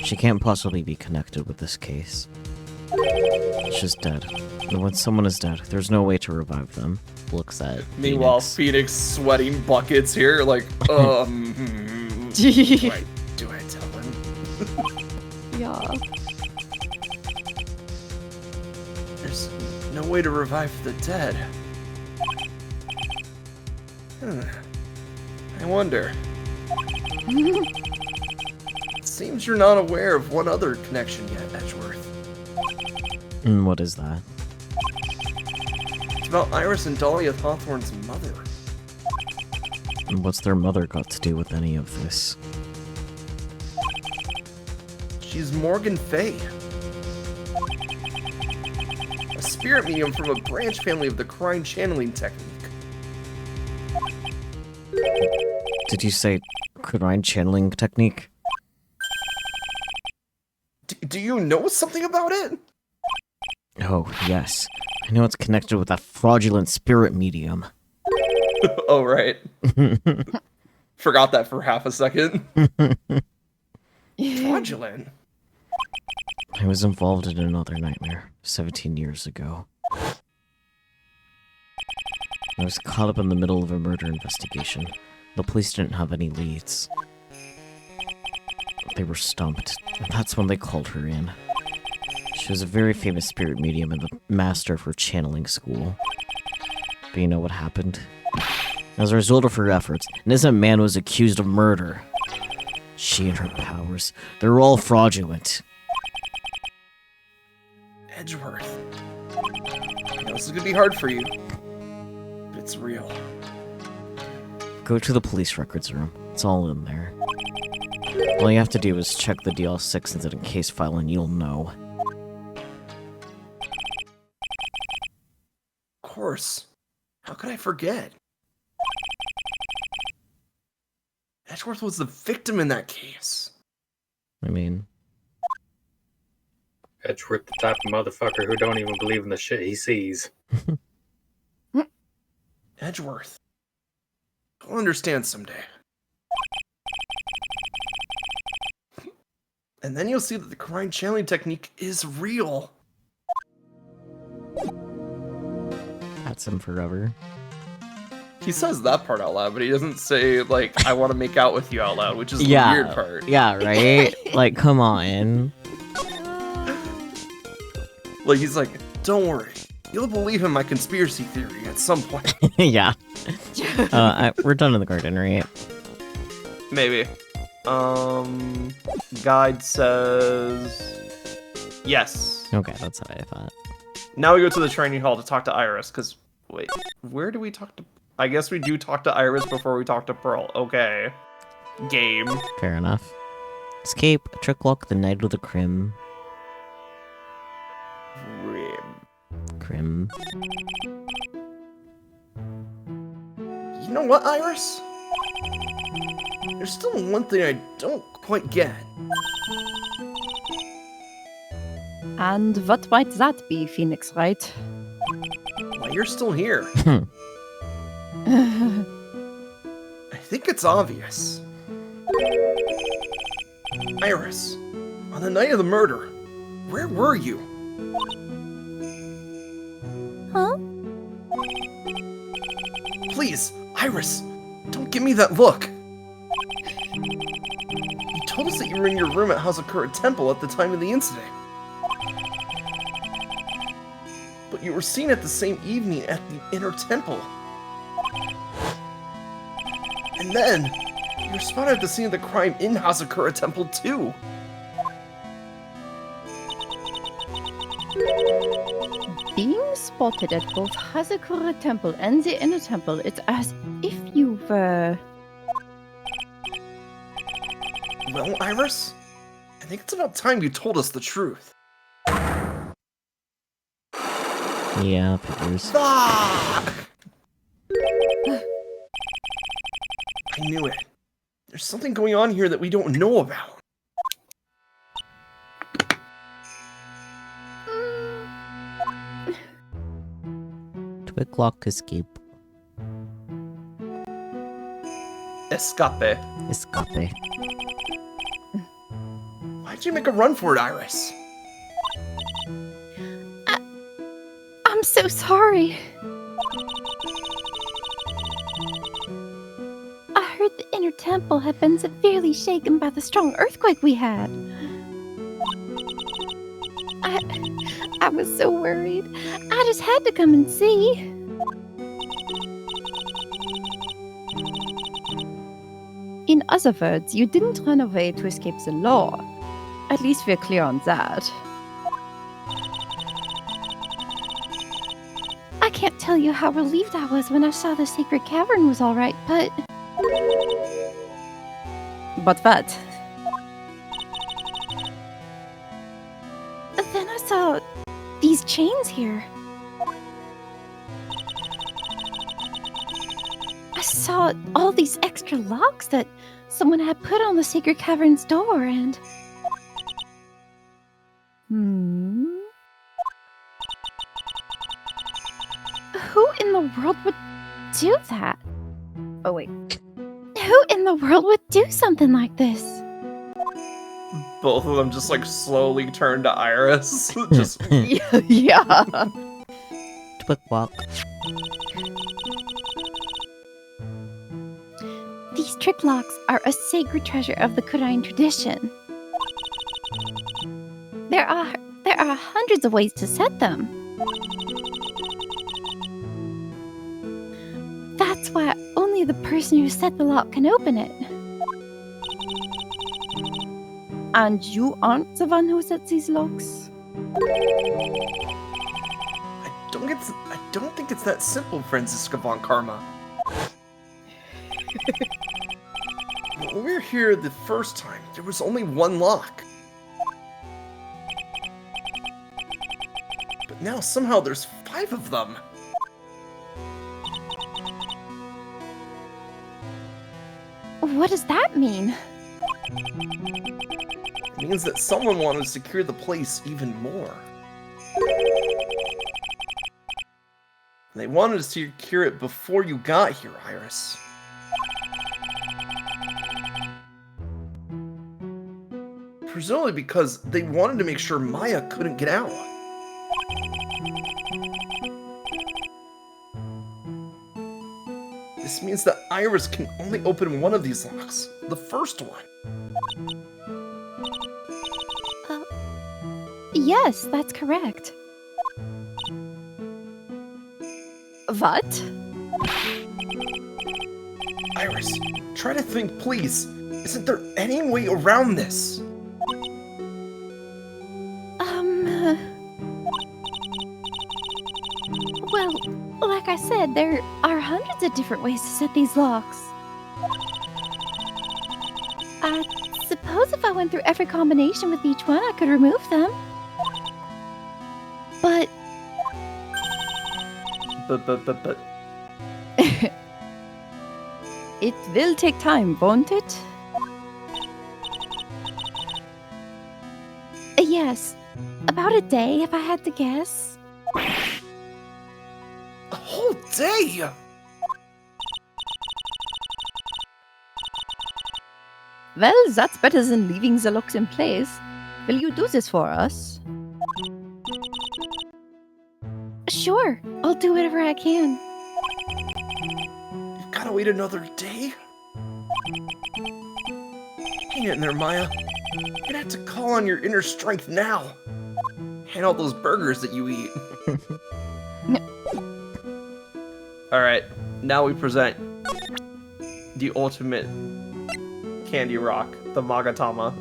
She can't possibly be connected with this case. She's dead. And when someone is dead, there's no way to revive them. Looks at Meanwhile, Phoenix. Phoenix sweating buckets here, like, do I tell him? Yeah. There's no way to revive the dead. I wonder. It seems you're not aware of one other connection yet, Edgeworth. And what is that? It's about Iris and Dahlia Hawthorne's mother. And what's their mother got to do with any of this? She's Morgan Fay. A spirit medium from a branch family of the crime channeling technique. Did you say crime channeling technique? Do you know something about it? Oh, yes. I know it's connected with that fraudulent spirit medium. Oh, right. Forgot that for half a second. Fraudulent. I was involved in another nightmare 17 years ago. I was caught up in the middle of a murder investigation. The police didn't have any leads. They were stumped, and that's when they called her in. She was a very famous spirit medium and the master for channeling school. But you know what happened? As a result of her efforts, an innocent man was accused of murder. She and her powers, they were all fraudulent. Edgeworth. I know this is gonna be hard for you, but it's real. Go to the police records room. It's all in there. All you have to do is check the DL6 incident case file and you'll know. Of course. How could I forget? Edgeworth was the victim in that case. I mean, Edgeworth, the type of motherfucker who don't even believe in the shit he sees. Edgeworth. I'll understand someday. And then you'll see that the crime channeling technique is real. that's him forever. He says that part out loud, but he doesn't say, like, I want to make out with you out loud, which is the Yeah, weird part. yeah, right? Like, come on. Like, he's like, don't worry. You'll believe in my conspiracy theory at some point. Yeah. We're done in the garden, right? Maybe. Guide says... Yes. Okay, that's what I thought. Now we go to the training hall to talk to Iris, because... Wait, where do we talk to... I guess we do talk to Iris before we talk to Pearl. Okay. Game. Fair enough. Escape, trick lock, the night of the crim. Crim. You know what, Iris? There's still one thing I don't quite get. And what might that be, Phoenix Wright? Why you're still here. I think it's obvious. Iris, on the night of the murder, where were you? Huh? Please, Iris, don't give me that look. You told us that you were in your room at Hazakura Temple at the time of the incident. But you were seen at the same evening at the inner temple. And then, you were spotted at the scene of the crime in Hazakura Temple too. Being spotted at both Hazakura Temple and the Inner Temple, it's as if you were... Well, Iris, I think it's about time you told us the truth. Yeah, figures. Ah! I knew it. There's something going on here that we don't know about. Twig lock, escape. Escape. Escape. Why'd you make a run for it, Iris? I'm so sorry. I heard the inner temple had been severely shaken by the strong earthquake we had. I was so worried. I just had to come and see. In other words, you didn't run away to escape the law. At least we're clear on that. I can't tell you how relieved I was when I saw the secret cavern was alright, but... But what? Then I saw these chains here. I saw all these extra locks that someone had put on the secret cavern's door, and who in the world would do that? Oh wait. Who in the world would do something like this? Both of them just like slowly turn to Iris. Just Yeah. Quick walk. These trip locks are a sacred treasure of the Kurain tradition. There are hundreds of ways to set them. That's why only the person who set the lock can open it. And you aren't the one who sets these locks? I don't think it's that simple, Franziska von Karma. When we were here the first time, there was only one lock. But now somehow there's 5 of them. What does that mean? It means that someone wanted to secure the place even more. They wanted to secure it before you got here, Iris. Presumably because they wanted to make sure Maya couldn't get out. This means that Iris can only open one of these locks, the first one. Yes, that's correct. What? Iris, try to think, please. Isn't there any way around this? Well, like I said, there are hundreds of different ways to set these locks. I suppose if I went through every combination with each one, I could remove them. But But. It will take time, won't it? yes, about a day if I had to guess. A whole day? Well, that's better than leaving the locks in place. Will you do this for us? Sure, I'll do whatever I can. You've gotta wait another day? Hang in there, Maya. You're gonna have to call on your inner strength now. And all those burgers that you eat. Alright, now we present the ultimate candy rock, the Magatama.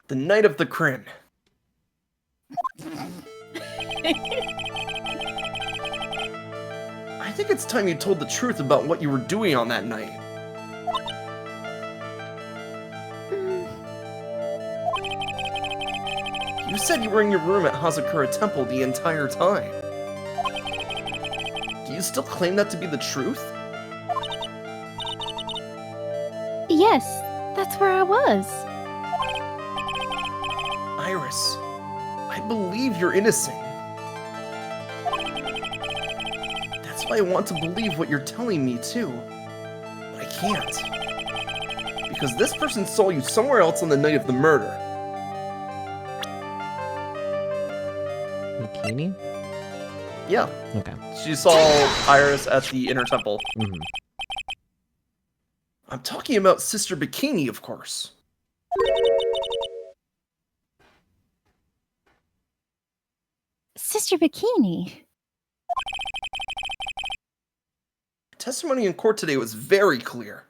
The Night of the Crim. I think it's time you told the truth about what you were doing on that night. You said you were in your room at Hazakura Temple the entire time. Do you still claim that to be the truth? Yes, that's where I was. Iris, I believe you're innocent. That's why I want to believe what you're telling me too. But I can't. Because this person saw you somewhere else on the night of the murder. Bikini? Yeah, Okay. she saw Iris at the Inner Temple. Mhm. I'm talking about Sister Bikini, of course. Sister Bikini. Testimony in court today was very clear.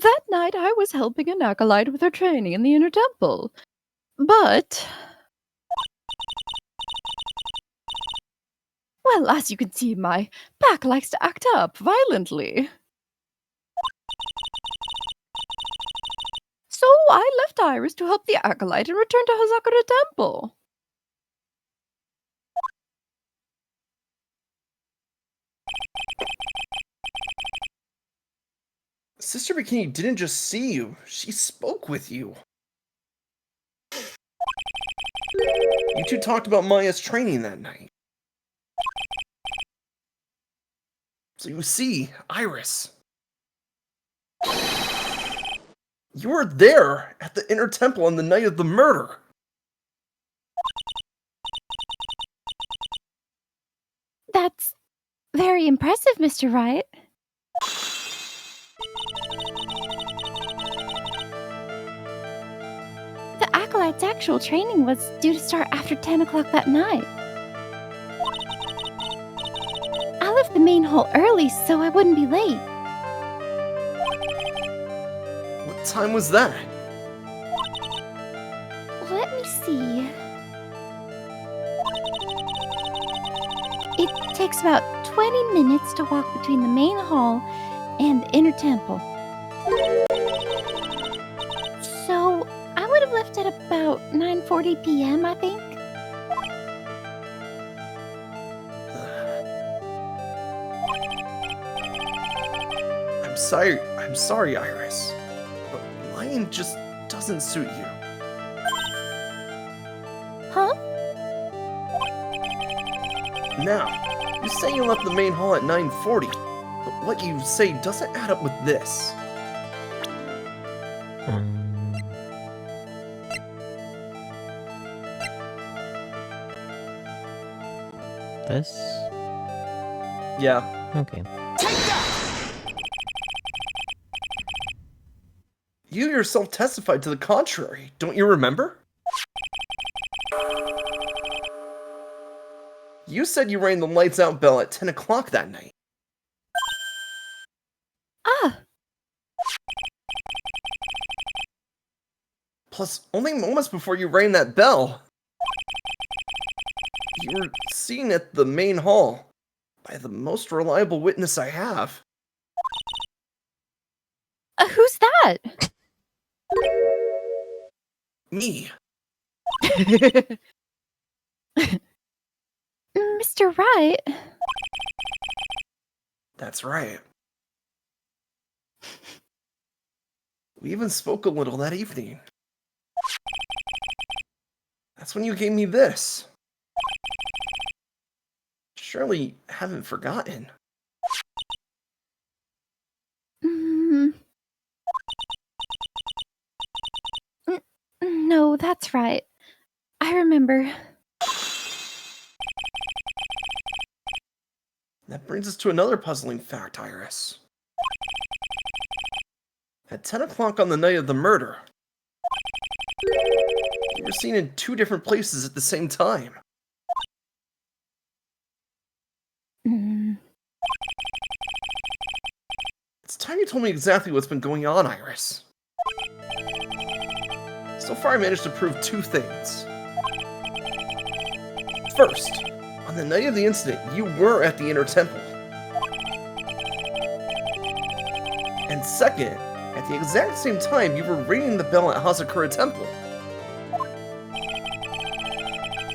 That night I was helping an acolyte with her training in the Inner Temple. But... well, as you can see, my back likes to act up violently. So I left Iris to help the acolyte and returned to Hazakura Temple. Sister Bikini didn't just see you, she spoke with you. You two talked about Maya's training that night. So you see, Iris. You were there at the inner temple on the night of the murder. That's very impressive, Mr. Riot. The Acolyte's actual training was due to start after 10 o'clock that night. I left the main hall early so I wouldn't be late. What time was that? Let me see. It takes about 20 minutes to walk between the main hall and the inner temple. So, I would have left at about 9:40 p.m., I think. I'm sorry, Iris. But lying just doesn't suit you. Huh? Now, you say you left the main hall at 9:40, but what you say doesn't add up with this. This? Yeah. Okay. You yourself testified to the contrary, don't you remember? You said you rang the lights out bell at 10 o'clock that night. Ah, Plus, only moments before you rang that bell, you were seen at the main hall by the most reliable witness I have. Who's that? Me. Mr. Wright. That's right. We even spoke a little that evening. That's when you gave me this. Surely you haven't forgotten. No, that's right. I remember. That brings us to another puzzling fact, Iris. At 10 o'clock on the night of the murder, you were seen in two different places at the same time. It's time you told me exactly what's been going on, Iris. So far, I managed to prove two things. First, on the night of the incident, you were at the inner temple. And second, at the exact same time, you were ringing the bell at Hazakura Temple.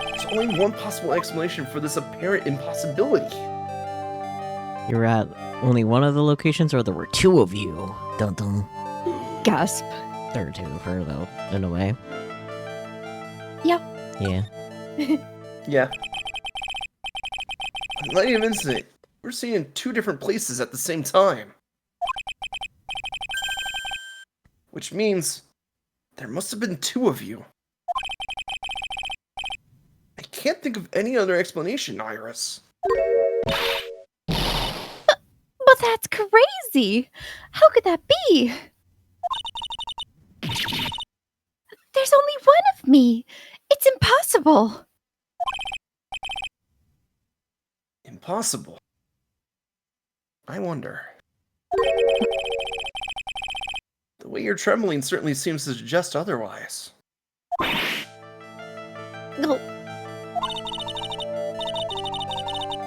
There's only one possible explanation for this apparent impossibility. You were at only one of the locations, or there were two of you? Dun dun. Gasp. There were two of her, though, in a way. Yep. Yeah. Yeah. On the night of the incident, you were seen in two different places at the same time. Which means there must have been two of you. I can't think of any other explanation, Iris. But that's crazy! How could that be? There's only one of me! It's impossible! Impossible. I wonder. The way you're trembling certainly seems to suggest otherwise. No.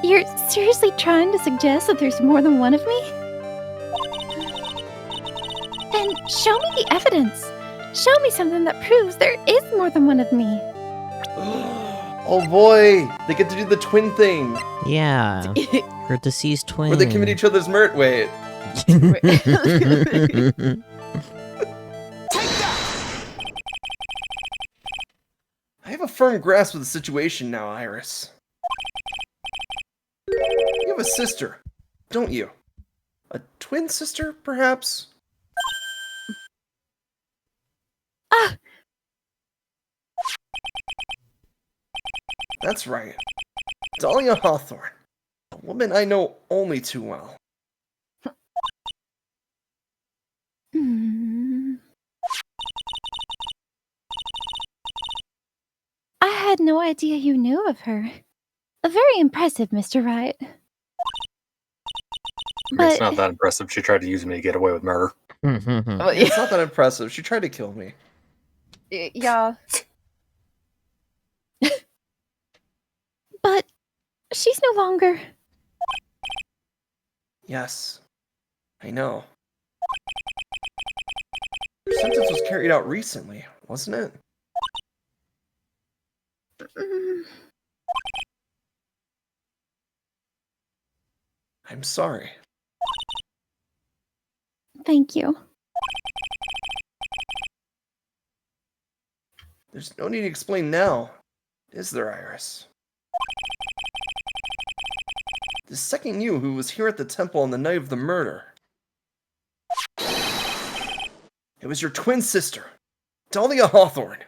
You're seriously trying to suggest that there's more than one of me? Then show me the evidence. Show me something that proves there is more than one of me. Oh boy, they get to do the twin thing Yeah. Her deceased twin. where they commit each other's murder. Wait, I have a firm grasp of the situation now, Iris. You have a sister, don't you? A twin sister, perhaps? Ah! That's right. Dahlia Hawthorne. A woman I know only too well. Hmm. I had no idea you knew of her. Very impressive, Mr. Wright. It's not that impressive. She tried to use me to get away with murder. Well, It's not that impressive. She tried to kill me. yeah. But she's no longer. Yes, I know. Her sentence was carried out recently, wasn't it? Mm, I'm sorry. thank you. There's no need to explain now, is there, Iris? The second you who was here at the temple on the night of the murder. It was your twin sister, Dahlia Hawthorne.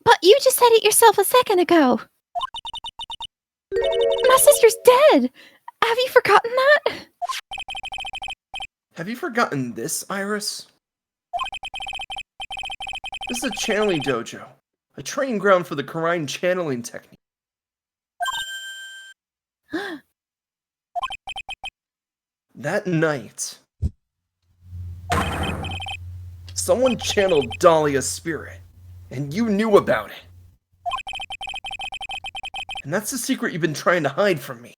But you just said it yourself a second ago. My sister's dead. Have you forgotten that? Have you forgotten this, Iris? This is a channeling dojo, a training ground for the Karine channeling technique. That night, someone channeled Dahlia's spirit, and you knew about it. And that's the secret you've been trying to hide from me.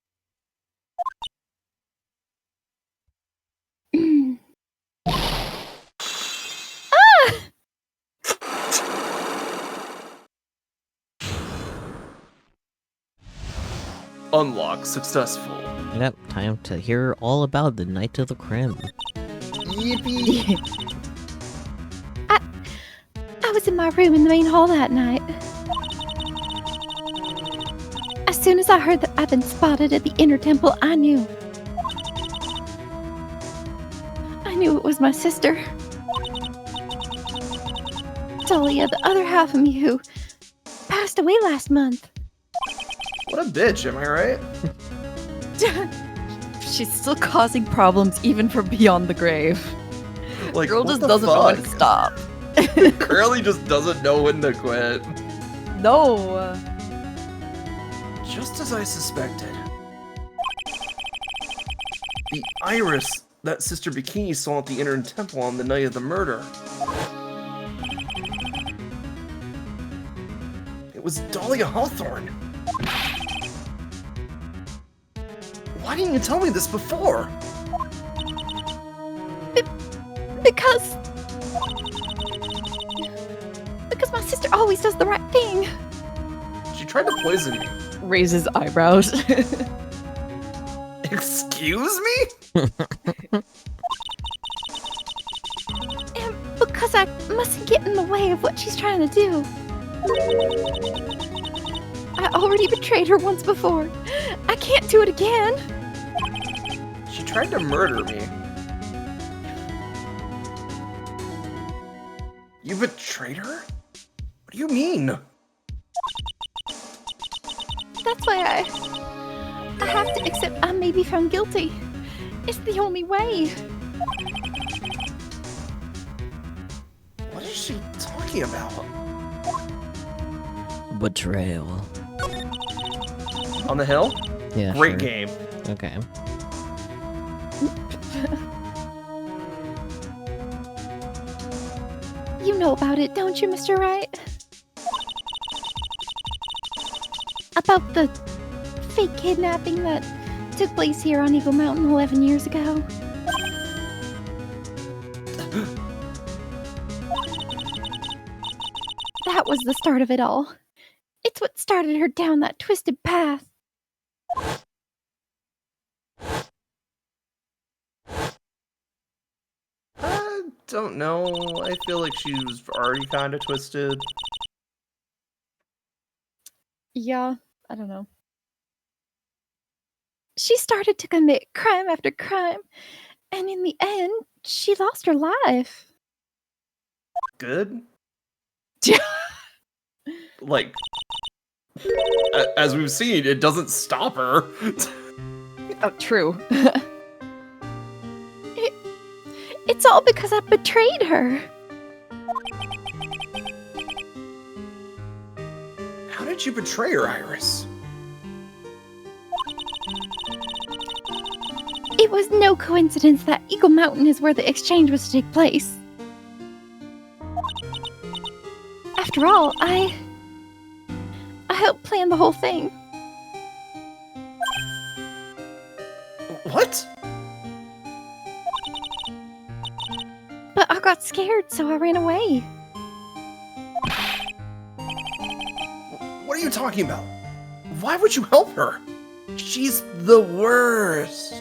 Unlock successful. Yep, time to hear all about the Night of the Crim. Yippee! I was in my room in the main hall that night. As soon as I heard that I'd been spotted at the inner temple, I knew. I knew it was my sister. Dahlia, the other half of me who passed away last month. What a bitch, am I right? She's still causing problems even from beyond the grave. Like, Girl what just the doesn't know when to fuck? stop. Curly just doesn't know when to quit. No. Just as I suspected. The Iris that Sister Bikini saw at the Inner Temple on the night of the murder. It was Dahlia Hawthorne. Why didn't you tell me this before? Because my sister always does the right thing. She tried to poison me. Raises eyebrows. Excuse me? And because I mustn't get in the way of what she's trying to do. I already betrayed her once before. I can't do it again. She tried to murder me. You betrayed her? What do you mean? That's why I have to accept I may be found guilty. It's the only way. What is she talking about? Betrayal. On the hill? Yeah, Great sure. game. Okay. You know about it, don't you, Mr. Wright? About the fake kidnapping that took place here on Eagle Mountain 11 years ago. That was the start of it all. It's what started her down that twisted path. I don't know. I feel like she was already kind of twisted. Yeah, I don't know. She started to commit crime after crime, and in the end, she lost her life. Good? Like, as we've seen, it doesn't stop her. Oh, true. It's all because I betrayed her. How did you betray her, Iris? It was no coincidence that Eagle Mountain is where the exchange was to take place. After all, I helped plan the whole thing. What? But I got scared, so I ran away. What are you talking about? Why would you help her? She's the worst.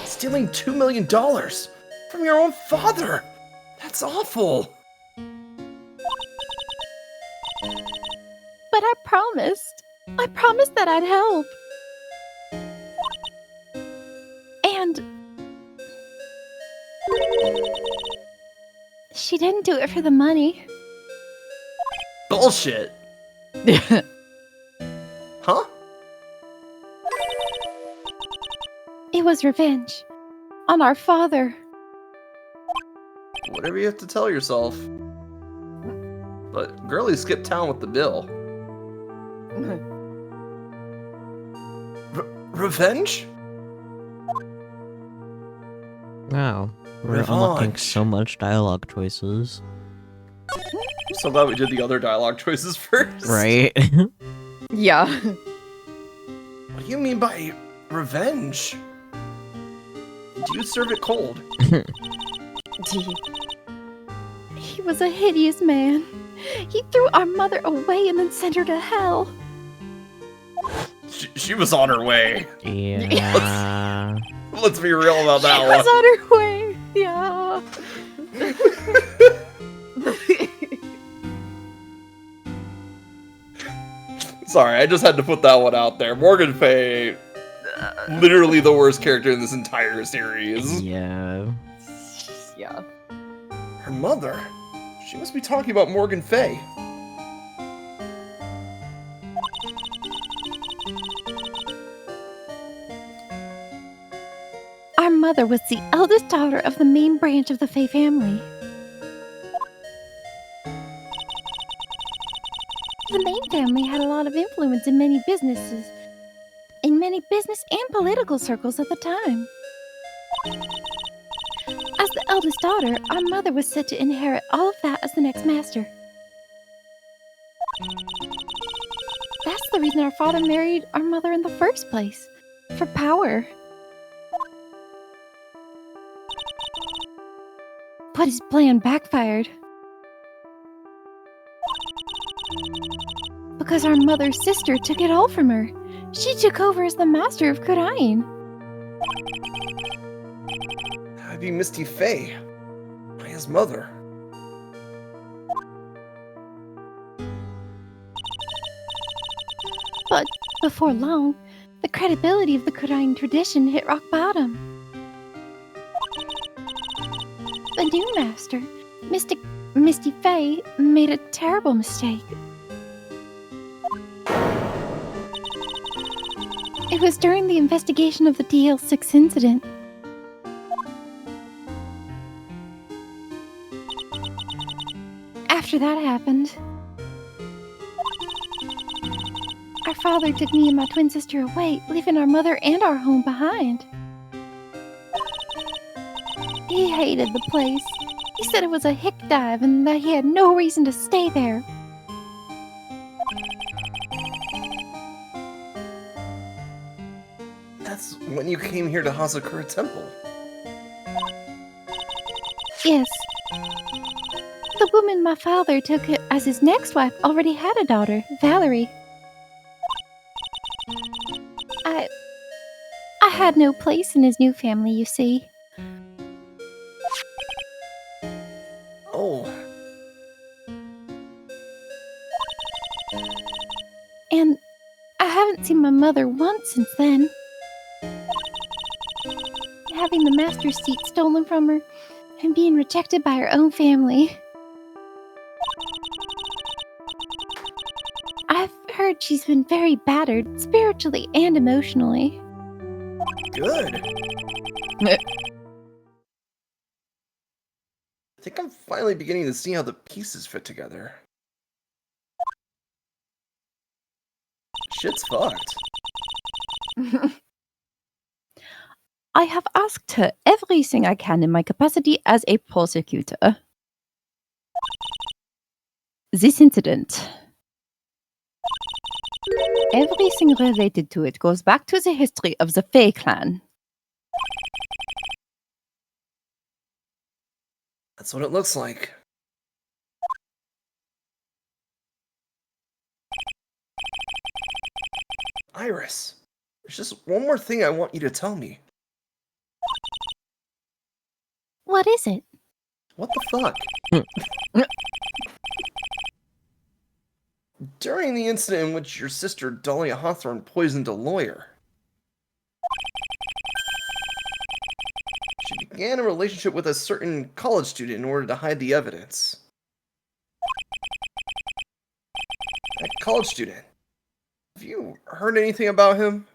Stealing $2 million from your own father. That's awful. But I promised. I promised that I'd help. And she didn't do it for the money. Bullshit. Huh? It was revenge. On our father. Whatever you have to tell yourself. But Girly skipped town with the bill. Revenge? Wow. We're Revenge. unlocking so much dialogue choices. I'm so glad we did the other dialogue choices first. Right? Yeah. What do you mean by revenge? Do you serve it cold? He was a hideous man. He threw our mother away and then sent her to hell. She was on her way. Yeah. Let's be real about that She one. was on her way. Yeah. Sorry, I just had to put that one out there. Morgan Fay, literally the worst character in this entire series. Yeah. Yeah. Her mother? She must be talking about Morgan Fay. Our mother was the eldest daughter of the main branch of the Fay family. The main family had a lot of influence in many business and political circles at the time. As the eldest daughter, our mother was set to inherit all of that as the next master. That's the reason our father married our mother in the first place. For power. But his plan backfired. Because our mother's sister took it all from her. She took over as the master of Kurain. That'd be Misty Fay, his mother. But before long, the credibility of the Kurain tradition hit rock bottom. The new master, Misty Fay, made a terrible mistake. It was during the investigation of the DL6 incident. After that happened, our father took me and my twin sister away, leaving our mother and our home behind. He hated the place. He said it was a hick dive and that he had no reason to stay there. That's when you came here to Hazakura Temple. Yes. The woman my father took as his next wife already had a daughter, Valerie. I had no place in his new family, you see. Oh, And I haven't seen my mother once since then. Having the master's seat stolen from her and being rejected by her own family. I've heard she's been very battered, spiritually and emotionally. good. I think I'm finally beginning to see how the pieces fit together. Shit's fucked. I have asked her everything I can in my capacity as a prosecutor. This incident, everything related to it goes back to the history of the Fae clan. That's what it looks like. Iris, there's just one more thing I want you to tell me. What is it? What the fuck? During the incident in which your sister Dahlia Hawthorne poisoned a lawyer, she began a relationship with a certain college student in order to hide the evidence. That college student. Have you heard anything about him?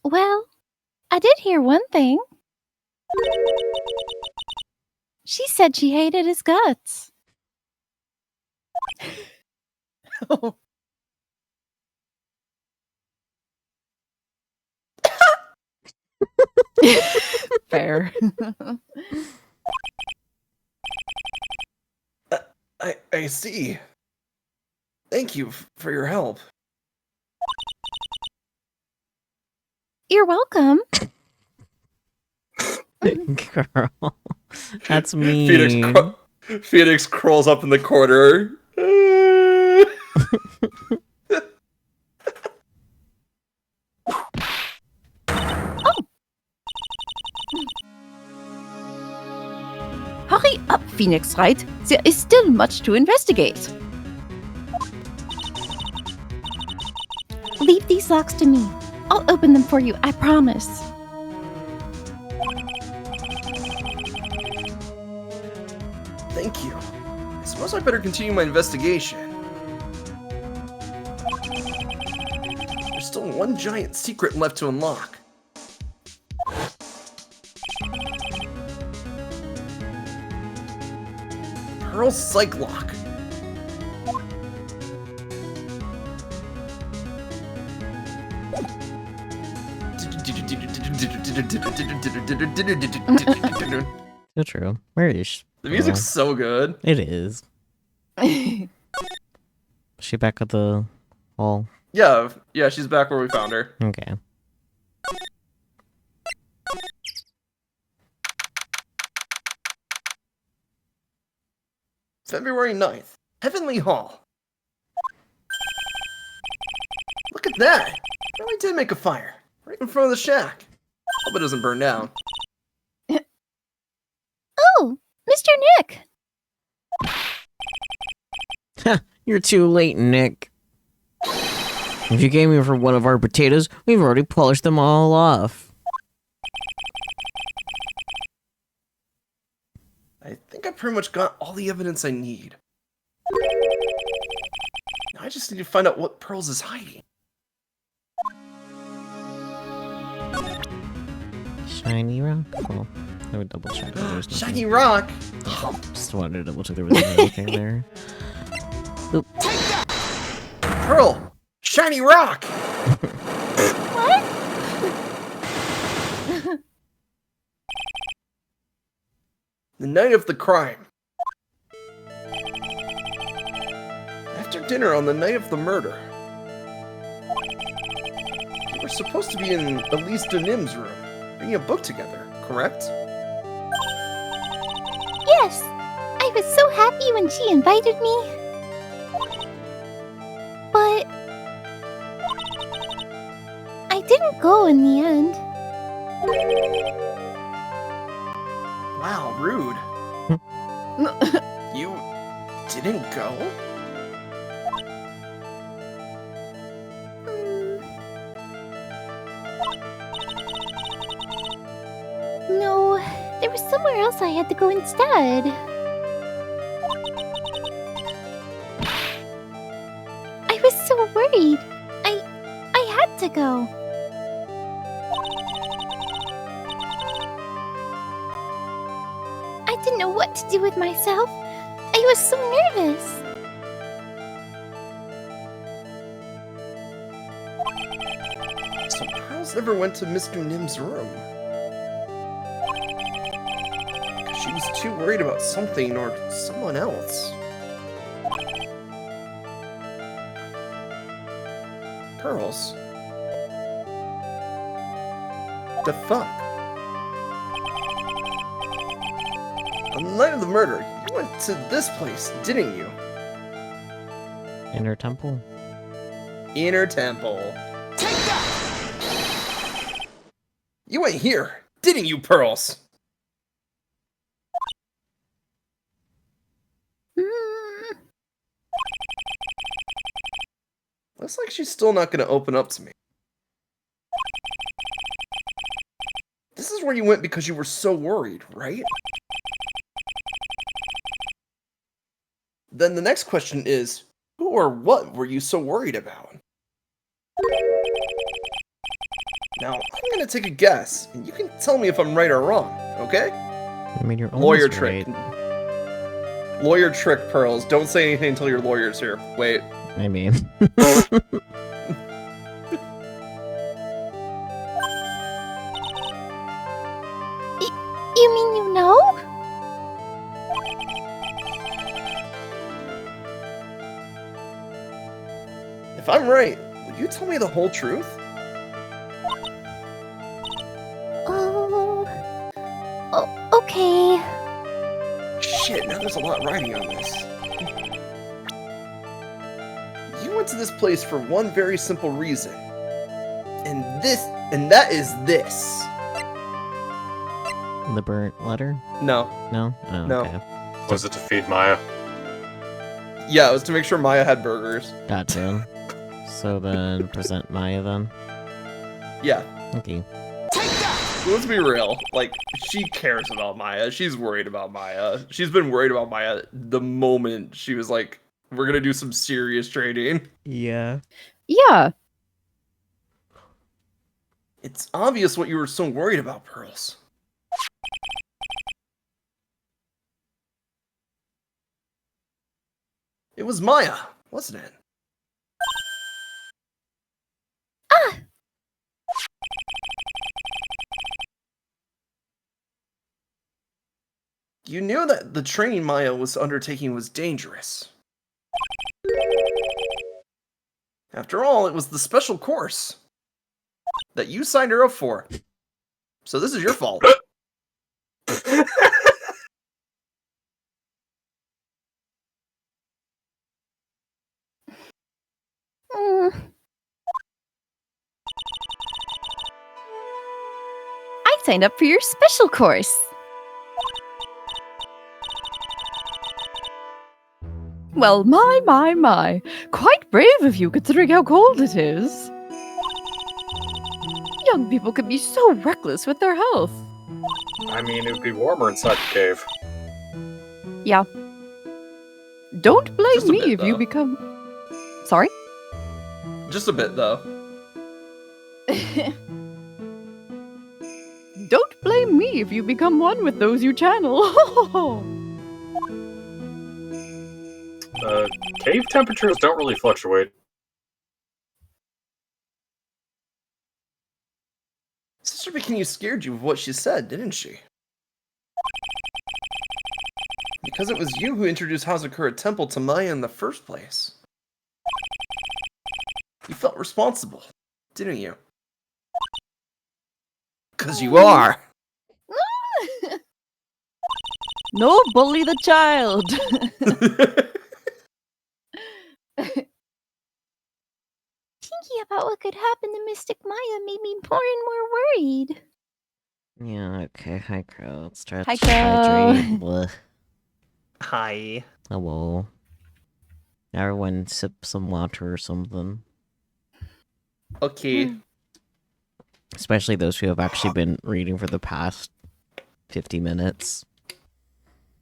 Well, I did hear one thing. She said she hated his guts. Fair. I see. Thank you for your help. You're welcome. Girl, that's mean. Phoenix crawls up in the corner. Hurry up, Phoenix Wright. There is still much to investigate. Leave these locks to me. I'll open them for you, I promise. Thank you. I suppose I better continue my investigation. There's still one giant secret left to unlock. Pearl Psych Lock. So true. Where is The music's so good. It is. Is she back at the hall? Yeah, she's back where we found her. Okay. February 9th, Heavenly Hall. Look at that! I really did make a fire. Right in front of the shack. Hope it doesn't burn down. Oh, Mr. Nick! You're too late, Nick. If you came here for one of our potatoes, we've already polished them all off. I think I pretty much got all the evidence I need. Now I just need to find out what Pearls is hiding. Shiny rock? Cool. I would double check. If there was Shiny nothing. rock! Just wanted to double check there was anything there. Oop. Pearl! Shiny rock! What? The night of the crime. After dinner on the night of the murder. You were supposed to be in Elise Denim's room, reading a book together, correct? Yes! I was so happy when she invited me. But I didn't go in the end. Wow, rude. You didn't go? No, there was somewhere else I had to go instead. I was so worried. I had to go. I didn't know what to do with myself. I was so nervous. So Pearls never went to Mr. Nim's room. She was too worried about something or someone else. Pearls? The fuck? On the night of the murder, you went to this place, didn't you? Inner temple. Inner Temple. Take that! You went here, didn't you, Pearls? Looks like she's still not going to open up to me. This is where you went because you were so worried, right? Then the next question is, who or what were you so worried about? Now, I'm going to take a guess, and you can tell me if I'm right or wrong, okay? I mean, you're Lawyer almost trick. right. Lawyer trick, Pearls. Don't say anything until your lawyer's here. Wait. I mean, You mean you know? If I'm right, will you tell me the whole truth? Okay. Shit, now there's a lot riding on this. You went to this place for one very simple reason. And that is this. the burnt letter? No. No? Oh, No. okay. Was it to feed Maya? Yeah, it was to make sure Maya had burgers. Gotcha. So then, present Maya then? Yeah. Okay. Let's be real. Like, she cares about Maya. She's worried about Maya. She's been worried about Maya the moment she was like, we're gonna do some serious trading. Yeah. Yeah. It's obvious what you were so worried about, Pearls. It was Maya, wasn't it? You knew that the training Maya was undertaking was dangerous. After all, it was the special course that you signed her up for. So this is your fault. I signed up for your special course. Well, my. Quite brave of you, considering how cold it is. Young people can be so reckless with their health. I mean, it would be warmer inside the cave. Yeah. Don't blame Just a me bit, if you though. become... Sorry? Just a bit, though. Don't blame me if you become one with those you channel. Cave temperatures don't really fluctuate. Sister Bikini scared you with what she said, didn't she? Because it was you who introduced Hazakura Temple to Maya in the first place. You felt responsible, didn't you? 'Cause you are. No, bully the child. Thinking about what could happen to Mystic Maya made me more and more worried. Yeah, okay. Hi, Crow. Let's try Hi, to Crow. hydrate. Blech. Hi. Hello. Everyone sip some water or something. Okay. Especially those who have actually been reading for the past 50 minutes.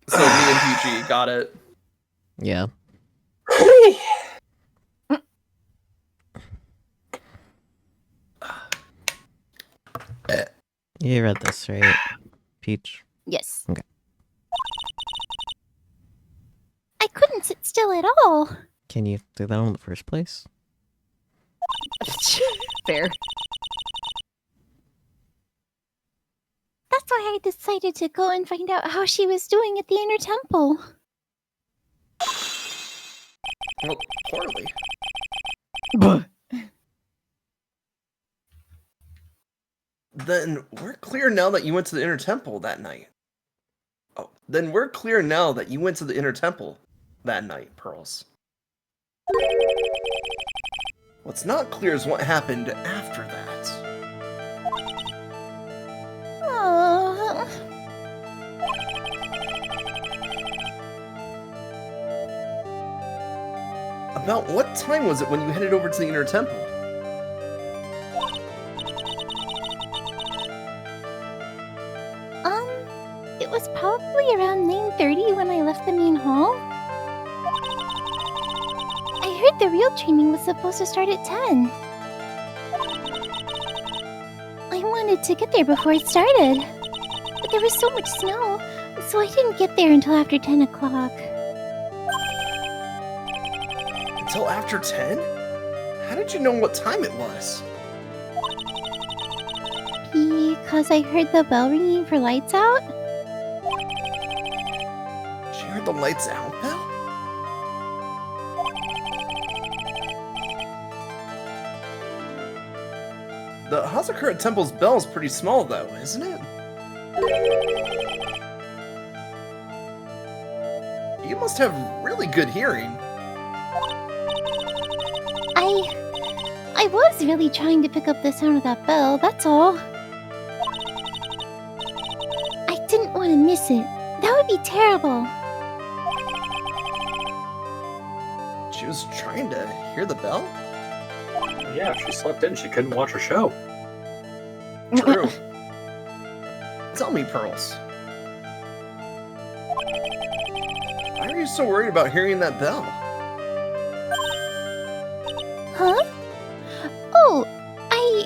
So me and PG got it. Yeah. You read this, right? Peach? Yes. I couldn't sit still at all. Can you do that in the first place? Fair. That's why I decided to go and find out how she was doing at the inner temple. Well, poorly. Then we're clear now that you went to the inner temple that night. Oh, then we're clear now that you went to the inner temple that night, Pearls. What's not clear is what happened after that. Oh. About what time was it when you headed over to the inner temple? It was probably around 9:30 when I left the main hall. I heard the real training was supposed to start at 10. I wanted to get there before it started, but there was so much snow, so I didn't get there until after 10 o'clock. Until after 10? How did you know what time it was? Because I heard the bell ringing for lights out. She heard the lights out bell? The Hazakura Temple's bell is pretty small though, isn't it? You must have really good hearing. I was really trying to pick up the sound of that bell, that's all. I didn't want to miss it. That would be terrible. She was trying to hear the bell? Yeah, if she slept in, she couldn't watch her show. True. Tell me, Pearls. Why are you so worried about hearing that bell? Huh? Oh, I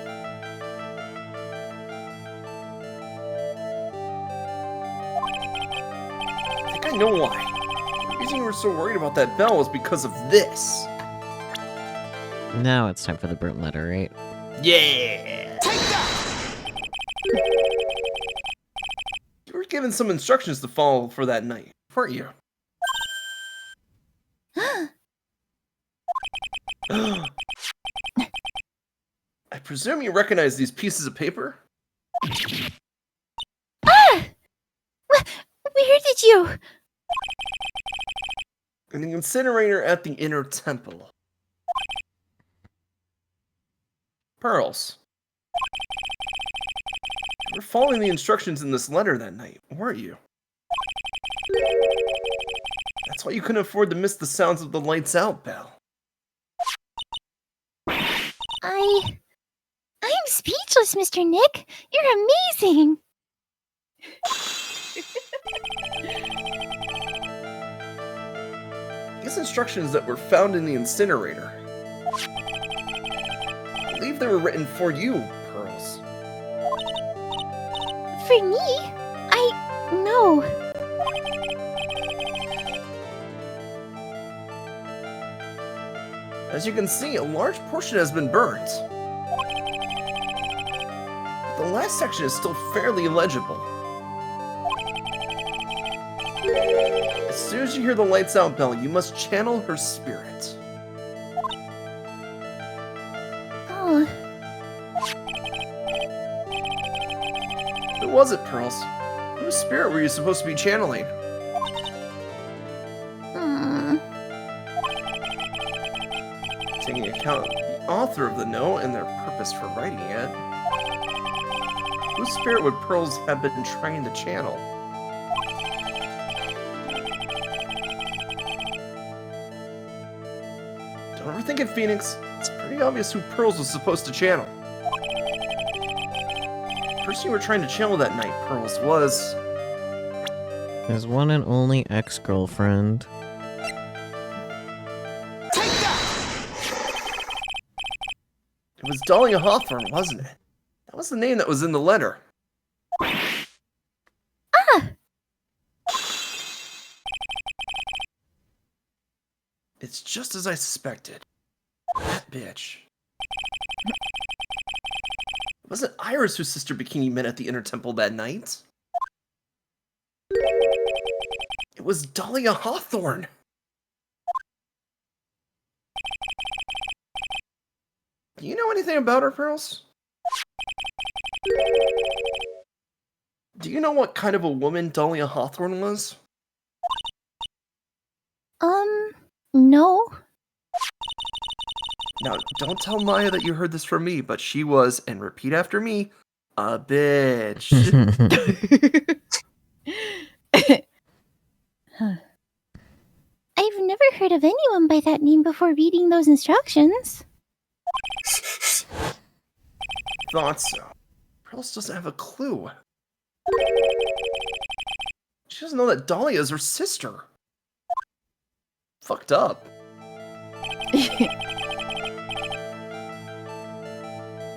think I know why. The reason you were so worried about that bell was because of this. Now it's time for the burnt letter, right? Yeah! You were given some instructions to follow for that night, weren't you? I presume you recognize these pieces of paper? where did you? In the incinerator at the inner temple. Pearls. You were following the instructions in this letter that night, weren't you? That's why you couldn't afford to miss the sounds of the lights out bell. I'm speechless, Mr. Nick. You're amazing. These instructions that were found in the incinerator. I believe they were written for you, Pearls. For me? No. As you can see, a large portion has been burnt. The last section is still fairly illegible. As soon as you hear the lights out bell, you must channel her spirit. Oh. Who was it, Pearls? Whose spirit were you supposed to be channeling? Taking account of the author of the note and their purpose for writing it. Whose spirit would Pearls have been trying to channel? Don't overthink it, Phoenix. It's pretty obvious who Pearls was supposed to channel. The person you were trying to channel that night, Pearls, was... His one and only ex-girlfriend. It was Dahlia Hawthorne, wasn't it? That was the name that was in the letter. It's just as I suspected. That bitch. It wasn't Iris whose sister Bikini met at the Inner Temple that night. It was Dahlia Hawthorne. Do you know anything about her, Pearls? Do you know what kind of a woman Dahlia Hawthorne was? No. Now, don't tell Maya that you heard this from me, but she was, and repeat after me, a bitch. I've never heard of anyone by that name before reading those instructions. Thought so. Pearls doesn't have a clue. She doesn't know that Dahlia is her sister. Fucked up.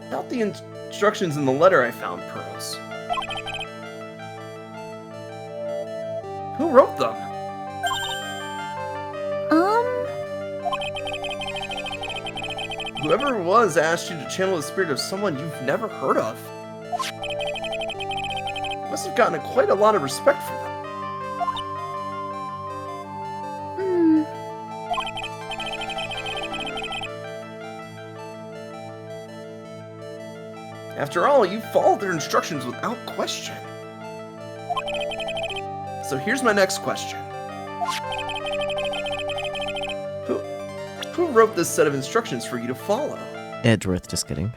About the instructions in the letter I found, Pearls. Who wrote them? Whoever it was asked you to channel the spirit of someone you've never heard of. You must have gotten quite a lot of respect for them. After all, you followed their instructions without question. So here's my next question. Who wrote this set of instructions for you to follow? Edgeworth, just kidding.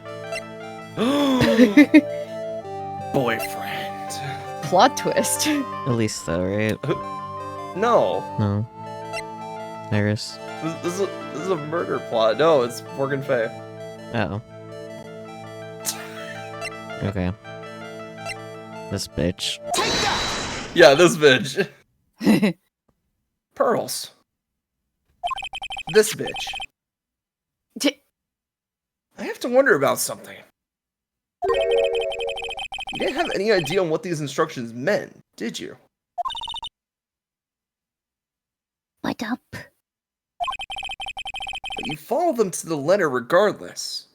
Boyfriend. Plot twist. At least so, right? No. No. Iris. This is a murder plot. No, it's Morgan Faye. Oh. Okay. This bitch. Yeah, this bitch. Pearls. This bitch. I have to wonder about something. You didn't have any idea on what these instructions meant, did you? What up? But you followed them to the letter regardless.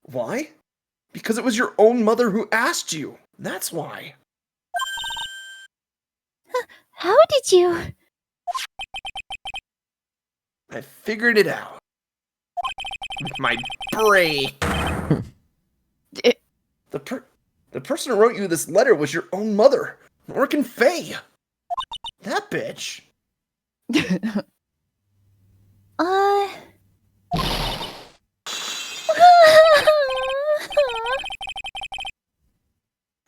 Why? Because it was your own mother who asked you. That's why. How did you? I figured it out. With my brain. The person who wrote you this letter was your own mother, Morgan Faye. That bitch.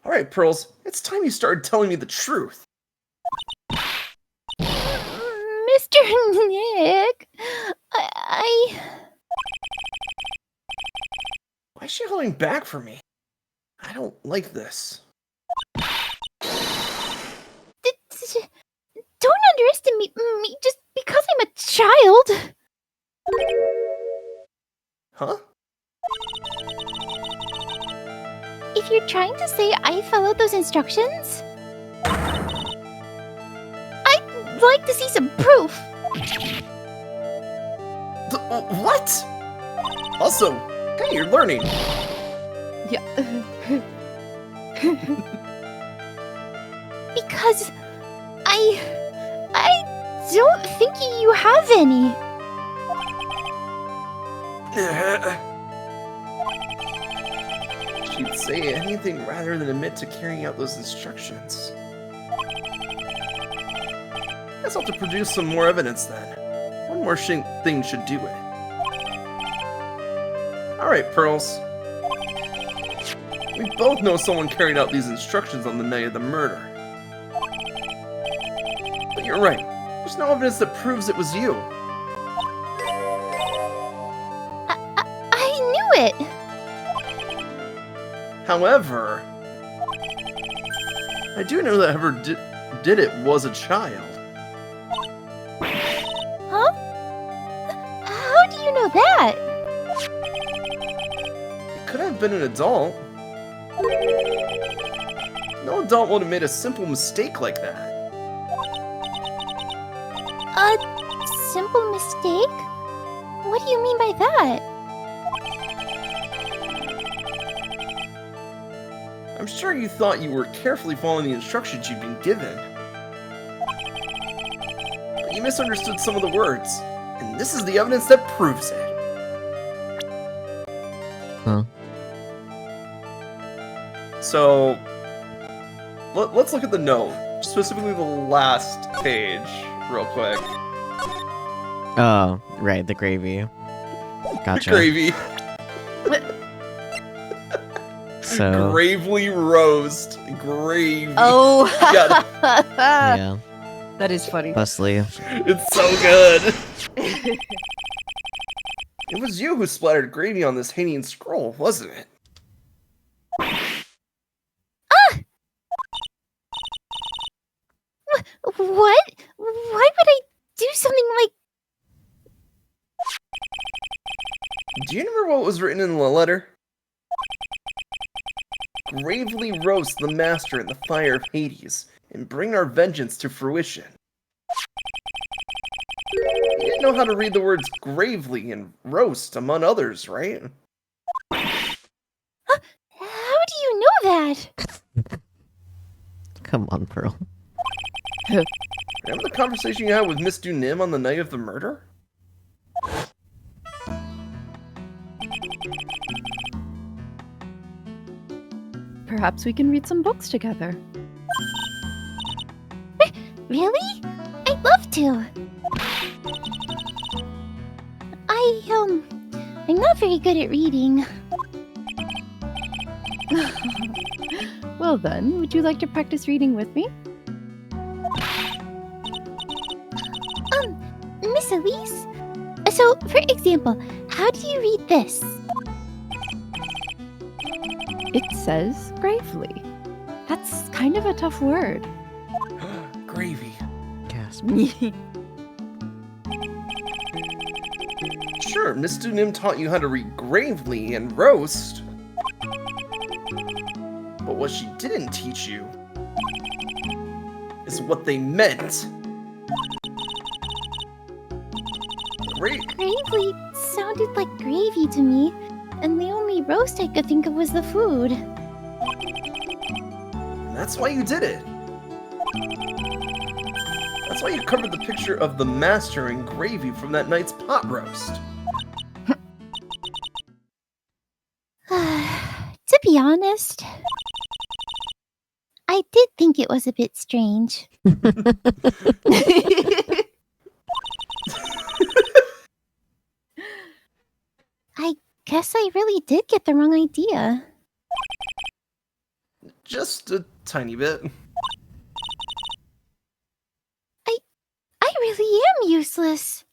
Alright, Pearls, it's time you started telling me the truth. Mr. Nick, Why is she holding back from me? I don't like this. Don't underestimate me just because I'm a child. Huh? If you're trying to say I followed those instructions, I'd like to see some proof. What? Also, hey, you're learning. Yeah. Because I don't think you have any. She she'd say anything rather than admit to carrying out those instructions. Guess I'll have to produce some more evidence then. One more thing should do it. Alright, Pearls. We both know someone carried out these instructions on the night of the murder. But you're right. There's no evidence that proves it was you. I knew it! However, I do know that whoever did it was a child. Huh? How do you know that? It could have been an adult. No adult would have made a simple mistake like that. A simple mistake? What do you mean by that? I'm sure you thought you were carefully following the instructions you'd been given. But you misunderstood some of the words, and this is the evidence that proves it. Huh. So, let's look at the note, specifically the last page, real quick. Oh, right, the gravy. Gotcha. Gravy. So, Gravely roast. Gravy. Oh, Yeah. yeah, That is funny. Leslie. It's so good. It was you who splattered gravy on this hanging scroll, wasn't it? What? Why would I do something like... Do you remember what was written in the letter? Gravely roast the master in the fire of Hades, and bring our vengeance to fruition. You didn't know how to read the words gravely and roast, among others, right? How do you know that? Come on, Pearl. Remember the conversation you had with Miss Dunim on the night of the murder? Perhaps we can read some books together. Really? I'd love to. I'm not very good at reading. Well then, would you like to practice reading with me? Miss Elise? So, for example, how do you read this? It says gravely. That's kind of a tough word. Gravy. Gasp. Sure, Miss Dunim taught you how to read gravely and roast. But what she didn't teach you is what they meant. Gravely sounded like gravy to me, and the only roast I could think of was the food. And that's why you did it. That's why you covered the picture of the master in gravy from that night's pot roast. To be honest, I did think it was a bit strange. I guess I really did get the wrong idea. Just a tiny bit. I really am useless.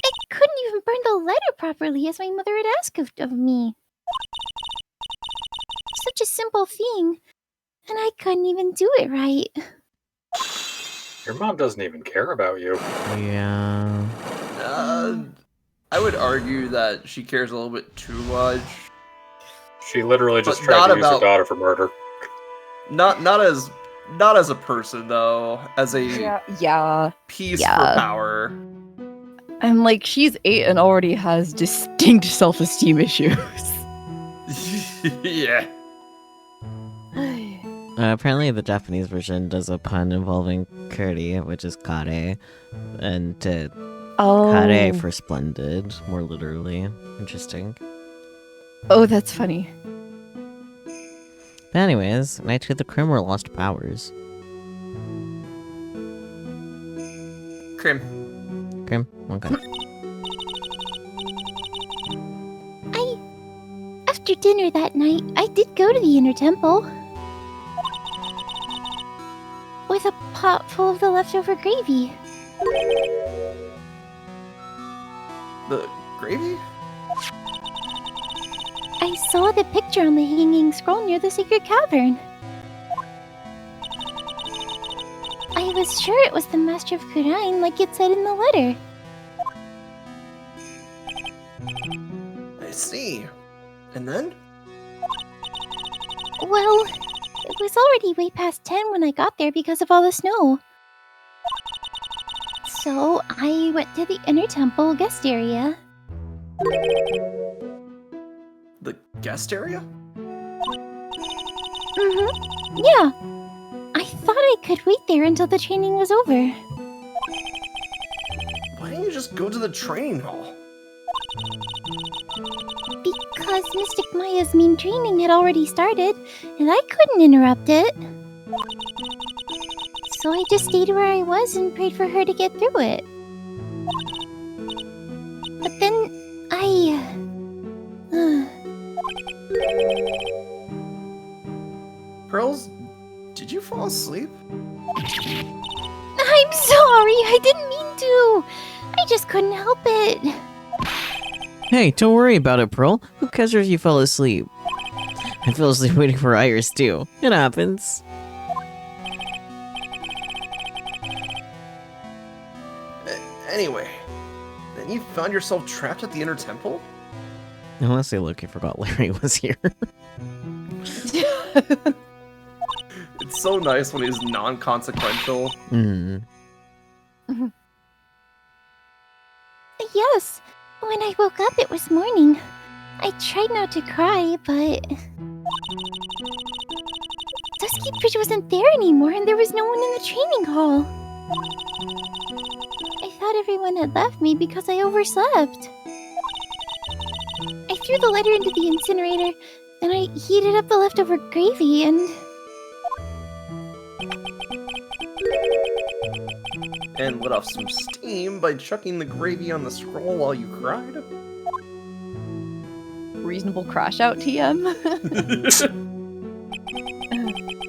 I couldn't even burn the letter properly as my mother had asked of me. Such a simple thing, and I couldn't even do it right. Your mom doesn't even care about you. Yeah. I would argue that she cares a little bit too much. She literally just But tried not to use her about- daughter for murder. Not as a person though, as a Yeah. piece Yeah. for power. I'm like, she's 8 and already has distinct self-esteem issues. Yeah. Apparently, the Japanese version does a pun involving curry, which is kare, and Oh. kare for splendid, more literally. Interesting. Oh, that's funny. But anyways, naturally the Crimmer lost powers. Crim. Crim? Okay. After dinner that night, I did go to the inner temple. With a pot full of the leftover gravy. The gravy? I saw the picture on the hanging scroll near the sacred cavern. I was sure it was the Master of Kurain, like it said in the letter. I see. And then? Well, it was already way past 10 when I got there because of all the snow. So I went to the inner temple guest area. The guest area? Yeah. I thought I could wait there until the training was over. Why didn't you just go to the training hall? Because Mystic Maya's main training had already started, and I couldn't interrupt it. So I just stayed where I was and prayed for her to get through it. But then Pearls, did you fall asleep? I'm sorry, I didn't mean to. I just couldn't help it. Hey, don't worry about it, Pearl. Who cares if you fell asleep? I fell asleep waiting for Iris too. It happens. Anyway, then you found yourself trapped at the inner temple? Unless they look, I forgot Larry was here. It's so nice when he's non-consequential. Yes, when I woke up it was morning. I tried not to cry, but... Dusky Bridge wasn't there anymore and there was no one in the training hall. I thought everyone had left me because I overslept. I threw the letter into the incinerator, then I heated up the leftover gravy and... And let off some steam by chucking the gravy on the scroll while you cried? Reasonable crash out, TM.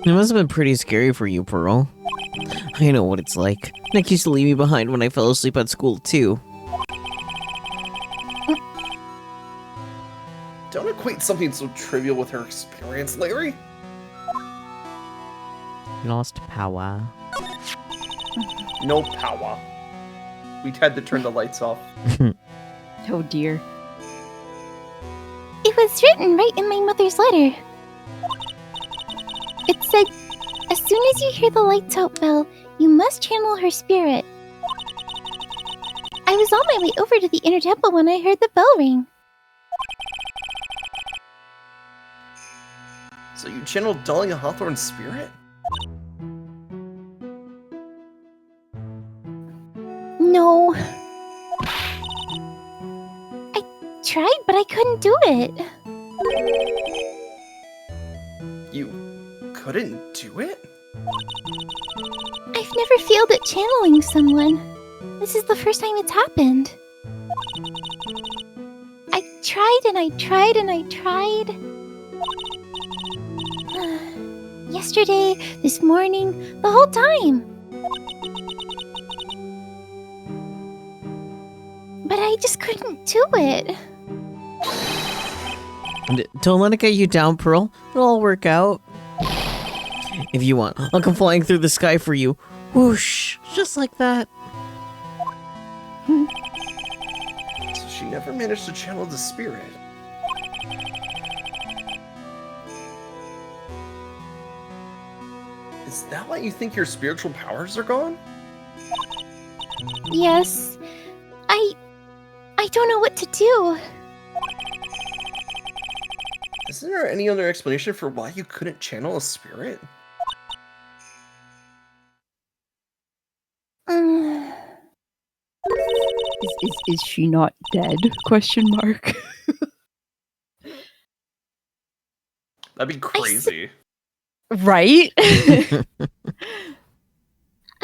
It must have been pretty scary for you, Pearl. I know what it's like. Nick used to leave me behind when I fell asleep at school, too. Don't equate something so trivial with her experience, Larry. You lost power. No power. We had to turn the lights off. Oh dear. It was written right in my mother's letter. It said, as soon as you hear the lights out bell, you must channel her spirit. I was on my way over to the inner temple when I heard the bell ring. So you channeled Dahlia Hawthorne's spirit? No. I tried, but I couldn't do it. You couldn't do it? I've never failed at channeling someone. This is the first time it's happened. I tried and I tried and I tried. Yesterday, this morning, the whole time. But I just couldn't do it. And don't let it get you down, Pearl. It'll all work out. If you want, I'll come flying through the sky for you. Whoosh! Just like that. So she never managed to channel the spirit. Is that why you think your spiritual powers are gone? Yes. I don't know what to do. Isn't there any other explanation for why you couldn't channel a spirit? Is she not dead? Question mark. That'd be crazy. Right? I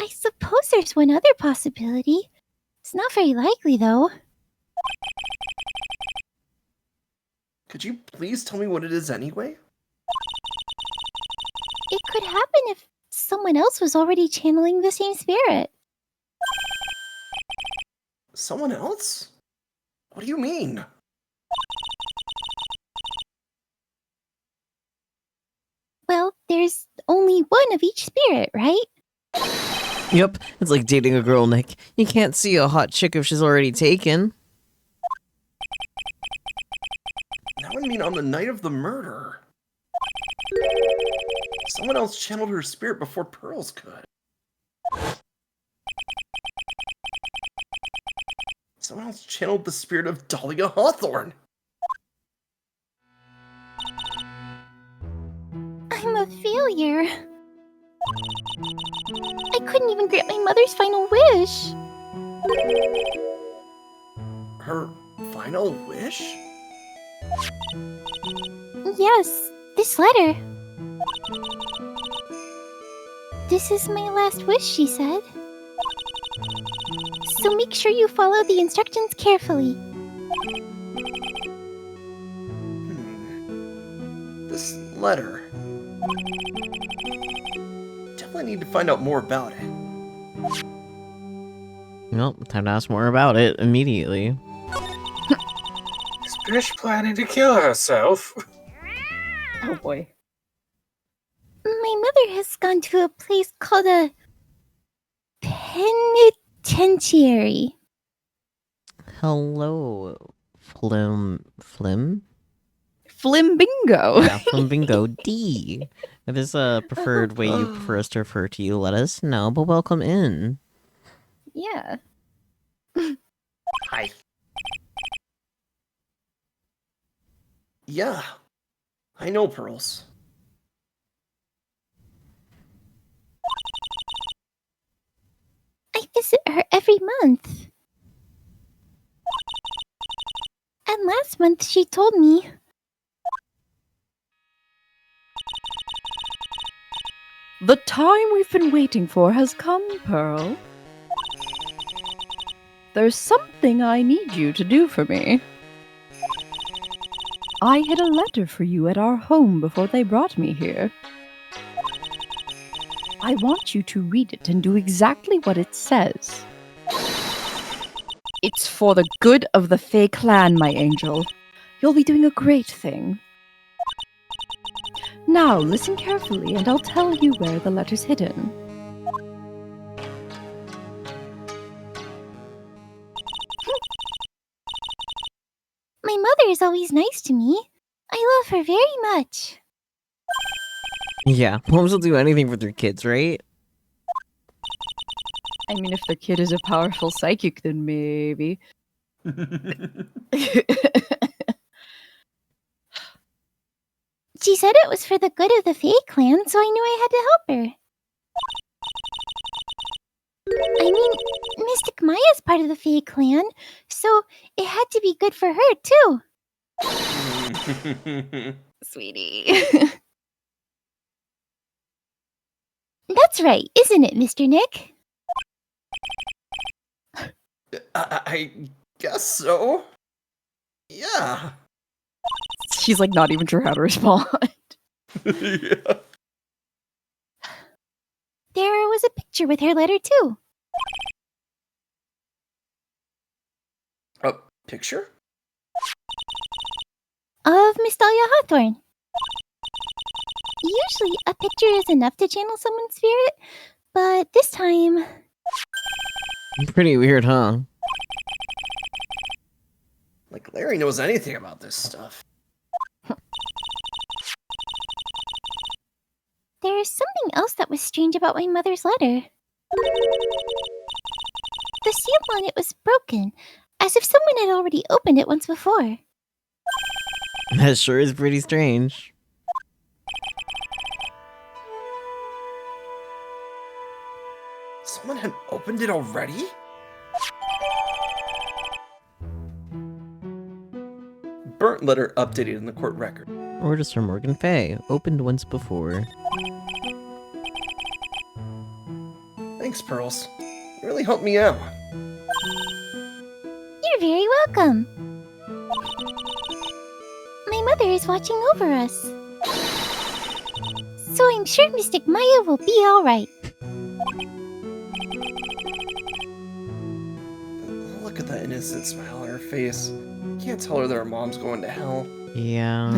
suppose there's one other possibility. It's not very likely, though. Could you please tell me what it is anyway? It could happen if someone else was already channeling the same spirit. Someone else? What do you mean? Well, there's only one of each spirit, right? Yep, it's like dating a girl, Nick. You can't see a hot chick if she's already taken. That would mean on the night of the murder. Someone else channeled her spirit before Pearls could. Someone else channeled the spirit of Dahlia Hawthorne. I'm a failure. I couldn't even grant my mother's final wish. Her final wish? Yes, this letter. This is my last wish, she said. So make sure you follow the instructions carefully. This letter. Definitely need to find out more about it. Nope, time to ask more about it immediately. Is Bish planning to kill herself? Oh boy. My mother has gone to a place called a penitentiary. Hello, Flim? Flimbingo. Yeah, Flimbingo D. If there's a preferred way you prefer us to refer to you, let us know, but welcome in. Yeah. Hi. Yeah, I know Pearls. I visit her every month. And last month she told me The time we've been waiting for has come, Pearl. There's something I need you to do for me. I hid a letter for you at our home before they brought me here. I want you to read it and do exactly what it says. It's for the good of the Fae clan, my angel. You'll be doing a great thing. Now, listen carefully and I'll tell you where the letter's hidden. my mother is always nice to me. I love her very much. Yeah, moms will do anything for their kids, right? I mean, if the kid is a powerful psychic, then maybe. She said it was for the good of the Fae clan, so I knew I had to help her. I mean, Mystic Maya's part of the Fae clan, so it had to be good for her, too. Sweetie. That's right, isn't it, Mr. Nick? I guess so. Yeah. She's like not even sure how to respond. Yeah. There was a picture with her letter, too. A picture? Of Miss Dahlia Hawthorne. Usually, a picture is enough to channel someone's spirit, but this time... Pretty weird, huh? Like Larry knows anything about this stuff. There's something else that was strange about my mother's letter. The seal on it was broken, as if someone had already opened it once before. That sure is pretty strange. Someone had opened it already? Burnt letter updated in the court record. Orders from Morgan Fay. Opened once before. Thanks, Pearls. You really helped me out. You're very welcome. My mother is watching over us. So I'm sure Mystic Maya will be alright. Look at that innocent smile on her face. Can't tell her that her mom's going to hell. Yeah.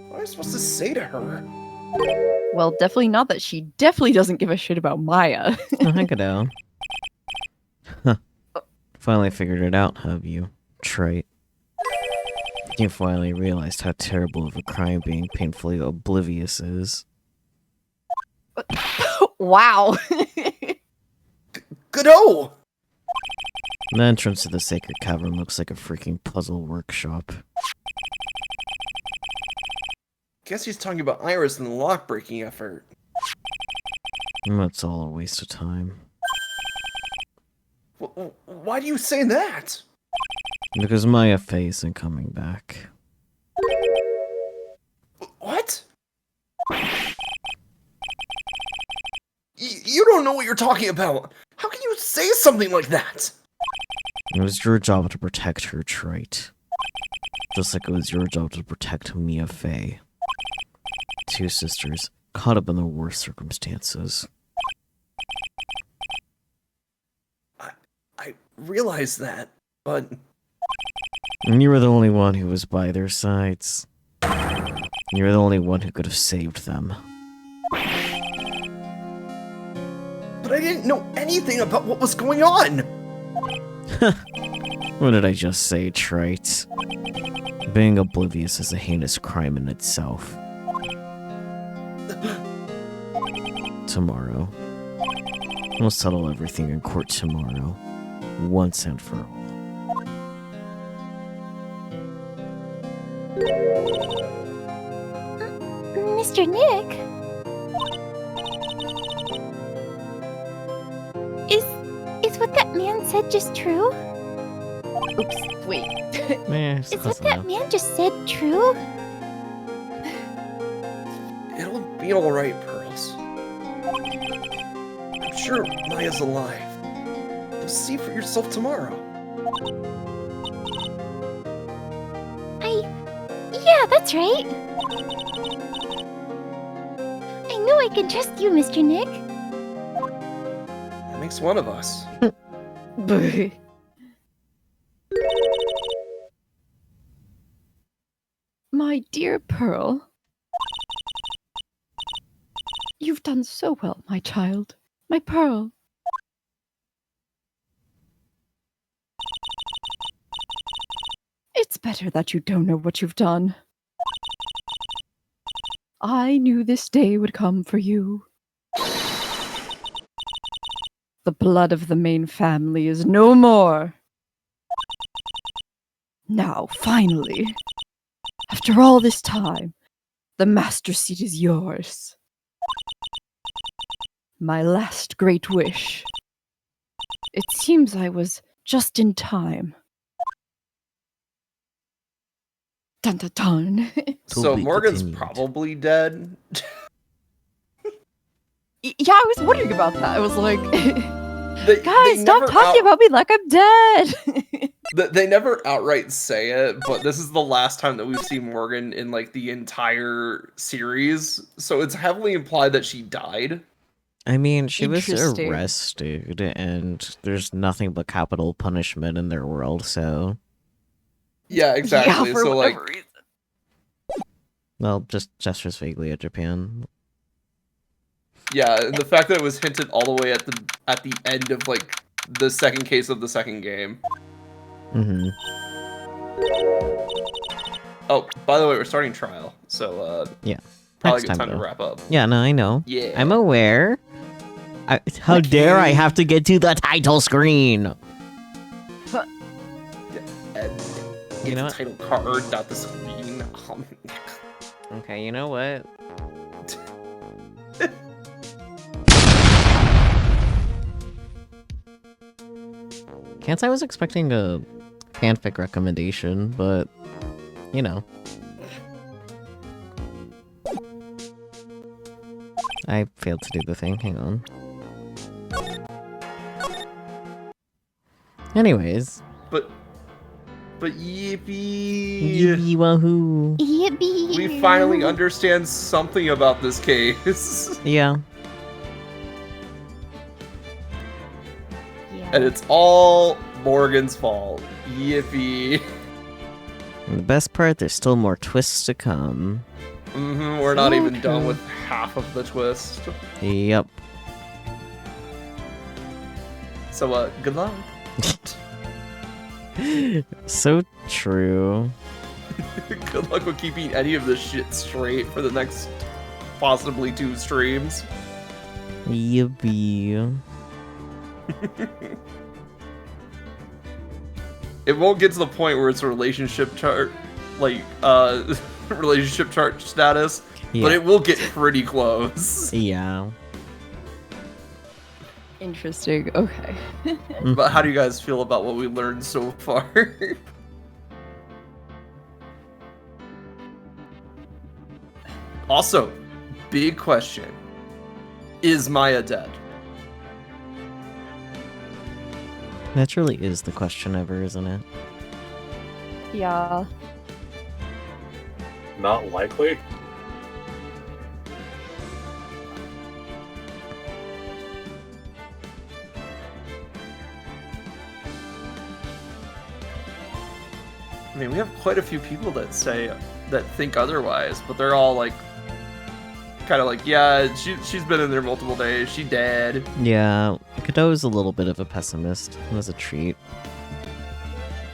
What am I supposed to say to her? Well, definitely not that she definitely doesn't give a shit about Maya. Oh, heck it out. Huh. Finally figured it out, have you? Trite. You finally realized how terrible of a crime being painfully oblivious is. Wow. Good-o! The entrance to the sacred cavern looks like a freaking puzzle workshop. Guess he's talking about Iris and the lock-breaking effort. That's all a waste of time. Why do you say that? Because Maya Fey isn't coming back. What? You don't know what you're talking about. How can you say something like that? It was your job to protect her, Trite. Just like it was your job to protect Mia Fey. Two sisters, caught up in the worst circumstances. I realize that, but... And you were the only one who was by their sides. You were the only one who could have saved them. But I didn't know anything about what was going on! What did I just say, Trite? Being oblivious is a heinous crime in itself. Tomorrow. We'll settle everything in court tomorrow. Once and for all. Mr. Nick? Is what that man said just true? Oops, wait. It's Is close what that enough. man just said true? It'll be alright, Pearls. I'm sure Maya's alive. You'll see for yourself tomorrow. Yeah, that's right. I know I can trust you, Mr. Nick. That makes one of us. My dear Pearl. You've done so well, my child. My Pearl. It's better that you don't know what you've done. I knew this day would come for you. The blood of the main family is no more. Now, finally, after all this time, the master seat is yours. My last great wish. It seems I was just in time. Dun dun dun. So be Morgan's continued. probably dead. Yeah, I was wondering about that. I was like, They guys, stop never talking about me like I'm dead. They never outright say it, but this is the last time that we've seen Morgan in like the entire series, so it's heavily implied that she died. I mean, she was Interesting. arrested, and there's nothing but capital punishment in their world, so... Yeah, exactly. Yeah, for So like, whatever reason. Well, just gestures vaguely at Japan. yeah, and the fact that it was hinted all the way at the end of like the second case of the second game. Mm-hmm. Oh, by the way, we're starting trial, so Yeah. probably Next good time, time to though. wrap up. Yeah, no, I know. Yeah, I'm aware. How dare I Okay. have to get to the title screen? And You it's know the what? title card, not the screen. Okay, you know what? Can't say I was expecting a fanfic recommendation, but you know. I failed to do the thing. Hang on. Anyways. But yippee! Yippee wahoo. Yippee! We finally understand something about this case. Yeah. Yeah. And it's all Morgan's fault. Yippee. And the best part, there's still more twists to come. We're not So even done true. with half of the twist. Yep. So, good luck. So true. Good luck with keeping any of this shit straight for the next possibly 2 streams. Yippee. It won't get to the point where it's a relationship chart, like, relationship chart status, but Yeah. it will get pretty close. Yeah. Interesting. Okay. But how do you guys feel about what we learned so far? Also, big question. Is Maya dead? That really is the question ever, isn't it? Yeah. Not likely. I mean, we have quite a few people that think otherwise, but they're all like, kind of like, yeah, she's been in there multiple days. She dead. Yeah. Kato is a little bit of a pessimist. It was a treat.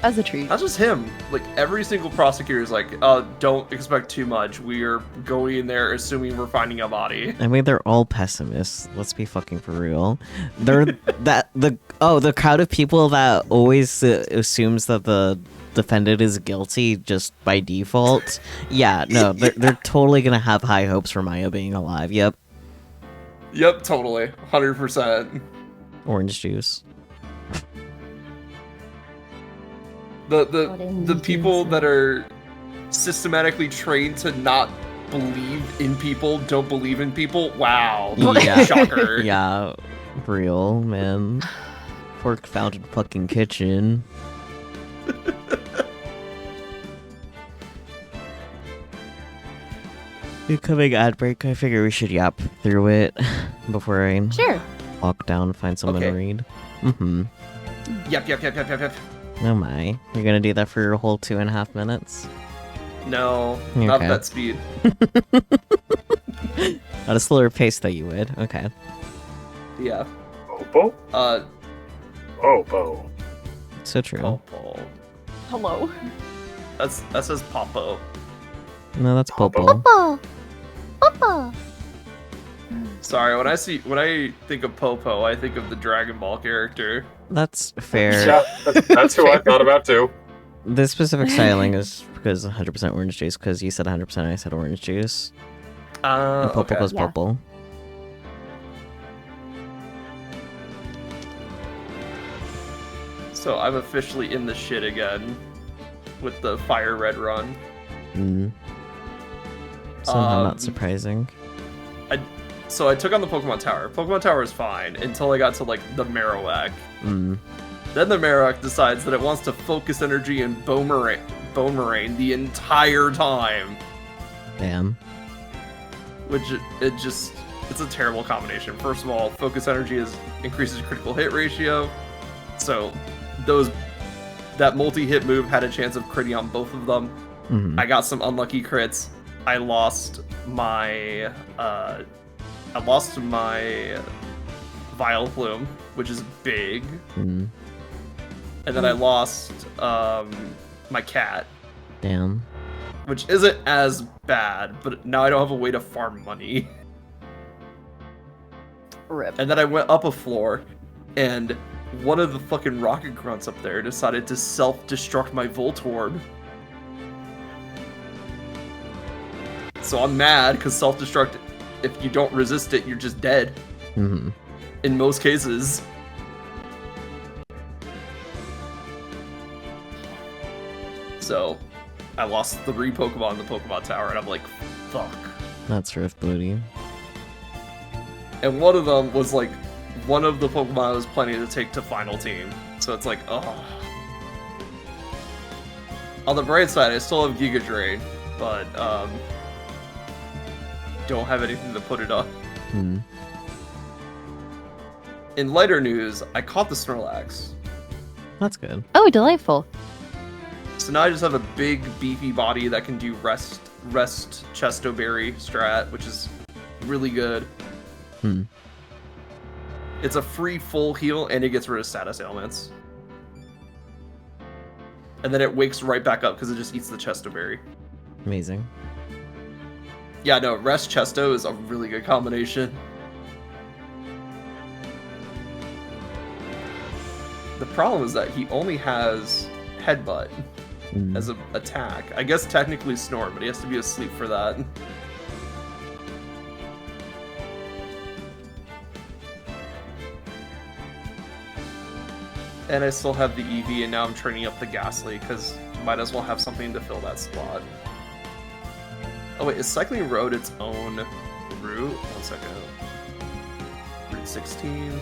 As a treat. Not just him. Like every single prosecutor is like, don't expect too much. We are going in there assuming we're finding a body. I mean, they're all pessimists. Let's be fucking for real. They're the crowd of people that always assumes that the defendant is guilty just by default. Yeah, no, they're totally gonna have high hopes for Maya being alive. Yep. Yep, totally, 100%. Orange juice. The people that are systematically trained to not believe in people don't believe in people. Wow. Yeah. Shocker. Yeah, real man. Pork found in fucking kitchen. Incoming ad break. I figure we should yap through it before I Sure. walk down and find someone to Okay. read. Mm-hmm. Yep. Oh my. You're gonna do that for your whole 2.5 minutes? No, not Okay. that speed. At a slower pace that you would. Okay. Yeah. Popo? Popo. So true. Popo. Hello. That says Popo. No, that's Popo. Papa! Papa! Sorry, when I think of Popo, I think of the Dragon Ball character. That's fair. Yeah, that's who I thought about too. This specific styling is because 100% orange juice, because you said 100% and I said orange juice. And Popo Okay. goes Yeah. Popo. So I'm officially in the shit again with the Fire Red run. Mm. Somehow not Um, surprising. So I took on the Pokemon Tower. Pokemon Tower is fine until I got to like the Marowak. Mm. Then the Marowak decides that it wants to focus energy and Boomerang the entire time, Damn. which it's a terrible combination. First of all, focus energy increases critical hit ratio, so that multi-hit move had a chance of critting on both of them. Mm. I got some unlucky crits. I lost my Vileplume, which is big, Mm. and then I lost my cat, Damn. which isn't as bad, but now I don't have a way to farm money. Rip. And then I went up a floor, and one of the fucking rocket grunts up there decided to self-destruct my Voltorb. So I'm mad, because self-destruct, if you don't resist it, you're just dead. Mm-hmm. In most cases. So, I lost 3 Pokemon in the Pokemon Tower, and I'm like, fuck. That's rough, buddy. And one of them was like one of the Pokemon I was planning to take to final team. So it's like, oh. On the bright side, I still have Giga Drain, but don't have anything to put it on. Hmm. In lighter news, I caught the Snorlax. That's good. Oh, delightful. So now I just have a big, beefy body that can do rest Chesto Berry strat, which is really good. Hmm. It's a free full heal, and it gets rid of status ailments. And then it wakes right back up because it just eats the Chesto Berry. Amazing. Yeah, no, Rest Chesto is a really good combination. The problem is that he only has Headbutt Hmm. as an attack. I guess technically Snore, but he has to be asleep for that. And I still have the Eevee, and now I'm training up the Ghastly, because might as well have something to fill that slot. Oh wait, is Cycling Road its own route? 1 second. Route 16.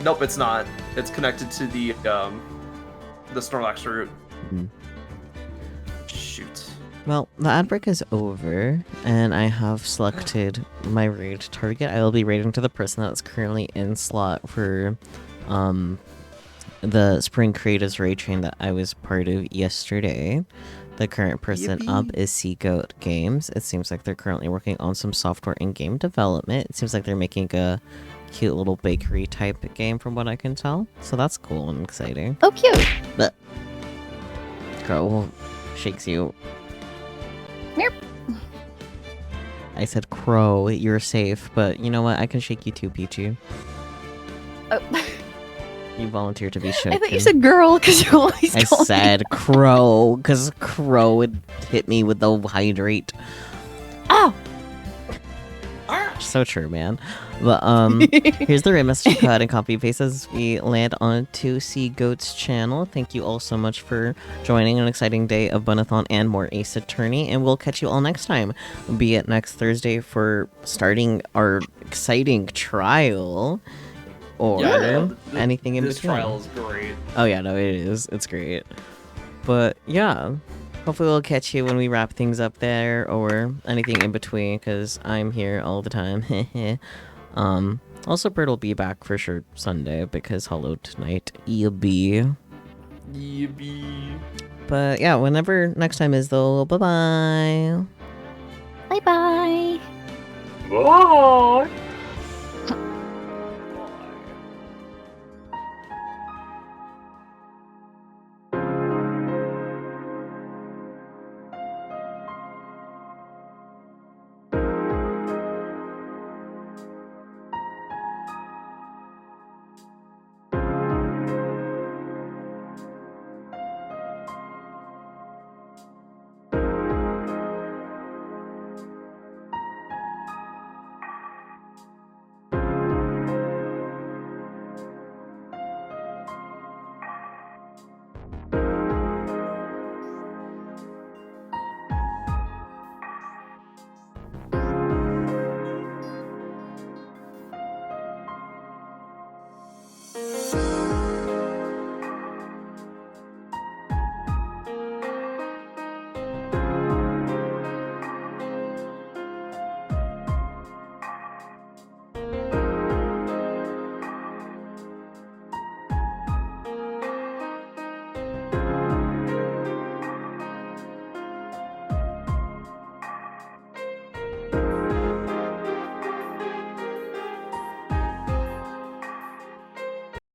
Nope, it's not. It's connected to the Snorlax route. Hmm. Shoot. Well, the ad break is over, and I have selected my raid target. I will be raiding to the person that's currently in slot for the Spring Creatives raid train that I was part of yesterday. The current person up is Seagoat Games. It seems like they're currently working on some software and game development. It seems like they're making a cute little bakery type game from what I can tell. So that's cool and exciting. Oh, cute. But Crow shakes you. Meow. I said Crow, you're safe, but you know what? I can shake you too, Pichu. Oh. You volunteered to be shook. I thought you said girl because you always I call me. said Crow, because Crow would hit me with the hydrate. Oh. So true, man. But here's the remaster cut and copy paste as we land onto Seagoat's channel. Thank you all so much for joining an exciting day of Bunathon and more Ace Attorney, and we'll catch you all next time. Be it next Thursday for starting our exciting trial, or no, anything in this between. trial is great. Oh yeah, no, it is. It's great. But yeah, hopefully we'll catch you when we wrap things up there, or anything in between, because I'm here all the time. Also, Bird will be back for sure Sunday, because Hollow tonight, EB. Yippee. But yeah, whenever next time is though, bye-bye. Bye bye. Bye.